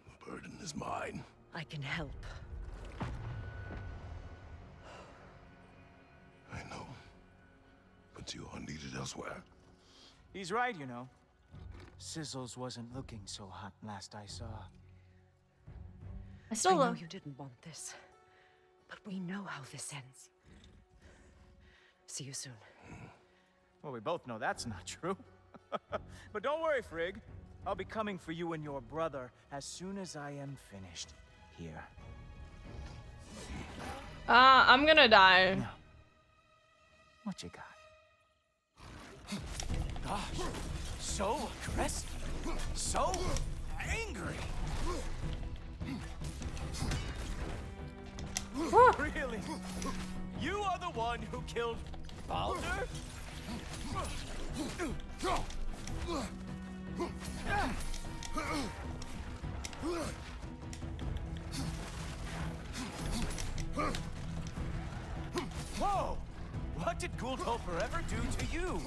The burden is mine. I can help. I know. But you are needed elsewhere. He's right, you know. Sizzles wasn't looking so hot last I saw. I still I know love. you didn't want this, but we know how this ends. See you soon. Well, we both know that's not true. But don't worry, Frigg. I'll be coming for you and your brother as soon as I am finished here. I'm gonna die. Now, what you got? Gosh, so aggressive, so angry. Really? You are the one who killed Baldur? Whoa! What did Guldo forever do to you?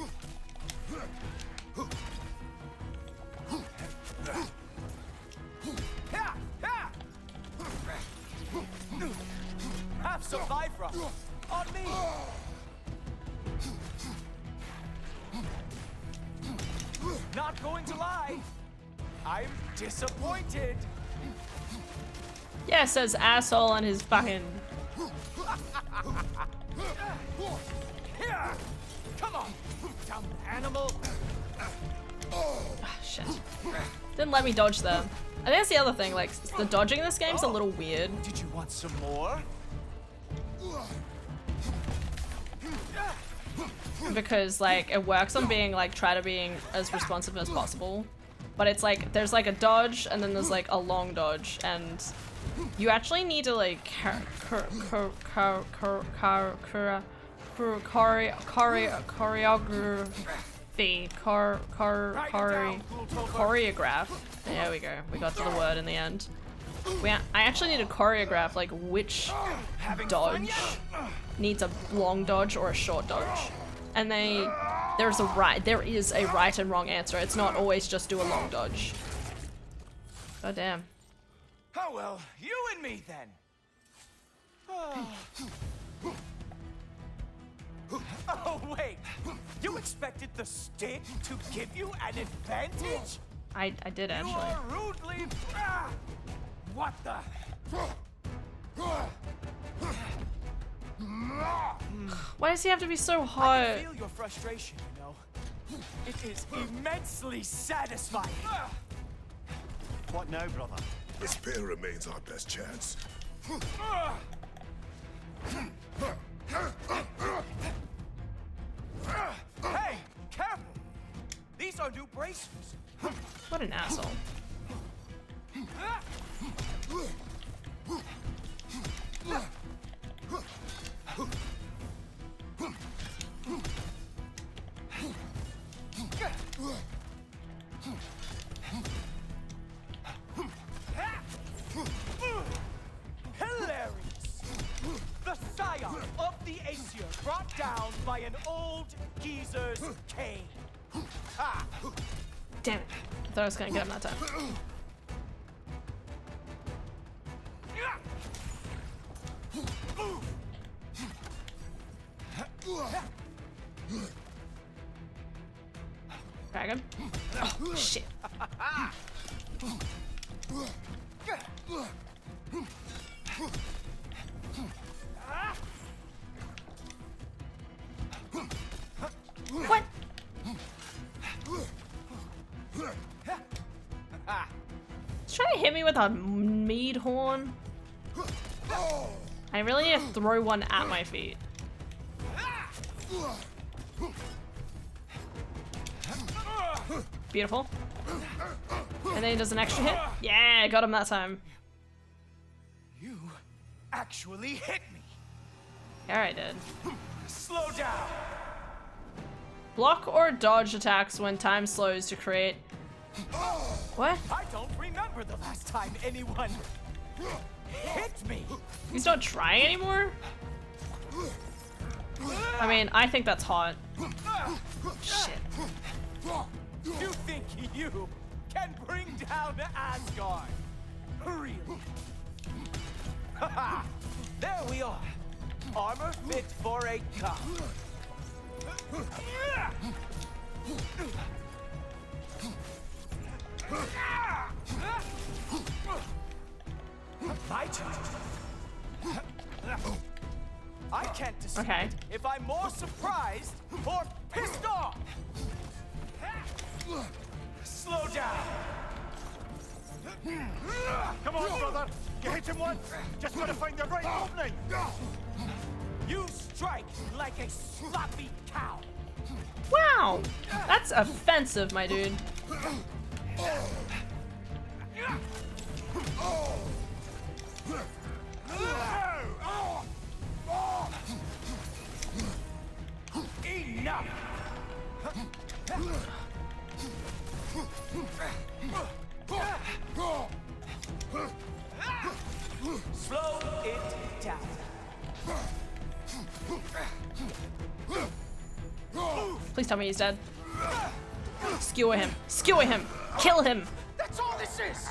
Have some Bifrost on me! Not going to lie, I'm disappointed. Yeah, says asshole on his fucking. Come on, dumb animal. Ah, shit. Didn't let me dodge there. I think that's the other thing, like, the dodging in this game's a little weird. Did you want some more? Because, like, it works on being, like, try to being as responsive as possible. But it's like, there's like a dodge, and then there's like a long dodge, and you actually need to, like, choreograph. There we go. We got to the word in the end. I actually need to choreograph, like, which dodge needs a long dodge or a short dodge. And there is a right and wrong answer. It's not always just do a long dodge. God damn. Oh well, you and me then. Oh wait, you expected the stick to give you an advantage? I did You actually. are rudely. What the? Why does he have to be so I hot? can feel your frustration, you know. It is immensely satisfying. What now, brother? The spear remains our best chance. Hey, careful! These are new bracers. What an asshole. Hilarious! The scion of the Aesir brought down by an old geezer's cane. Ha! Damn it. I thought I was gonna get him that time. Dragon. Oh, shit. What? He's trying to hit me with a mead horn. I really need to throw one at my feet. Beautiful. And then he does an extra hit. Yeah, got him that time. You actually hit me. Yeah, I did. Slow down. Block or dodge attacks when time slows to create. What? I don't remember the last time anyone Hit me! He's not trying anymore? I mean, I think that's hot. Shit. You think you can bring down Asgard? Really? Haha! There we are. Armor fit for a cop. My turn. I can't decide if I'm more surprised or pissed off. Slow down. Come on, brother. You hit him once. Just gotta find the right opening. You strike like a sloppy cow. Wow! That's offensive, my dude. Enough! Slow it down. Please tell me he's dead. Skewer him. Skewer him. Kill him. That's all this is.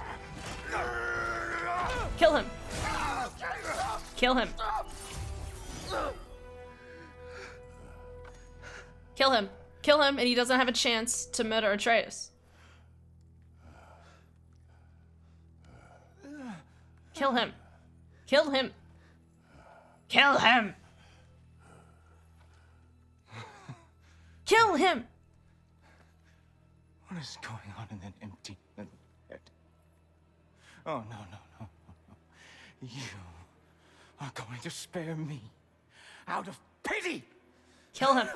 Kill him. Kill him. Kill him. Kill him, and he doesn't have a chance to murder Atreus. Kill him. Kill him. Kill him. Kill him. What is going on in that empty little head? Oh, no, no, no, no, no. You are going to spare me out of pity. Kill him.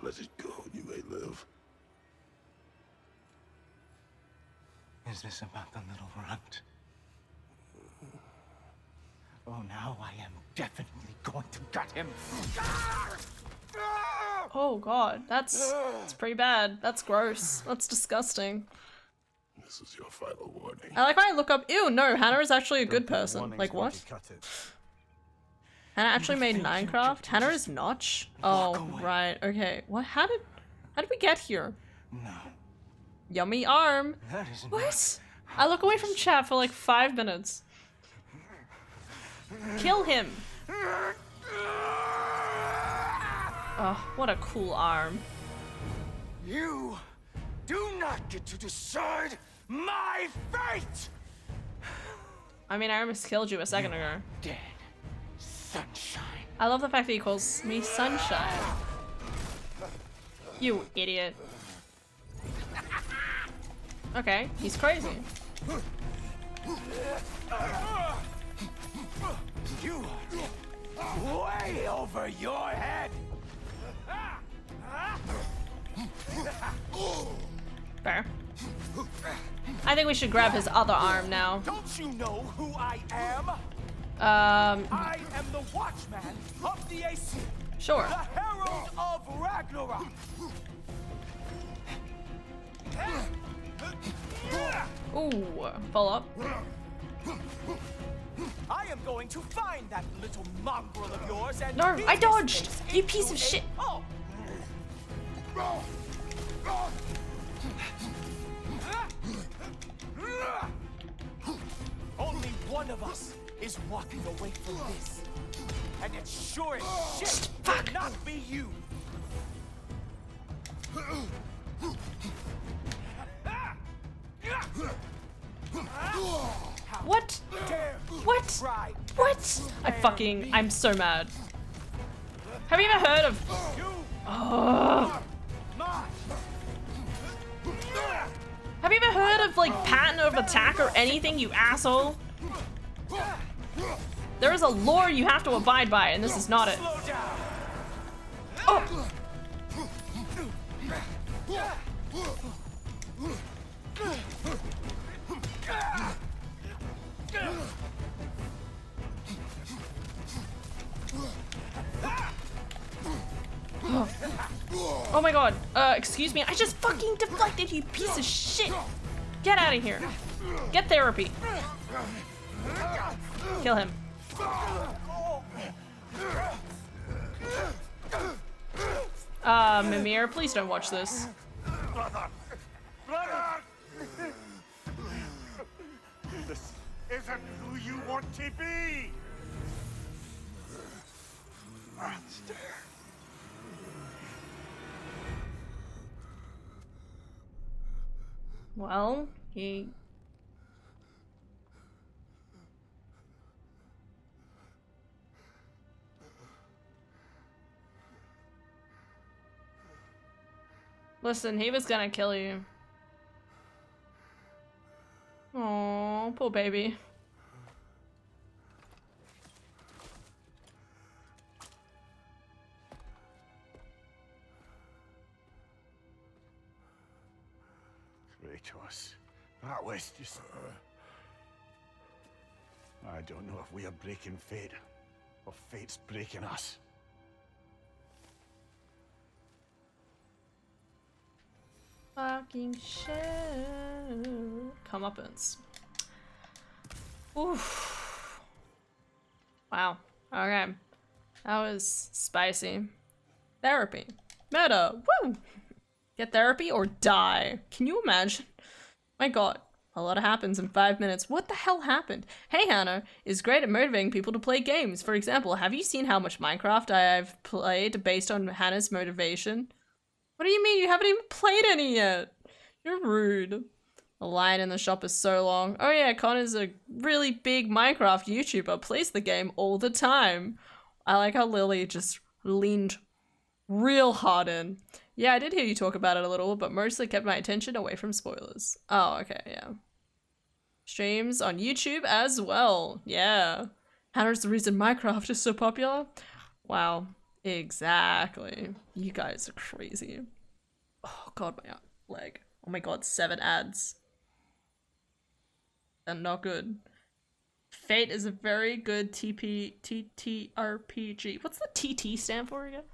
Let it go, and you may live. Is this about the little runt? Oh, now I am definitely going to gut him. Oh god, that's pretty bad. That's gross. That's disgusting. This is your final warning. I like when I look up, ew, no, Hannah is actually a good person. Like, what? Hannah actually made Minecraft? Hannah is Notch? Oh, right, okay. What, how did we get here? No. Yummy arm. That isn't What? I look away from chat for like 5 minutes. Kill him. Oh, what a cool arm. You do not get to decide my fate! I mean, I almost killed you a second ago. Dead. Sunshine. I love the fact that he calls me Sunshine. You idiot. Okay, he's crazy. You are way over your head! Fair. I think we should grab his other arm now. Don't you know who I am? I am the Watchman of the Aesir. Sure. The Herald of Ragnarok. Ooh, follow up. I am going to find that little mongrel of yours and No, beat I his dodged! face You piece of into shit. a pulp. Only one of us is walking away from this. And it sure as shit will not be you. What? What? What? I'm so mad. Have you ever heard of... Oh. Have you ever heard of, like, pattern of attack or anything, you asshole? There is a lore you have to abide by, and this is not it. Oh! Oh my god, excuse me, I just fucking deflected, you piece of shit! Get out of here. Get therapy. Kill him. Mimir, please don't watch this. Brother! Brother! This isn't who you want to be! Monster. Well, he... Listen, he was gonna kill you. Oh, poor baby. Kratos, that was just... I don't know if we are breaking fate, or fate's breaking us. Fucking shit. Comeuppance. Oof. Wow. Okay. That was spicy. Therapy. Meta. Woo! Get therapy or die. Can you imagine? My god. A lot happens in 5 minutes. What the hell happened? Hey Hannah is great at motivating people to play games. For example, have you seen how much Minecraft I've played based on Hannah's motivation? What do you mean? You haven't even played any yet. You're rude. The line in the shop is so long. Oh yeah, Connor's a really big Minecraft YouTuber. Plays the game all the time. I like how Lily just leaned real hard in. Yeah, I did hear you talk about it a little, but mostly kept my attention away from spoilers. Oh, okay, yeah. Streams on YouTube as well. Yeah. Hannah's the reason Minecraft is so popular. Wow. Exactly. You guys are crazy. Oh god, my leg. Oh my god, 7 ads. They're not good. Fate is a very good TTRPG. What's the TT stand for again?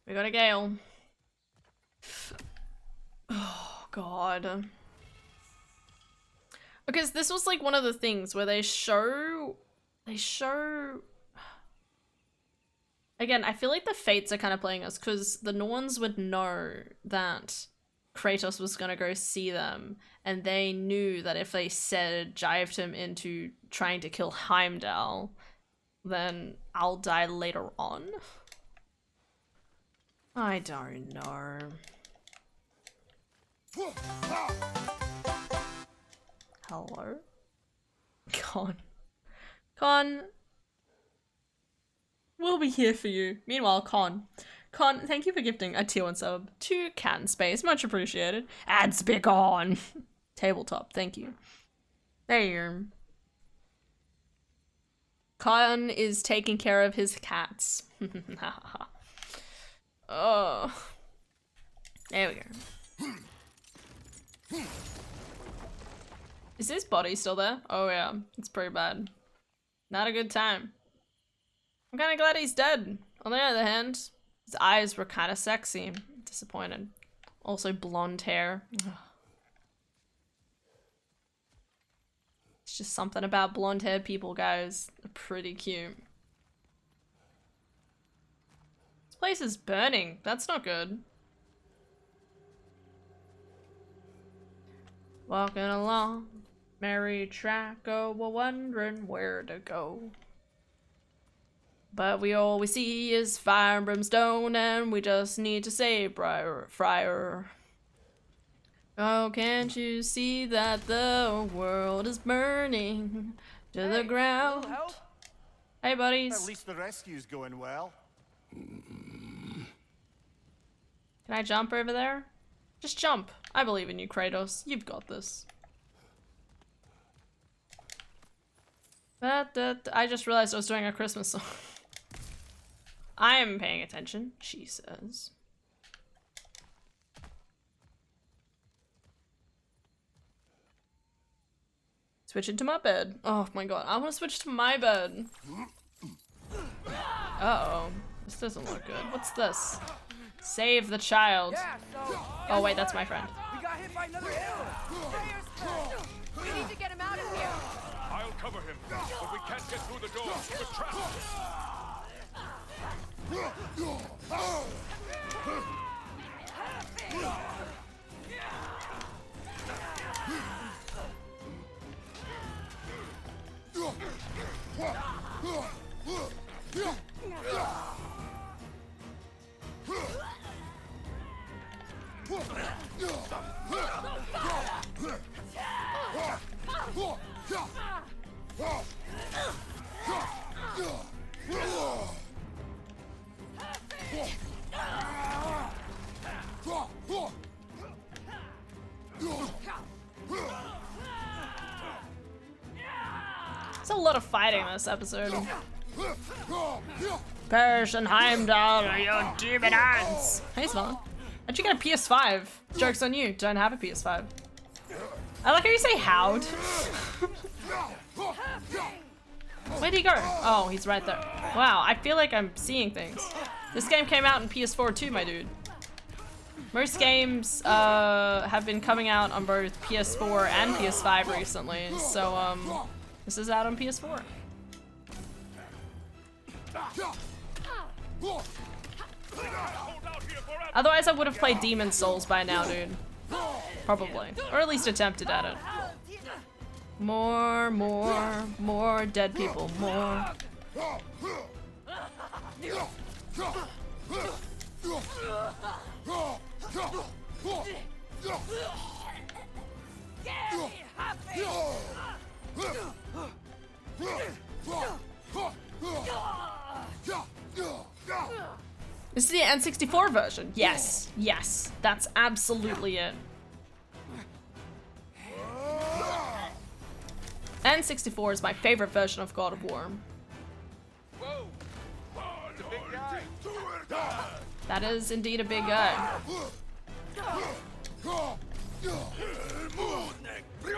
We got a Gale. Oh god. Because this was like one of the things where they show... Again, I feel like the Fates are kind of playing us because the Norns would know that Kratos was gonna go see them, and they knew that if they jived him into trying to kill Heimdall, then I'll die later on. I don't know. Hello? Con, we'll be here for you. Meanwhile, Con, thank you for gifting a tier 1 sub to Cat in Space. Much appreciated. Ads big on. Tabletop, thank you. There. Con is taking care of his cats. Oh. There we go. Is his body still there? Oh yeah, it's pretty bad. Not a good time. I'm kind of glad he's dead. On the other hand, his eyes were kind of sexy. Disappointed. Also blonde hair. Ugh. It's just something about blonde haired people, guys. They're pretty cute. This place is burning. That's not good. Walking along merry track, oh, we're wondering where to go. But all we see is fire and brimstone, and we just need to save Friar. Oh, can't you see that the world is burning to the ground? Hey, buddies. At least the rescue's going well. Can I jump over there? Just jump. I believe in you, Kratos. You've got this. I just realized I was doing a Christmas song. I am paying attention, she says. Switch into my bed. Oh my god, I want to switch to my bed. Uh-oh. This doesn't look good. What's this? Save the child. Oh wait, that's my friend. We got hit by We need to get him out of here. I'll cover him, but we can't get through the door. We're trapped. There's a lot of fighting in this episode. Perish and Heimdall, your demon hands. Hey, Svan. How'd you get a PS5? Joke's on you. Don't have a PS5. I like how you say how'd. Where'd he go? Oh, he's right there. Wow, I feel like I'm seeing things. This game came out in PS4 too, my dude. Most games have been coming out on both PS4 and PS5 recently, so this is out on PS4. Otherwise I would have played Demon's Souls by now, dude. Probably. Or at least attempted at it. More dead people, more. This is the N64 version. Yes, yes, that's absolutely it. N64 is my favorite version of God of War. Whoa! The big guy. That is indeed a big guy.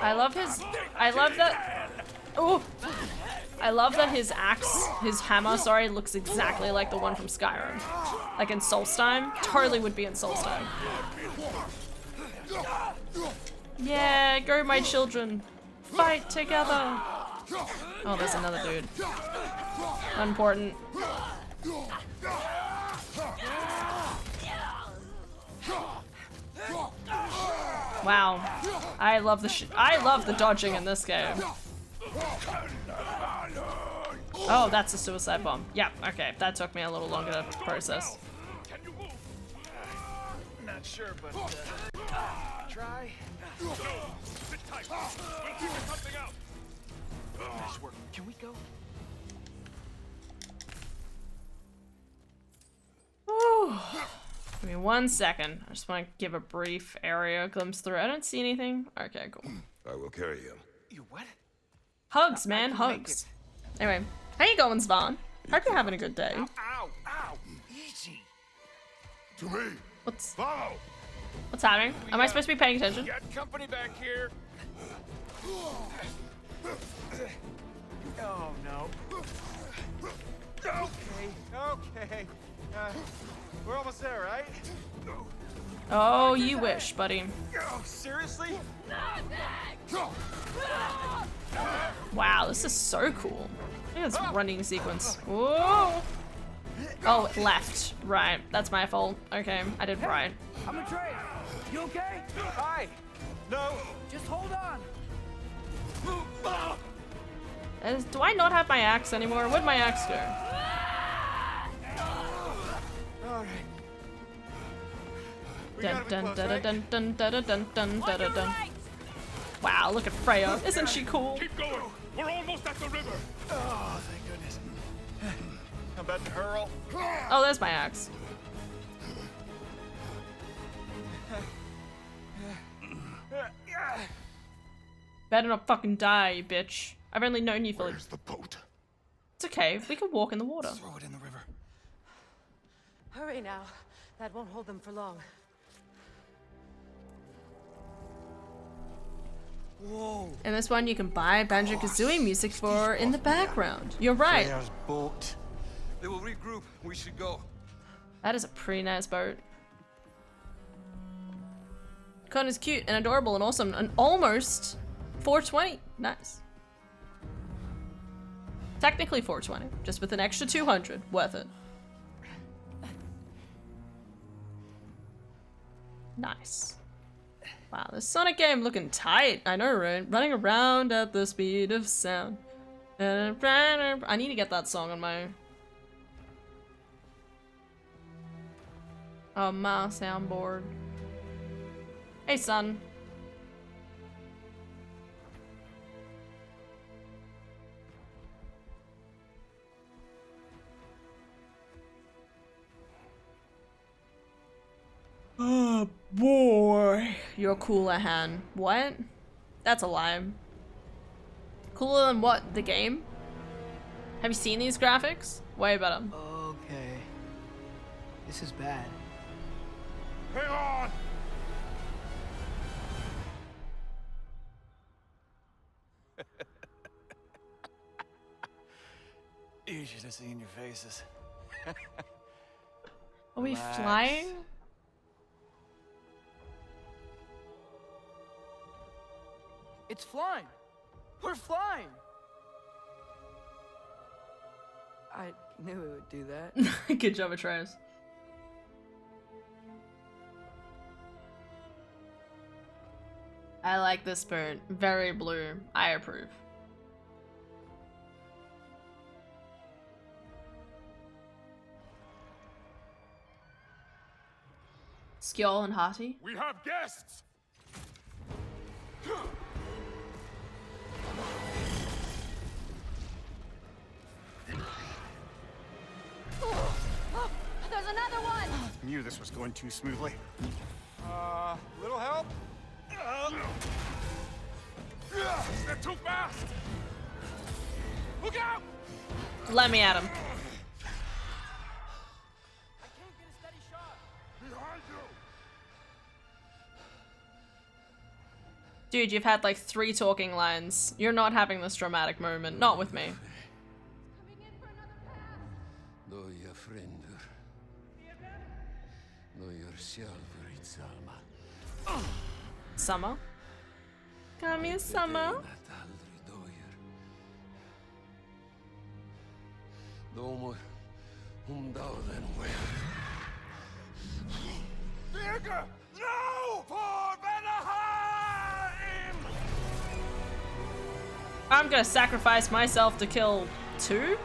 I love that. Oh, I love that his axe, his hammer, sorry, looks exactly like the one from Skyrim. Like in Solstheim, totally would be in Solstheim. Yeah, go my children, fight together. Oh, there's another dude. Unimportant. Wow, I love the dodging in this game. Oh, that's a suicide bomb. Yeah, okay, that took me a little longer to process. Can you move? Not sure, but try. No, sit tight. We'll figure something out. Nice work. Can we go? Whew. Give me 1 second. I just want to give a brief area glimpse through. I don't see anything. Okay, cool. I will carry him. You what? Hugs, man, hugs. Anyway, how you going, Svan? Hope you're having a good day. Ow! Ow! Easy. To me. What's Follow. happening? Am I supposed to be paying attention? Got company back here. Oh no. Okay. We're almost there, right? Oh, you wish, buddy. Oh, seriously? Wow, this is so cool. Look at this running sequence. Whoa. Oh, left. Right. That's my fault. Okay, I did right. I'm Atreus. You okay? Hi. No. Just hold on. Do I not have my axe anymore? Where'd my axe go? All right. Dun dun dun dun dun dun dun dun dun dun. Wow, look at Freya. Isn't she cool? Keep going. We're almost at the river. Oh, thank goodness. I'm about to hurl. Oh, there's my axe. Better not fucking die, you bitch. I've only known you for like... Where's the boat? It's okay, we can walk in the water. Throw it in the river. Hurry now. That won't hold them for long. Whoa. In this one, you can buy Banjo-Kazooie music for in the background. You're right. There's boat. They will regroup. We should go. That is a pretty nice boat. Con is cute and adorable and awesome and almost 420. Nice. Technically 420, just with an extra 200. Worth it. Nice. Wow, this Sonic game looking tight. I know, right? Running around at the speed of sound. I need to get that song on my... my soundboard. Hey, son. Oh boy. You're cooler, Han. What? That's a lie. Cooler than what? The game? Have you seen these graphics? Way better. Okay. This is bad. Hang on! You should have seen your faces. Are we Relax. flying? It's flying. We're flying. I knew it would do that. Good job, Atreus. I like this bird. Very blue. I approve. Skjold and Hearty. We have guests! There's another one! Knew this was going too smoothly. Little help? They're too fast! Look out! Let me at him. I can't get a steady shot. Behind you! Dude, you've had like 3 talking lines. You're not having this dramatic moment. Not with me. Coming in for another pass! Doja frender. Doja sjálfur í Salma. Summer? Come here, Summer. Þetta aldrei dojar. Dómur, dáðan vel. Birger! No! For Vanaheim! I'm gonna sacrifice myself to kill 2?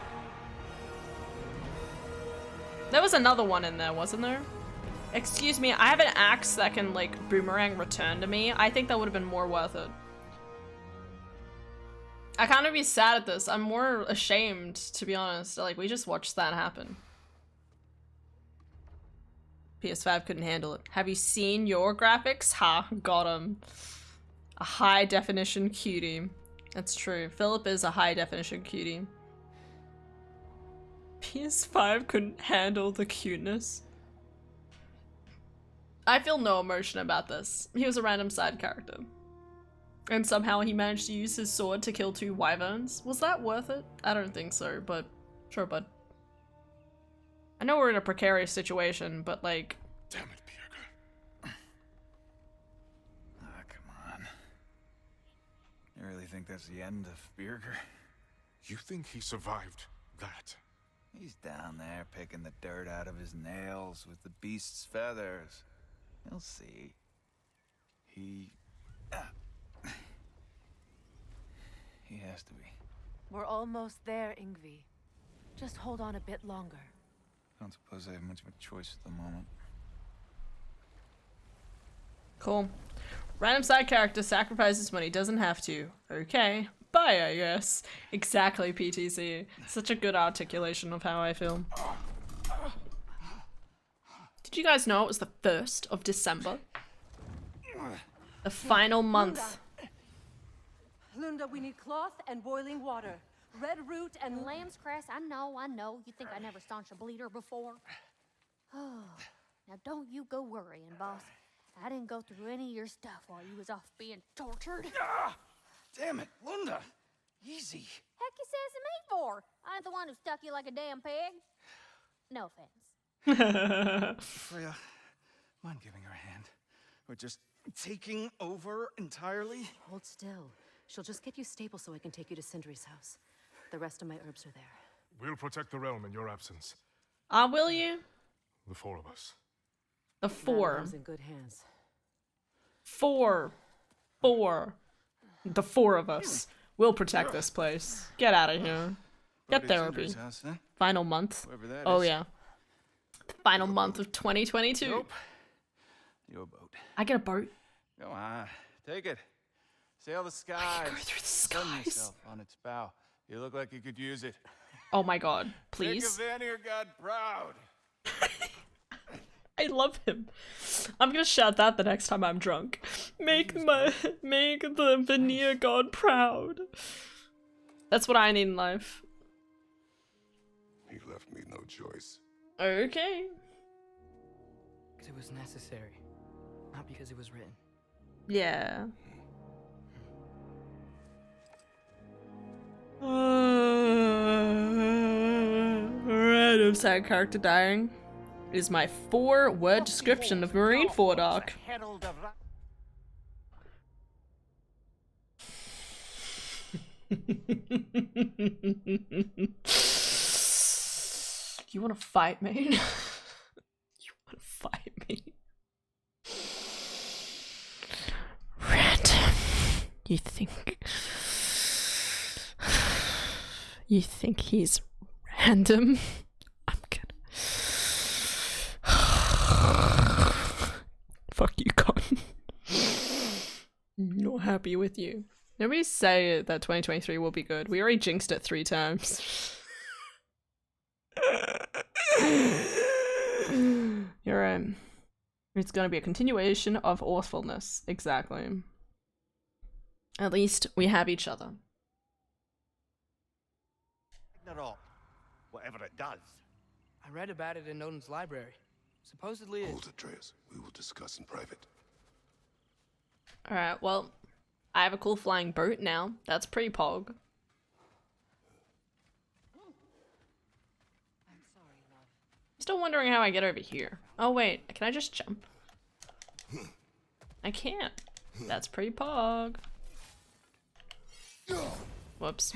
There was another one in there, wasn't there? Excuse me, I have an axe that can, like, boomerang return to me. I think that would have been more worth it. I kind of be sad at this. I'm more ashamed, to be honest. Like, we just watched that happen. PS5 couldn't handle it. Have you seen your graphics? Ha, got him. A high definition cutie. That's true. Philip is a high definition cutie. PS5 couldn't handle the cuteness. I feel no emotion about this. He was a random side character. And somehow he managed to use his sword to kill 2 wyverns. Was that worth it? I don't think so, but sure, bud. I know we're in a precarious situation, but like... Damn it, Birger. Come on. You really think that's the end of Birger? You think he survived that? He's down there picking the dirt out of his nails with the beast's feathers. You'll see. He has to be. We're almost there, Ingvi. Just hold on a bit longer. I don't suppose I have much of a choice at the moment. Cool. Random side character sacrifices when he doesn't have to. Okay. Bye, I guess. Exactly, PTC. Such a good articulation of how I feel. Did you guys know it was the 1st of December? The final month. Lunda, we need cloth and boiling water. Red root and Lamb's cress, I know. You think I never staunched a bleeder before? Oh, now don't you go worrying, boss. I didn't go through any of your stuff while you was off being tortured. Damn it, Lunda! Easy. Heck you says to me for? I ain't the one who stuck you like a damn pig. No offense. Freya, mind giving her a hand? Or just taking over entirely? Hold still. She'll just get you stable so I can take you to Sindri's house. The rest of my herbs are there. We'll protect the realm in your absence. Will you? The four of us. The four. That one's in good hands. Four. The four of us. We'll protect this place. Get out of here. Get therapy. House, huh? Final month. Whoever that Oh is. yeah. Final month of 2022. Nope. Your boat. I get a boat. Go on, take it. Sail the skies. I can go through the Sun skies. yourself on its bow. You look like you could use it. Oh my god, please. Make a Vanir god proud. I love him. I'm gonna shout that the next time I'm drunk. Make the Vanir god proud. That's what I need in life. He left me no choice. Okay. Because it was necessary, not because it was written. Yeah. Random side character dying is my 4-word description of Marineford arc. Herald of You wanna fight me? You wanna fight me? Random. You think he's random? I'm gonna fuck you, Con. Not happy with you. Nobody say that 2023 will be good. We already jinxed it 3 times. You're right. It's gonna be a continuation of awfulness. Exactly. At least we have each other. Ragnarok, whatever it does. I read about it in Odin's library. Supposedly it... Hold it, Atreus. We will discuss in private. Alright, well, I have a cool flying boat now. That's pretty pog. I'm sorry, love. I'm still wondering how I get over here. Oh wait, can I just jump? I can't. That's pretty pog. Whoops.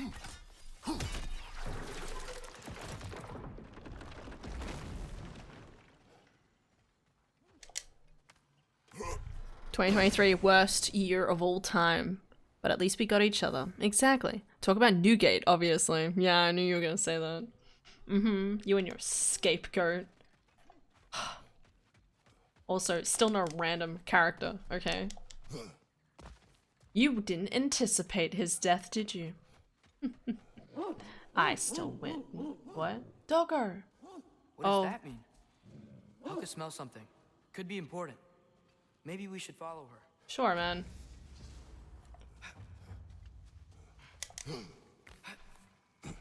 2023, worst year of all time. But at least we got each other. Exactly. Talk about Newgate, obviously. Yeah, I knew you were gonna say that. You and your scapegoat. Also, still no random character, okay? You didn't anticipate his death, did you? I still win. What? Doggo! What does that mean? I could smell something. Could be important. Maybe we should follow her. Sure, man.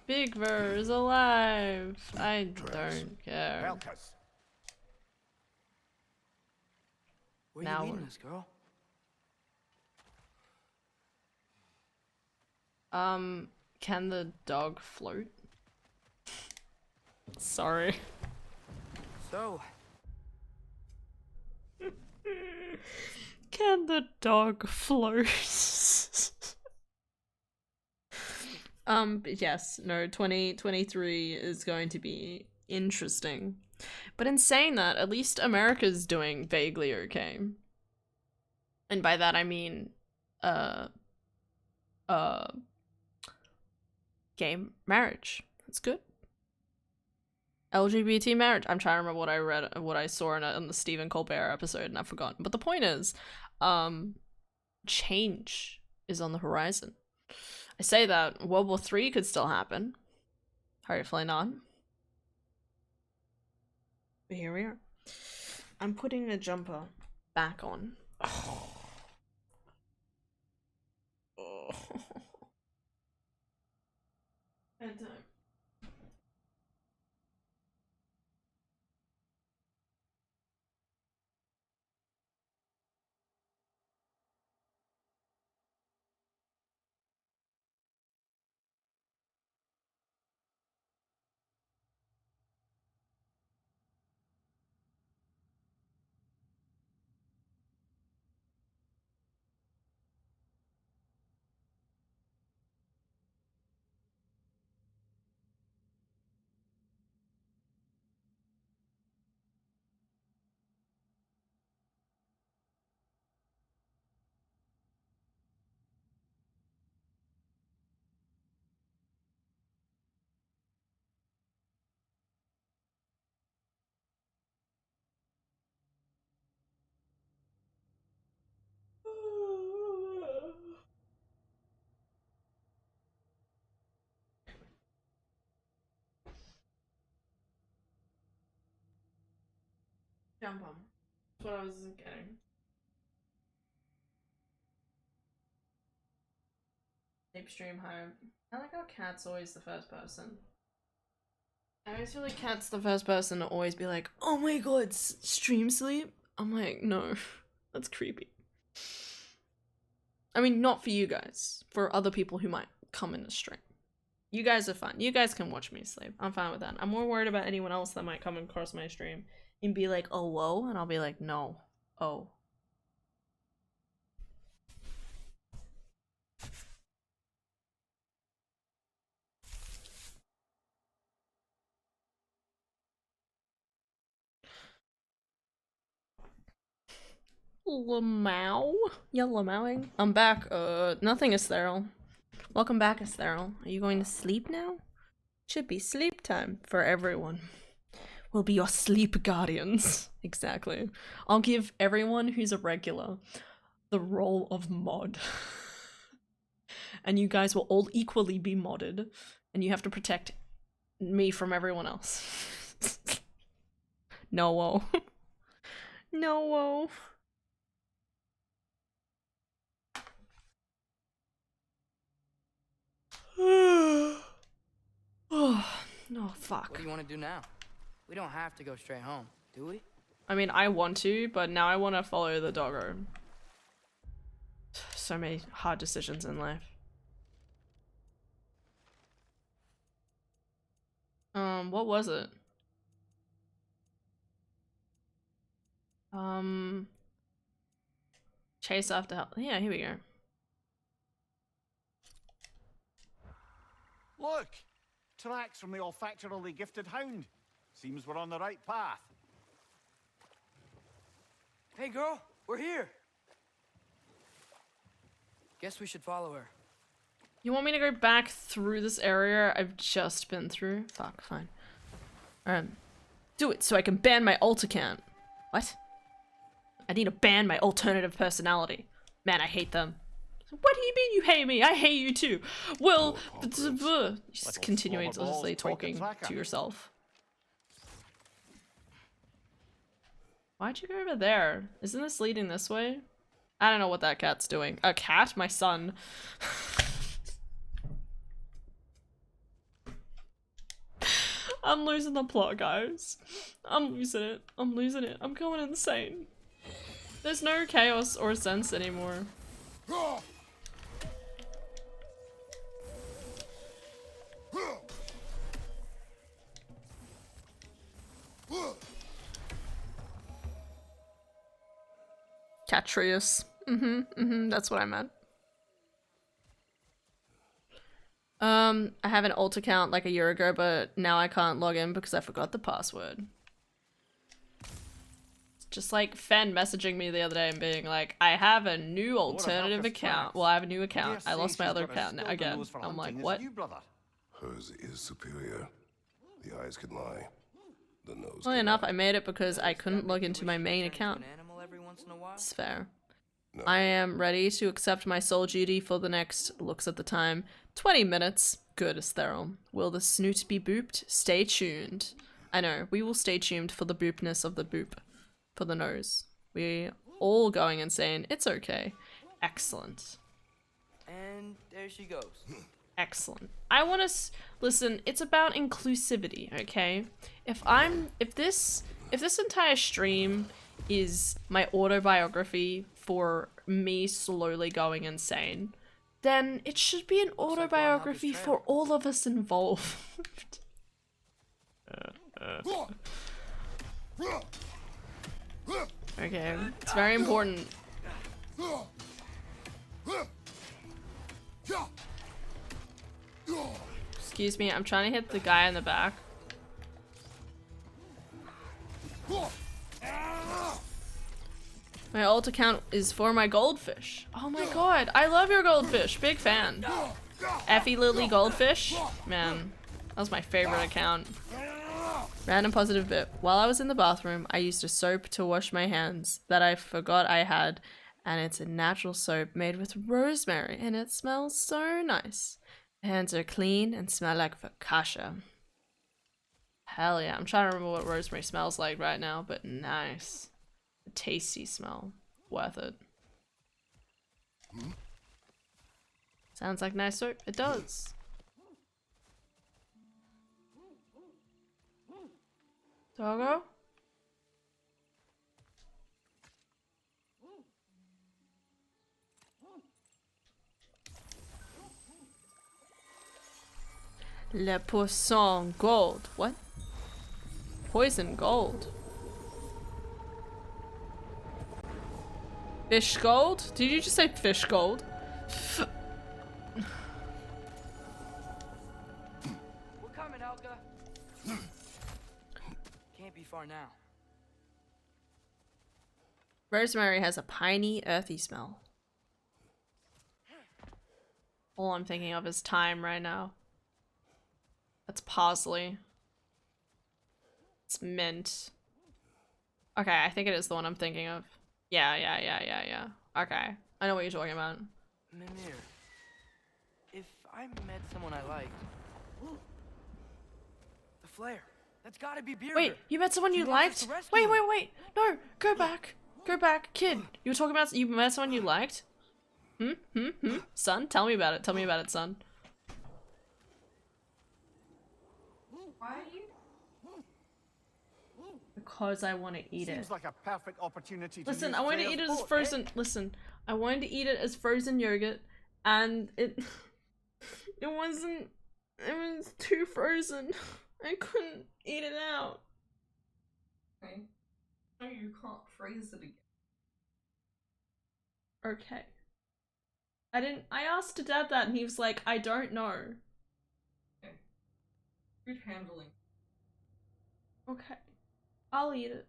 Big Ver is alive. I don't care. Helcas. Where Now are you leading we're- us, girl? Can the dog float? Sorry. So, Can the dog float? But yes, no, 2023 is going to be interesting. But in saying that, at least America's doing vaguely okay. And by that I mean, gay marriage. That's good. LGBT marriage. I'm trying to remember what I saw in the Stephen Colbert episode, and I've forgotten. But the point is, change is on the horizon. I say that World War III could still happen. Hopefully not. But here we are. I'm putting a jumper back on. Oh. Bedtime. Pom. That's what I was getting. Sleep stream home. I like how Cat's always the first person. I always feel like Cat's the first person to always be like, oh my god, stream sleep? I'm like, no, that's creepy. I mean, not for you guys, for other people who might come in the stream. You guys are fine. You guys can watch me sleep. I'm fine with that. I'm more worried about anyone else that might come across my stream and be like, oh, whoa, and I'll be like, no, oh. Lamau? Yeah, lamauing. I'm back. Nothing is sterile. Welcome back, Esteril. Are you going to sleep now? Should be sleep time for everyone. We'll be your sleep guardians. Exactly. I'll give everyone who's a regular the role of mod. And you guys will all equally be modded. And you have to protect me from everyone else. No-wo. No-wo. Oh, fuck. What do you want to do now? We don't have to go straight home, do we? I mean, I want to, but now I want to follow the doggo. So many hard decisions in life. What was it? Chase after help. Yeah, here we go. Look! Tracks from the olfactorily gifted hound. Seems we're on the right path. Hey girl, we're here. Guess we should follow her. You want me to go back through this area I've just been through? Fuck, fine. Do it so I can ban my alt account. What? I need to ban my alternative personality. Man, I hate them. What do you mean you hate me? I hate you too. Well, just continuing to talking to yourself. Why'd you go over there? Isn't this leading this way? I don't know what that cat's doing. A cat? My son. I'm losing the plot, guys. I'm losing it. I'm losing it. I'm going insane. There's no chaos or sense anymore. Catrius. That's what I meant. I have an alt account like a year ago, but now I can't log in because I forgot the password. It's just like Fen messaging me the other day and being like, I have a new alternative account. Well, I have a new account. I lost my other account again. I'm like, what? Hers is superior. The eyes can lie. The nose. Funnily enough, I made it because I couldn't log into my main account. It's fair. No. I am ready to accept my sole duty for the next, looks at the time, 20 minutes. Good, Esteril. Will the snoot be booped? Stay tuned. I know, we will stay tuned for the boopness of the boop. For the nose. We all going insane. It's okay. Excellent. And there she goes. Excellent. I want to listen. It's about inclusivity, okay? If this entire stream is my autobiography for me slowly going insane, then it should be an autobiography for all of us involved. Okay, it's very important. Excuse me, I'm trying to hit the guy in the back. My alt account is for my goldfish. Oh my god, I love your goldfish. Big fan. Effie Lily Goldfish. Man, that was my favorite account. Random positive bit. While I was in the bathroom, I used a soap to wash my hands that I forgot I had, and it's a natural soap made with rosemary, and it smells so nice. My hands are clean and smell like focaccia. Hell yeah. I'm trying to remember what rosemary smells like right now, but nice. A tasty smell. Worth it. Sounds like nice soap. It does. Doggo? Le poisson gold. What? Poison gold. Fish gold? Did you just say fish gold? We're coming, Helga. Can't be far now. Rosemary has a piney, earthy smell. All I'm thinking of is thyme right now. That's parsley. It's mint. Okay, I think it is the one I'm thinking of. Yeah. Okay, I know what you're talking about. Mimir, if I met someone I liked, the flare. That's gotta be Birger. Wait, you met someone you liked? Wait. No, go back. Go back, kid. You were talking about you met someone you liked? Son, tell me about it. Tell me about it, son. Why are you? Because I want to eat it. Seems like a perfect opportunity to Listen, use I wanted to Freya's eat it as boat, frozen. Listen, I wanted to eat it as frozen yogurt, and it wasn't. It was too frozen. I couldn't eat it out. Okay. No, you can't freeze it again. Okay. I asked Dad that, and he was like, I don't know. Okay. Good handling. Okay. I'll eat it.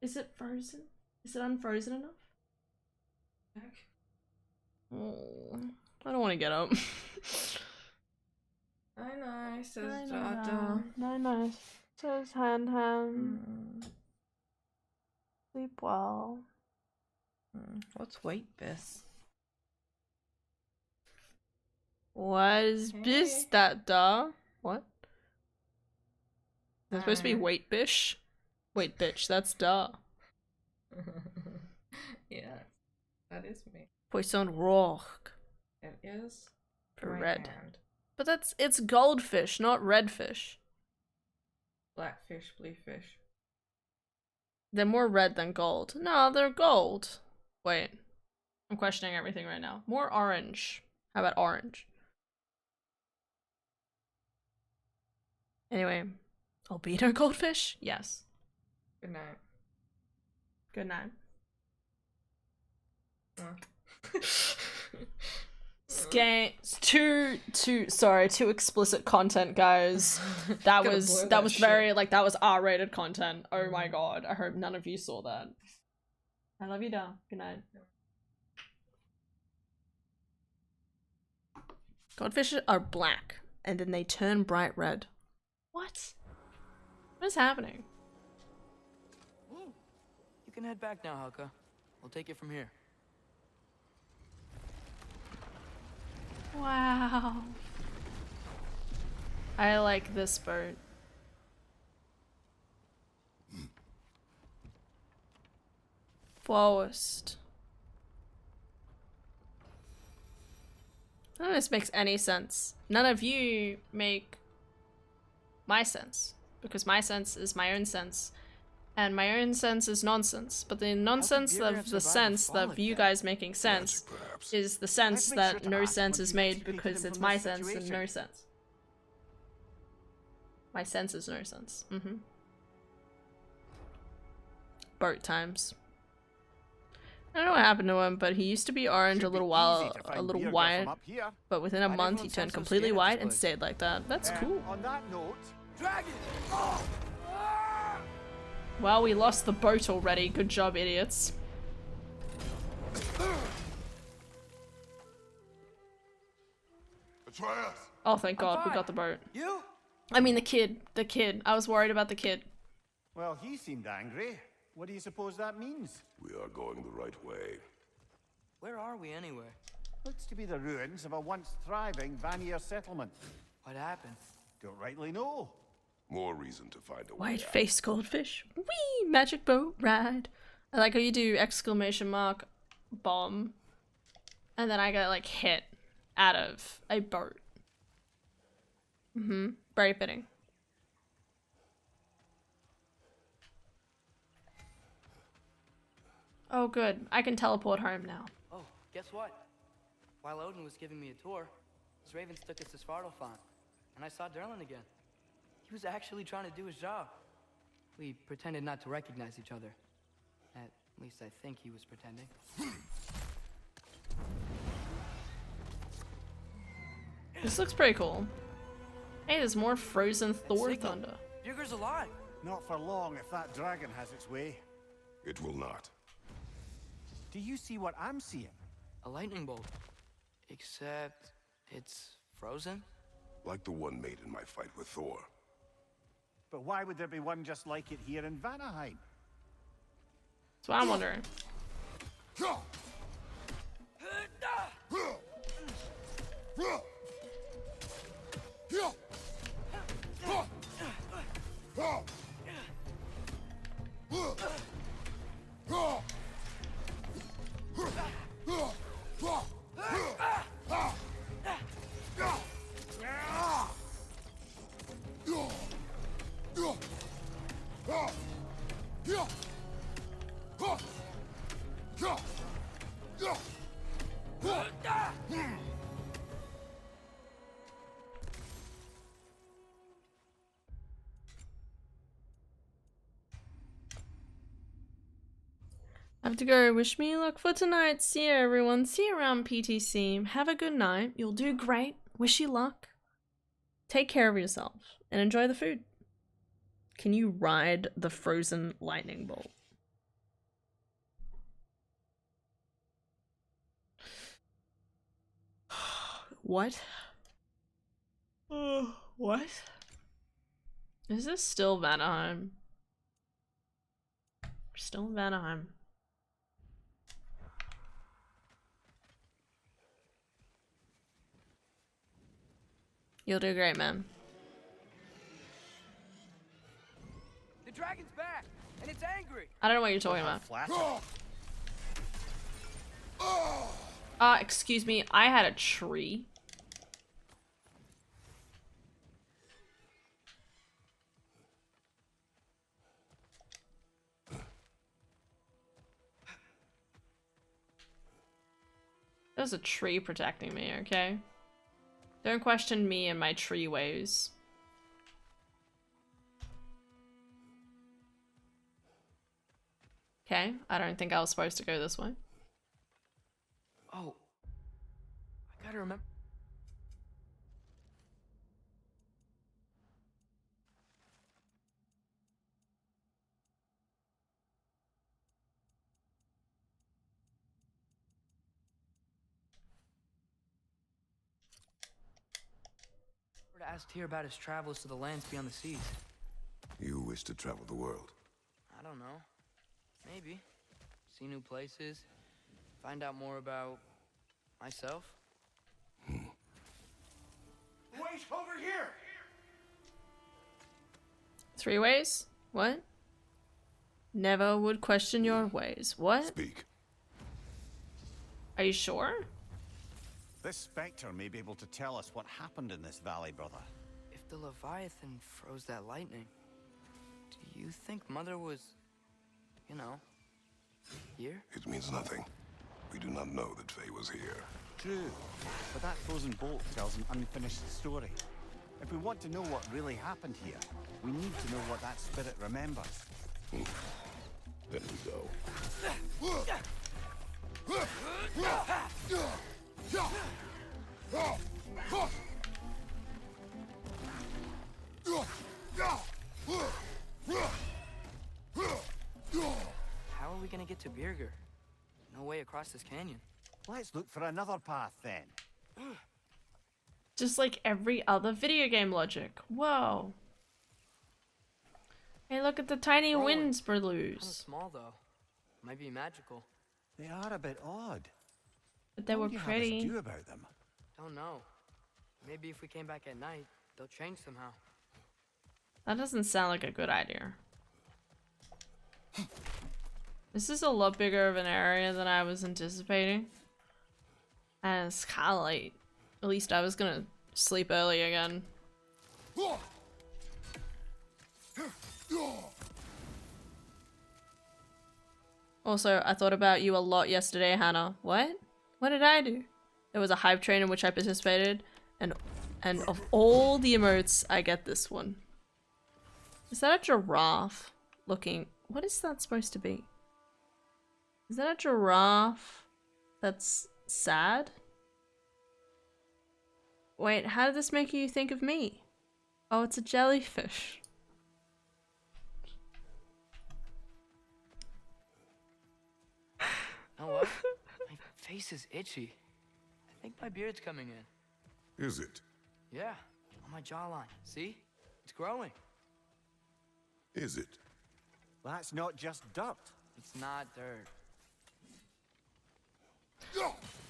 Is it frozen? Is it unfrozen enough? Heck. Oh, I don't want to get up. I says Dada. No, says Han. Sleep well. What's weight, Bess? What is this, Dada? What? That's supposed to be wait bish? Wait bitch, that's da. Yeah, that is me. Poisson rock. It is For my red. hand. But it's goldfish, not redfish. Blackfish, blue fish. They're more red than gold. No, they're gold. Wait. I'm questioning everything right now. More orange. How about orange? Anyway. Albino goldfish? Yes. Good night. Good night. Too explicit content, guys. That was very like that was R-rated content. Oh my god. I hope none of you saw that. I love you, Da. Good night. Goldfish are black and then they turn bright red. What? What is happening? You can head back now, Helga. We'll take it from here. Wow. I like this boat. Forest. None of this makes any sense. None of you make my sense. Because my sense is my own sense. And my own sense is nonsense. But the nonsense of the sense of you guys making sense is the sense that no sense is made because it's my sense and no sense. My sense is no sense. Boat times. I don't know what happened to him, but he used to be orange a little white, but within a month he turned completely white and stayed like that. That's cool. On that note, Dragon! Well, we lost the boat already. Good job, idiots. Atreus! Oh, thank God, we got the boat. You? I mean, the kid. The kid. I was worried about the kid. well, he seemed angry. What do you suppose that means? We are going the right way. Where are we anyway? Looks to be the ruins of a once thriving Vanir settlement. What happened? Don't rightly know. More reason to find a way White out. face goldfish. Whee! Magic boat ride. I like how you do exclamation mark bomb. And then I get like hit out of a boat. Very fitting. Oh good. I can teleport home now. Oh, guess what? While Odin was giving me a tour, his ravens took us to Svartalfheim, and I saw Derlin again. He was actually trying to do his job. We pretended not to recognize each other. At least I think he was pretending. This looks pretty cool. Hey, there's more frozen Thor signal. thunder. Björger's alive! Not for long if that dragon has its way. It will not. Do you see what I'm seeing? A lightning bolt. Except it's frozen? Like the one made in my fight with Thor. But why would there be one just like it here in Vanaheim? That's what I'm wondering. I have to go. Wish me luck for tonight. See you, everyone. See you around PTC. Have a good night. You'll do great. Wish you luck. Take care of yourself and enjoy the food. Can you ride the frozen lightning bolt? What? What? Is this still Vanaheim? We're still in Vanaheim. You'll do great, man. The dragon's back, and it's angry! I don't know what you're talking about. Excuse me, I had a tree. There's a tree protecting me, okay? Don't question me and my tree ways. Okay, I don't think I was supposed to go this way. Oh. I gotta remember. To ask Tyr about his travels to the lands beyond the seas. You wish to travel the world? I don't know. Maybe. See new places. Find out more about myself. Wait over here! 3 ways? What? Never would question your ways. What? Speak. Are you sure? This Spectre may be able to tell us what happened in this valley, brother. If the Leviathan froze that lightning, do you think Mother was, you know, here? It means nothing. We do not know that Faye was here. True, but that frozen bolt tells an unfinished story. If we want to know what really happened here, we need to know what that spirit remembers. Then we go. How are we gonna get to Björger? No way across this canyon. Let's look for another path then. Just like every other video game logic. Whoa. Hey, look at the tiny wind Kinda spurloos. small though. Might be magical. They are a bit odd. But they were What do you have us pretty. do about them? Don't know. Maybe if we came back at night, they'll change somehow. That doesn't sound like a good idea. This is a lot bigger of an area than I was anticipating. And it's kind of late. At least I was gonna sleep early again. Also, I thought about you a lot yesterday, Hannah. What? What did I do? There was a hype train in which I participated, and of all the emotes, I get this one. Is that a giraffe looking? What is that supposed to be? Is that a giraffe that's sad? Wait, how did this make you think of me? Oh, it's a jellyfish. Oh, what? My face is itchy. I think my beard's coming in. Is it? Yeah, on my jawline. See? It's growing. Is it? That's not just dirt. It's not dirt.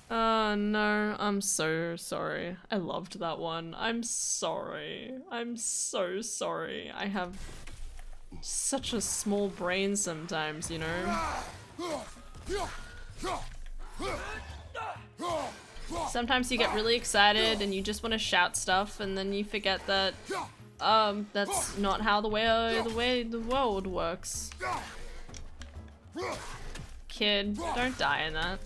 Oh no, I'm so sorry. I loved that one. I'm sorry. I'm so sorry. I have such a small brain sometimes, you know? Sometimes you get really excited and you just want to shout stuff, and then you forget that that's not how the way the world works. Kid, don't die in that.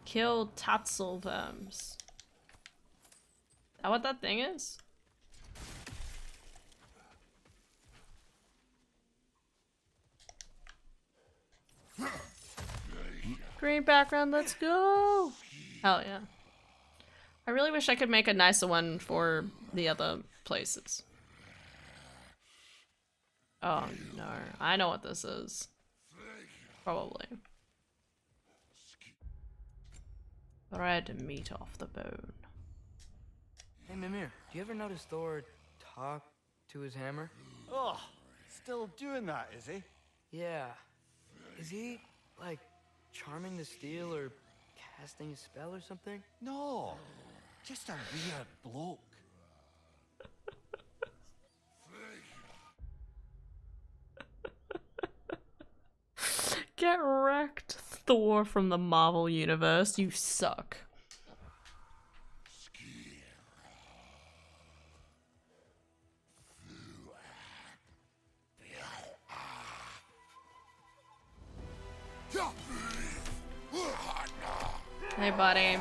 Kill Tatzelworms. Is that what that thing is? Green background, let's go! Hell yeah. I really wish I could make a nicer one for the other places. Oh no, I know what this is. Probably. Red meat off the bone. Hey, Mimir, do you ever notice Thor talk to his hammer? Oh, still doing that, is he? Yeah. Is he, like, charming the steel or casting a spell or something? No, just a weird bloke. Get wrecked, Thor from the Marvel Universe. You suck. Hey, buddy.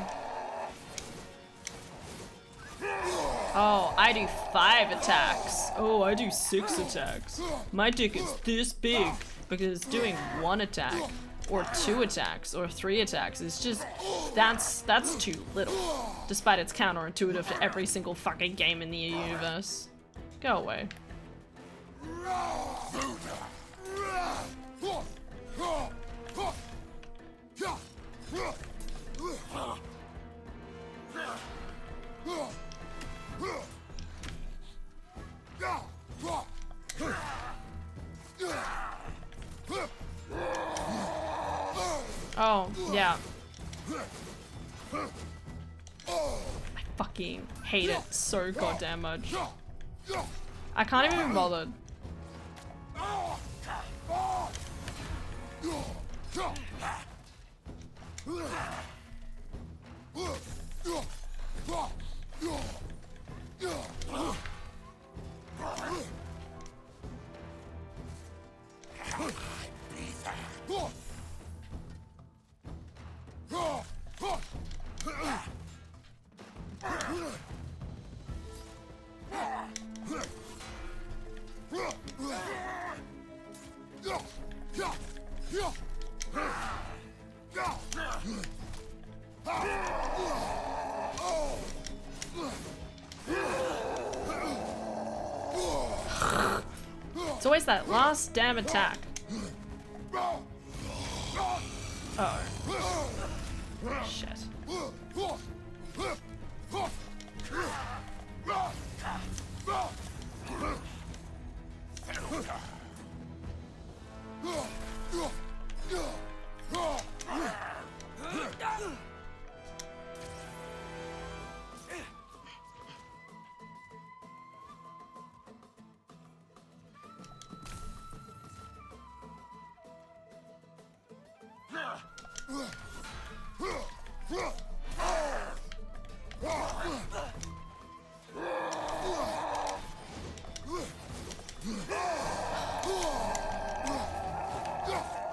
Oh, I do 5 attacks. Oh, I do 6 attacks. My dick is this big because doing 1 attack or 2 attacks or 3 attacks is just, that's too little. Despite it's counterintuitive to every single fucking game in the universe. Go away. Oh, yeah. I fucking hate it so goddamn much. I can't even be bothered. It's always that last damn attack. Uh oh. Shit.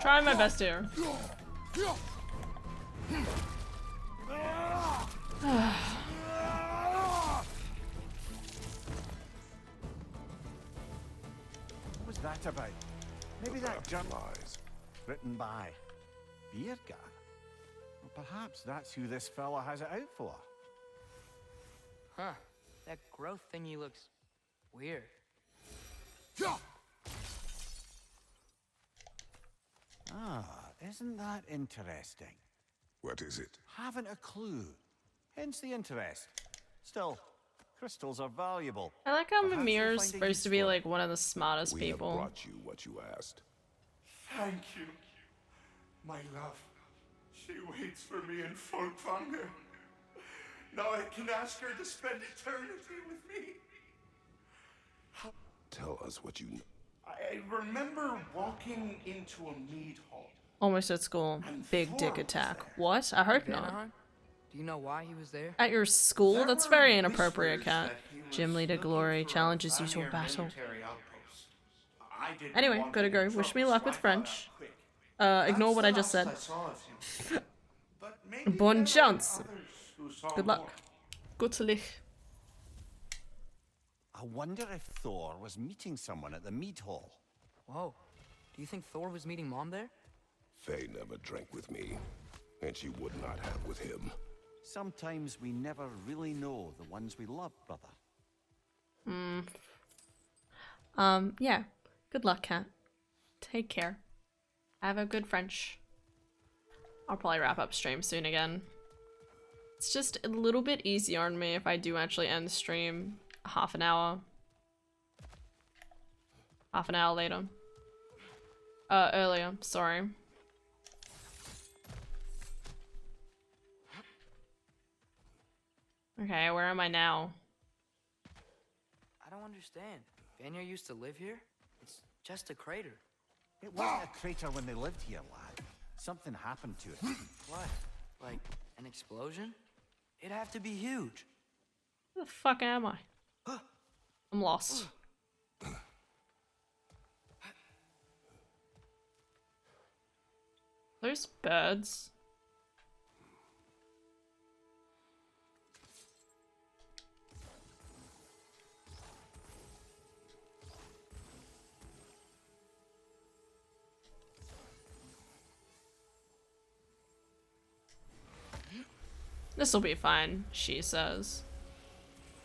Trying my best here. What was that about? Maybe that jump Lies. written by Beard Guy. Well, perhaps that's who this fella has it out for. Huh. That growth thingy looks weird. Ah, isn't that interesting? What is it? Haven't a clue. Hence the interest. Still, crystals are valuable. I like how Perhaps Mimir's you'll find a supposed to use be for it. like one of the smartest We people. have brought you what you asked. Thank you, my love. She waits for me in Folkvanger. Now I can ask her to spend eternity with me. Tell us what you know. I remember walking into a mead hall. Almost at school. Big dick attack. What? I hope not. Vanaheim? Do you know why he was there? At your school? That's very inappropriate, Whispers Cat. that he was Gym leader looking Glory for a challenges you to a Vanir battle. military outpost. I didn't Anyway, want gotta any go. trouble, Wish me luck so with I thought French. I'd quit. Ignore That's what the I just last said. I saw of him. But maybe Bonne there were chance. others who saw Good more. luck. Good luck. I wonder if Thor was meeting someone at the mead hall. Whoa. Do you think Thor was meeting Mom there? Faye never drank with me, and she would not have with him. Sometimes we never really know the ones we love, brother. Yeah. Good luck, Cat. Take care. Have a good French. I'll probably wrap up stream soon again. It's just a little bit easier on me if I do actually end the stream half an hour. Half an hour later. Earlier, sorry. Okay, where am I now? I don't understand. Vanir used to live here? It's just a crater. It wasn't a crater when they lived here, lad. Something happened to it. What? Like an explosion? It'd have to be huge. Where the fuck am I? I'm lost. Those birds. This'll be fine, she says.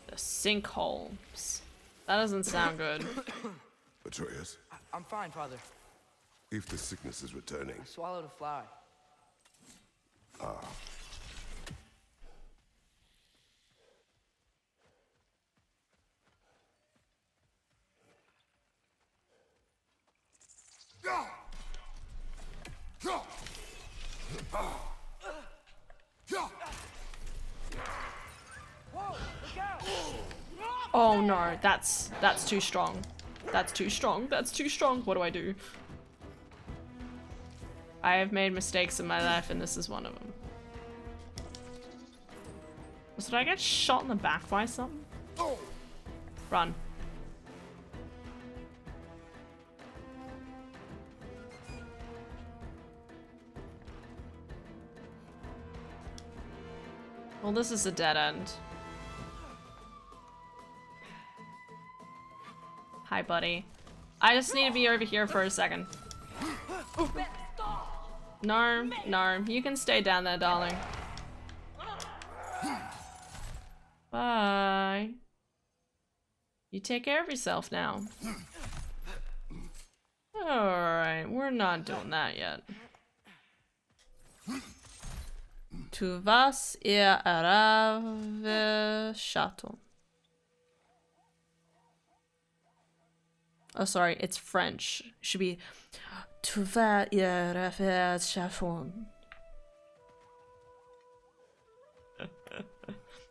The sinkholes. That doesn't sound good. Atreus, I'm fine, Father. if the sickness is returning, I swallowed a fly. Oh no, that's too strong. That's too strong. That's too strong. What do I do? I have made mistakes in my life and this is one of them. Did I get shot in the back by something? Run. Well, this is a dead end. Hi, buddy. I just need to be over here for a second. No, no, you can stay down there, darling. Bye. You take care of yourself now. Alright, we're not doing that yet. Tu vas ir à la château. Oh, sorry, it's French. It should be Tu vas ir à la château.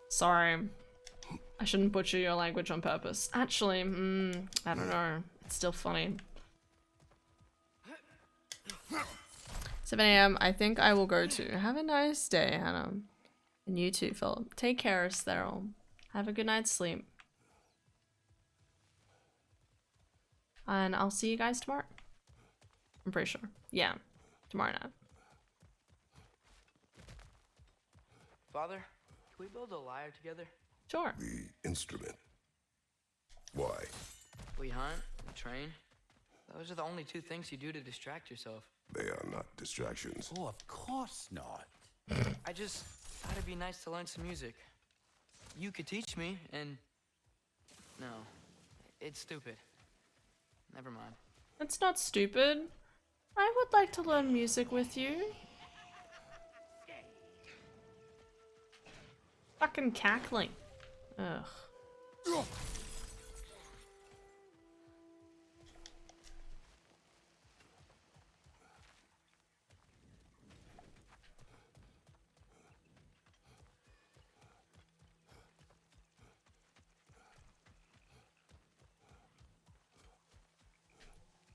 Sorry. I shouldn't butcher your language on purpose. Actually, I don't know. It's still funny. 7 AM, I think I will go to. Have a nice day, Hannah. And you too, Philip. Take care, Estheril. Have a good night's sleep. And I'll see you guys tomorrow. I'm pretty sure. Yeah, tomorrow night. Father, can we build a lyre together? Sure. The instrument. Why? We hunt, we train. Those are the only two things you do to distract yourself. They are not distractions. Oh, of course not. I just thought it'd be nice to learn some music. You could teach me, and... No, it's stupid. Never mind. It's not stupid. I would like to learn music with you. Fucking cackling. Ugh.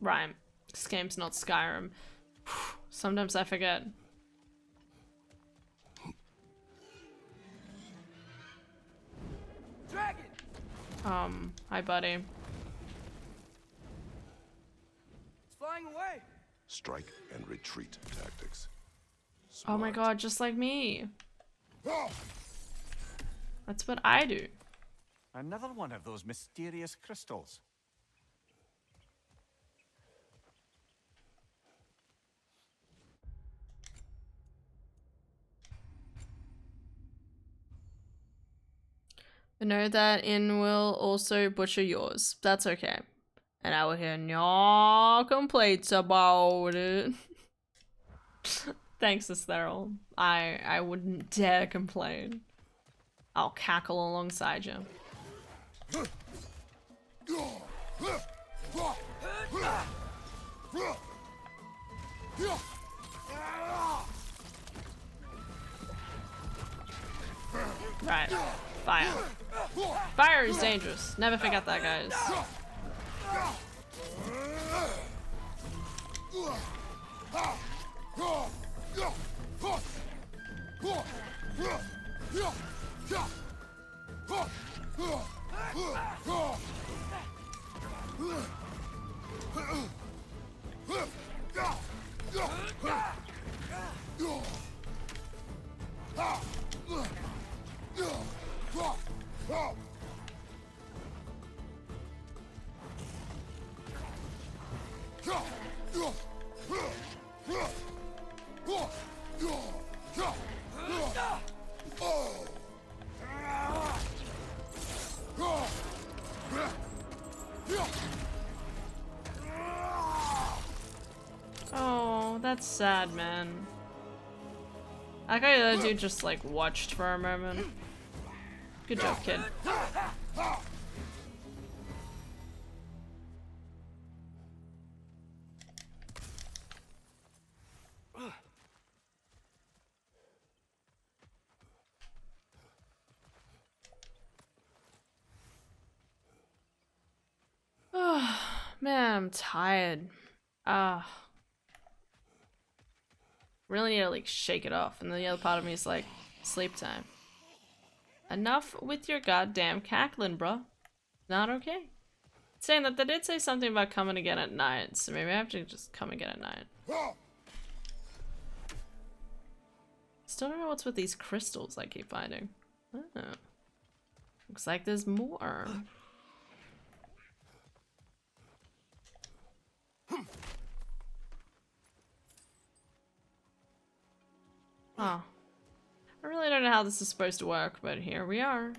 Right. This game's not Skyrim. Sometimes I forget. Dragon! Hi buddy. It's flying away! Strike and retreat tactics. Oh my god, just like me. That's what I do. Another one of those mysterious crystals. I know that in will also butcher yours. That's okay. And I will hear no complaints about it. Thanks, Estheril. I wouldn't dare complain. I'll cackle alongside you. Right. Fire. Fire is dangerous. Never forget that, guys. Oh, that's sad, man. I got that dude just like watched for a moment. Good job, kid. Oh, man, I'm tired. Really need to like shake it off, and the other part of me is like, sleep time. Enough with your goddamn cackling, bruh. Not okay. Saying that they did say something about coming again at night, so maybe I have to just come again at night. Still don't know what's with these crystals I keep finding. Oh. Looks like there's more. Oh. I really don't know how this is supposed to work, but here we are.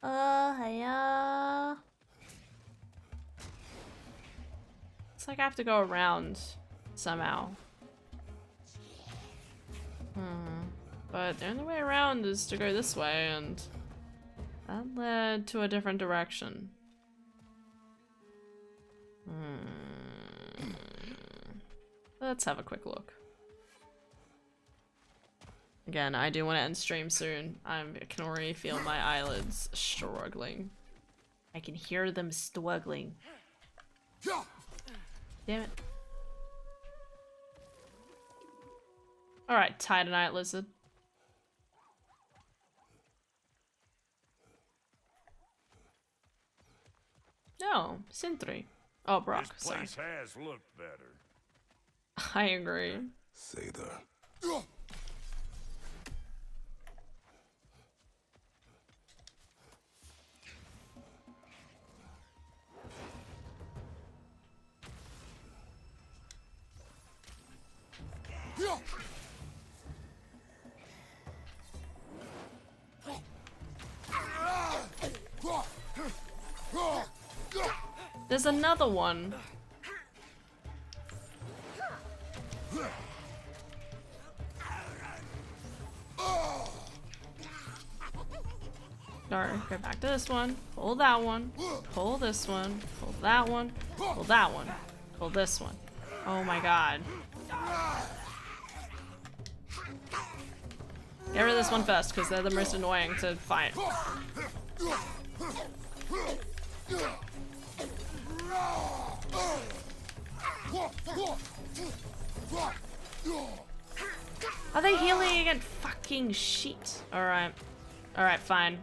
Hiya. Looks like I have to go around somehow. But the only way around is to go this way, and that led to a different direction. Let's have a quick look. Again, I do want to end stream soon. I can already feel my eyelids struggling. I can hear them struggling. Damn it. Alright, Titanite lizard. No, Sintry. Oh, Brock, This sorry. place has looked better. I agree. Say that. There's another one. Alright, go back to this one. Pull that one. Pull this one. Pull that one. Pull that one. Pull this one. Oh my god. Get rid of this one first, because they're the most annoying to fight. Are they healing again? Fucking shit. Alright. Alright, fine.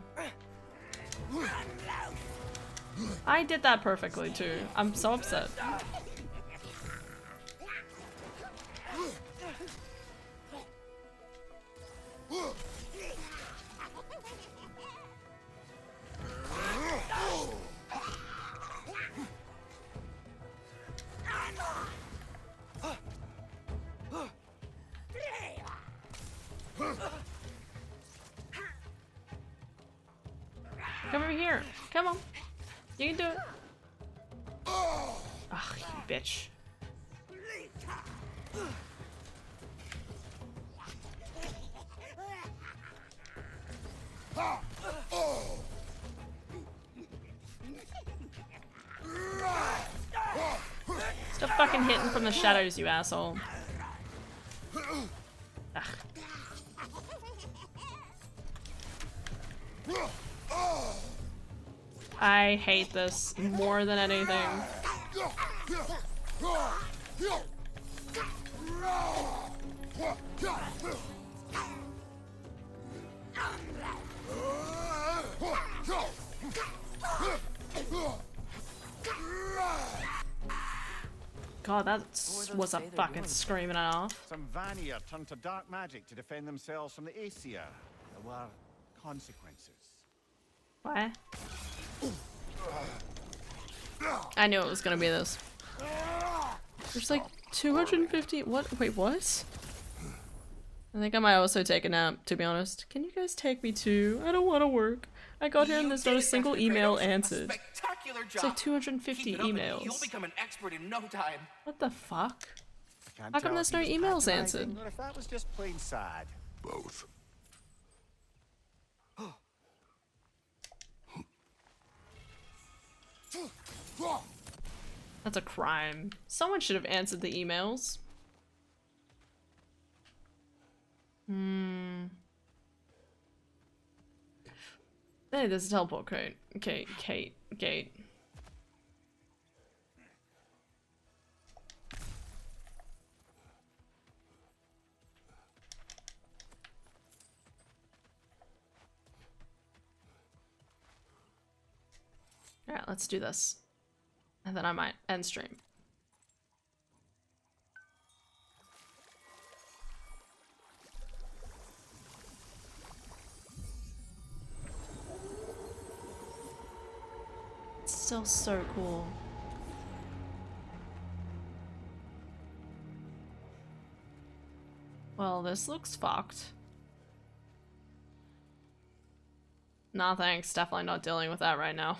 I did that perfectly too. I'm so upset. Come over here. Come on. You can do it. Ugh, you bitch. Stop fucking hitting from the shadows, you asshole. Ugh. I hate this more than anything. God, that was a fucking screaming off. Some Vanir turned to dark magic to defend themselves from the Aesir. There were consequences. What? I knew it was gonna be this. There's like 250. What? Wait, what? I think I might also take a nap, to be honest. Can you guys take me too? I don't want to work. I got here and there's not a single email answered. It's like 250 emails. You'll become an expert in no time. What the fuck? Can't How come tell there's if no he was emails patronizing answered? or if that was just plain sad. Both. That's a crime. Someone should have answered the emails. Hey, there's a teleport code. Okay, gate. Alright, let's do this. And then I might end stream. It's still so cool. Well, this looks fucked. Nah, thanks. Definitely not dealing with that right now.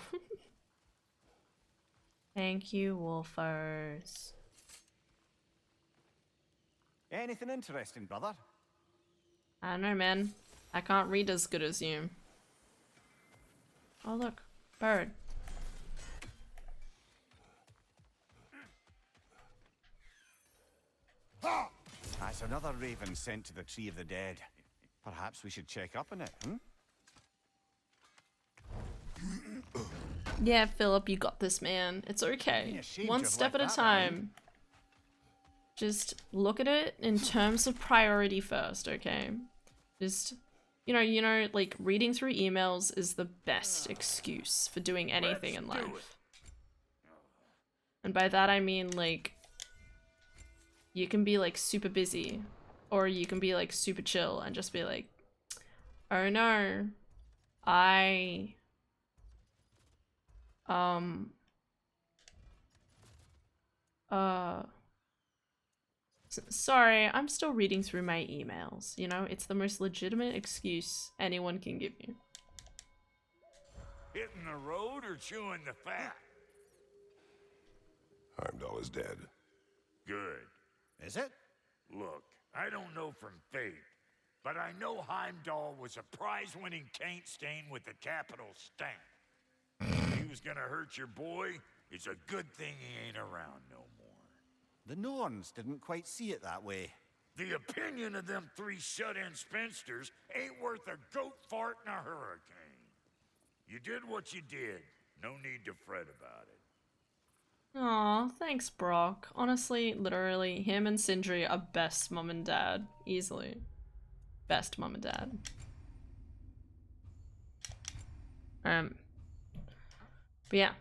Thank you, wolfers. Anything interesting, brother? I don't know, man. I can't read as good as you. Oh, look. Bird. That's another raven sent to the Tree of the Dead. Perhaps we should check up on it, hmm? Yeah, Philip, you got this, man. It's okay. Yeah, shame One to have step at left a that behind. time. just look at it in terms of priority first, okay? Just, you know, like reading through emails is the best excuse for doing anything in life. And by that I mean like, you can be like super busy, or you can be like super chill and just be like, oh no, sorry, I'm still reading through my emails. You know, it's the most legitimate excuse anyone can give you. Hitting the road or chewing the fat? Heimdall is dead. Good. Is it? Look, I don't know from faith, but I know Heimdall was a prize-winning taint stain with a capital stamp. If he was gonna hurt your boy, it's a good thing he ain't around no more. The Norns didn't quite see it that way. The opinion of them three shut-in spinsters ain't worth a goat fart in a hurricane. You did what you did. No need to fret about it. Aw, thanks, Brock. Honestly, literally, him and Sindri are best mom and dad. Easily. Best mom and dad. But yeah,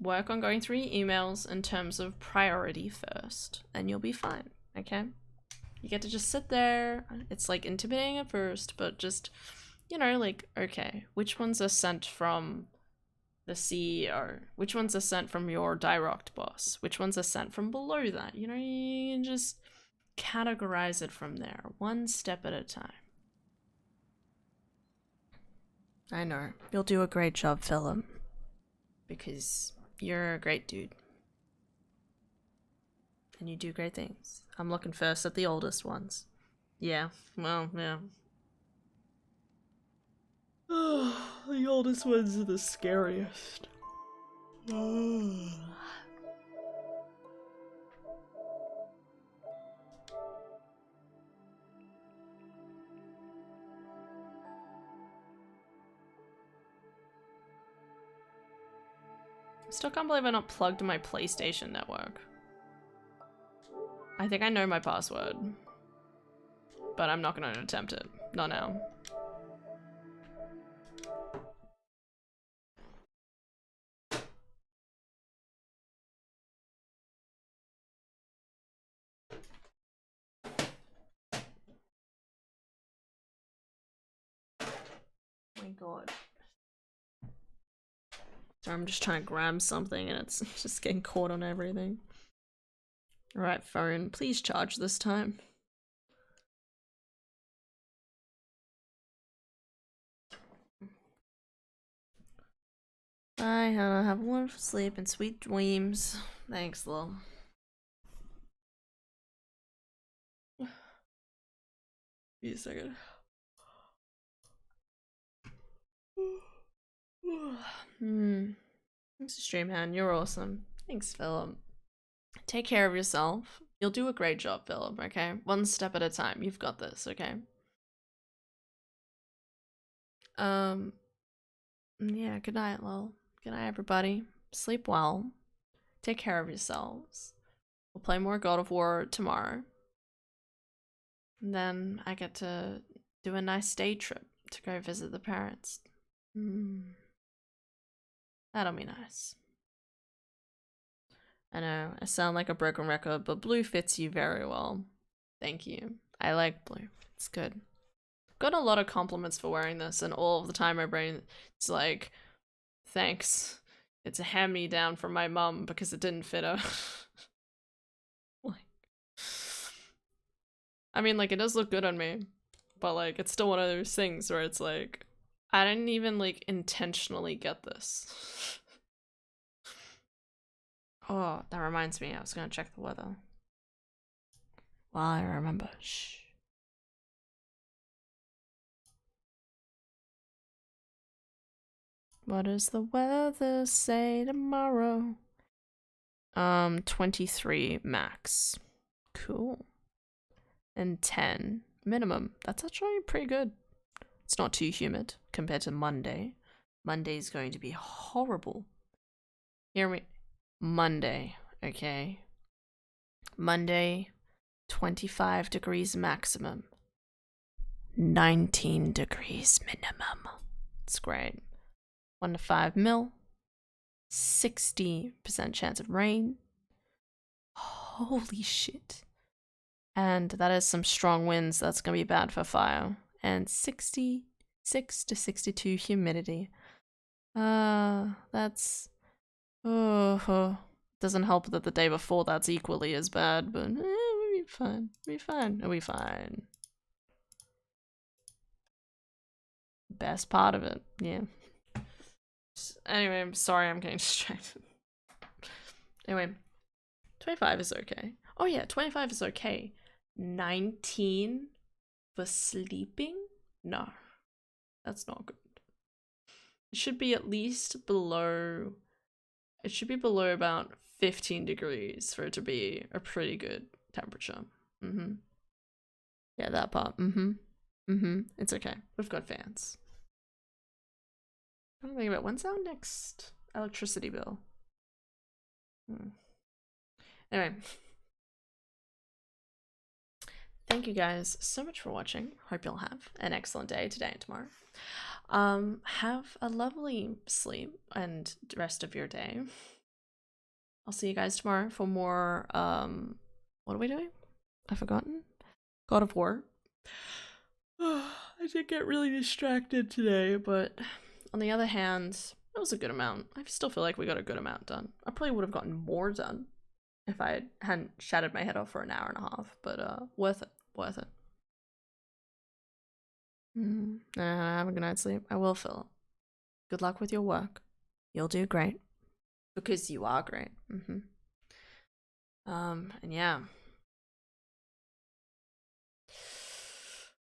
work on going through your emails in terms of priority first, and you'll be fine, okay? You get to just sit there. It's like intimidating at first, but just, you know, like, okay, which ones are sent from the CEO? Which ones are sent from your direct boss? Which ones are sent from below that? You know, you can just categorize it from there, one step at a time. I know. You'll do a great job, Philip. Because you're a great dude. And you do great things. I'm looking first at the oldest ones. Yeah, well, yeah. The oldest ones are the scariest. Still can't believe I not plugged my PlayStation network. I think I know my password. But I'm not gonna attempt it. Not now. Oh my god. So I'm just trying to grab something and it's just getting caught on everything. Alright, phone, please charge this time. Bye, Hannah. Have a wonderful sleep and sweet dreams. Thanks, Lil. Be a second. Thanks, Streamhand. You're awesome. Thanks, Philip. Take care of yourself. You'll do a great job, Philip, okay? One step at a time. You've got this, okay? Yeah, good night, Lil. Good night, everybody. Sleep well. Take care of yourselves. We'll play more God of War tomorrow. And then I get to do a nice day trip to go visit the parents. That'll be nice. I know, I sound like a broken record, but blue fits you very well. Thank you. I like blue. It's good. I've got a lot of compliments for wearing this, and all of the time my brain is like, thanks. It's a hand-me-down from my mum because it didn't fit her. Like, I mean, like, it does look good on me, but like, it's still one of those things where it's like, I didn't even like intentionally get this. Oh, that reminds me, I was gonna check the weather. While I remember. Shh. What does the weather say tomorrow? 23 max. Cool. And 10 minimum. That's actually pretty good. It's not too humid compared to Monday. Monday's going to be horrible. Hear me? Monday, okay? Monday, 25 degrees maximum, 19 degrees minimum. It's great. 1 to 5 mil, 60% chance of rain. Holy shit. And that is some strong winds. That's going to be bad for fire. And 66 to 62 humidity. That's... doesn't help that the day before that's equally as bad, but we'll be fine. We'll be fine. We'll be fine. Best part of it, yeah. Anyway, I'm sorry I'm getting distracted. Anyway, 25 is okay. Oh yeah, 25 is okay. 19 for sleeping? No, that's not good. It should be at least below... It should be below about 15 degrees for it to be a pretty good temperature. Yeah, that part. It's okay. We've got fans. I'm thinking about when's our next electricity bill? Anyway. Thank you guys so much for watching. Hope you'll have an excellent day today and tomorrow. Have a lovely sleep and rest of your day. I'll see you guys tomorrow for more, what are we doing? I've forgotten. God of War. I did get really distracted today, but on the other hand, it was a good amount. I still feel like we got a good amount done. I probably would have gotten more done if I hadn't shattered my head off for an hour and a half, but worth it. Worth it. Have a good night's sleep. I will, Philip. Good luck with your work. You'll do great. Because you are great. And yeah.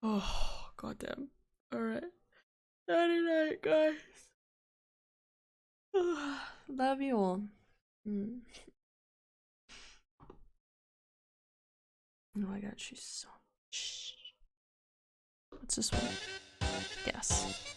Oh, goddamn. Alright. Nighty night, guys. Love you all. Oh my god, she's so... Shh. What's this one? Yes.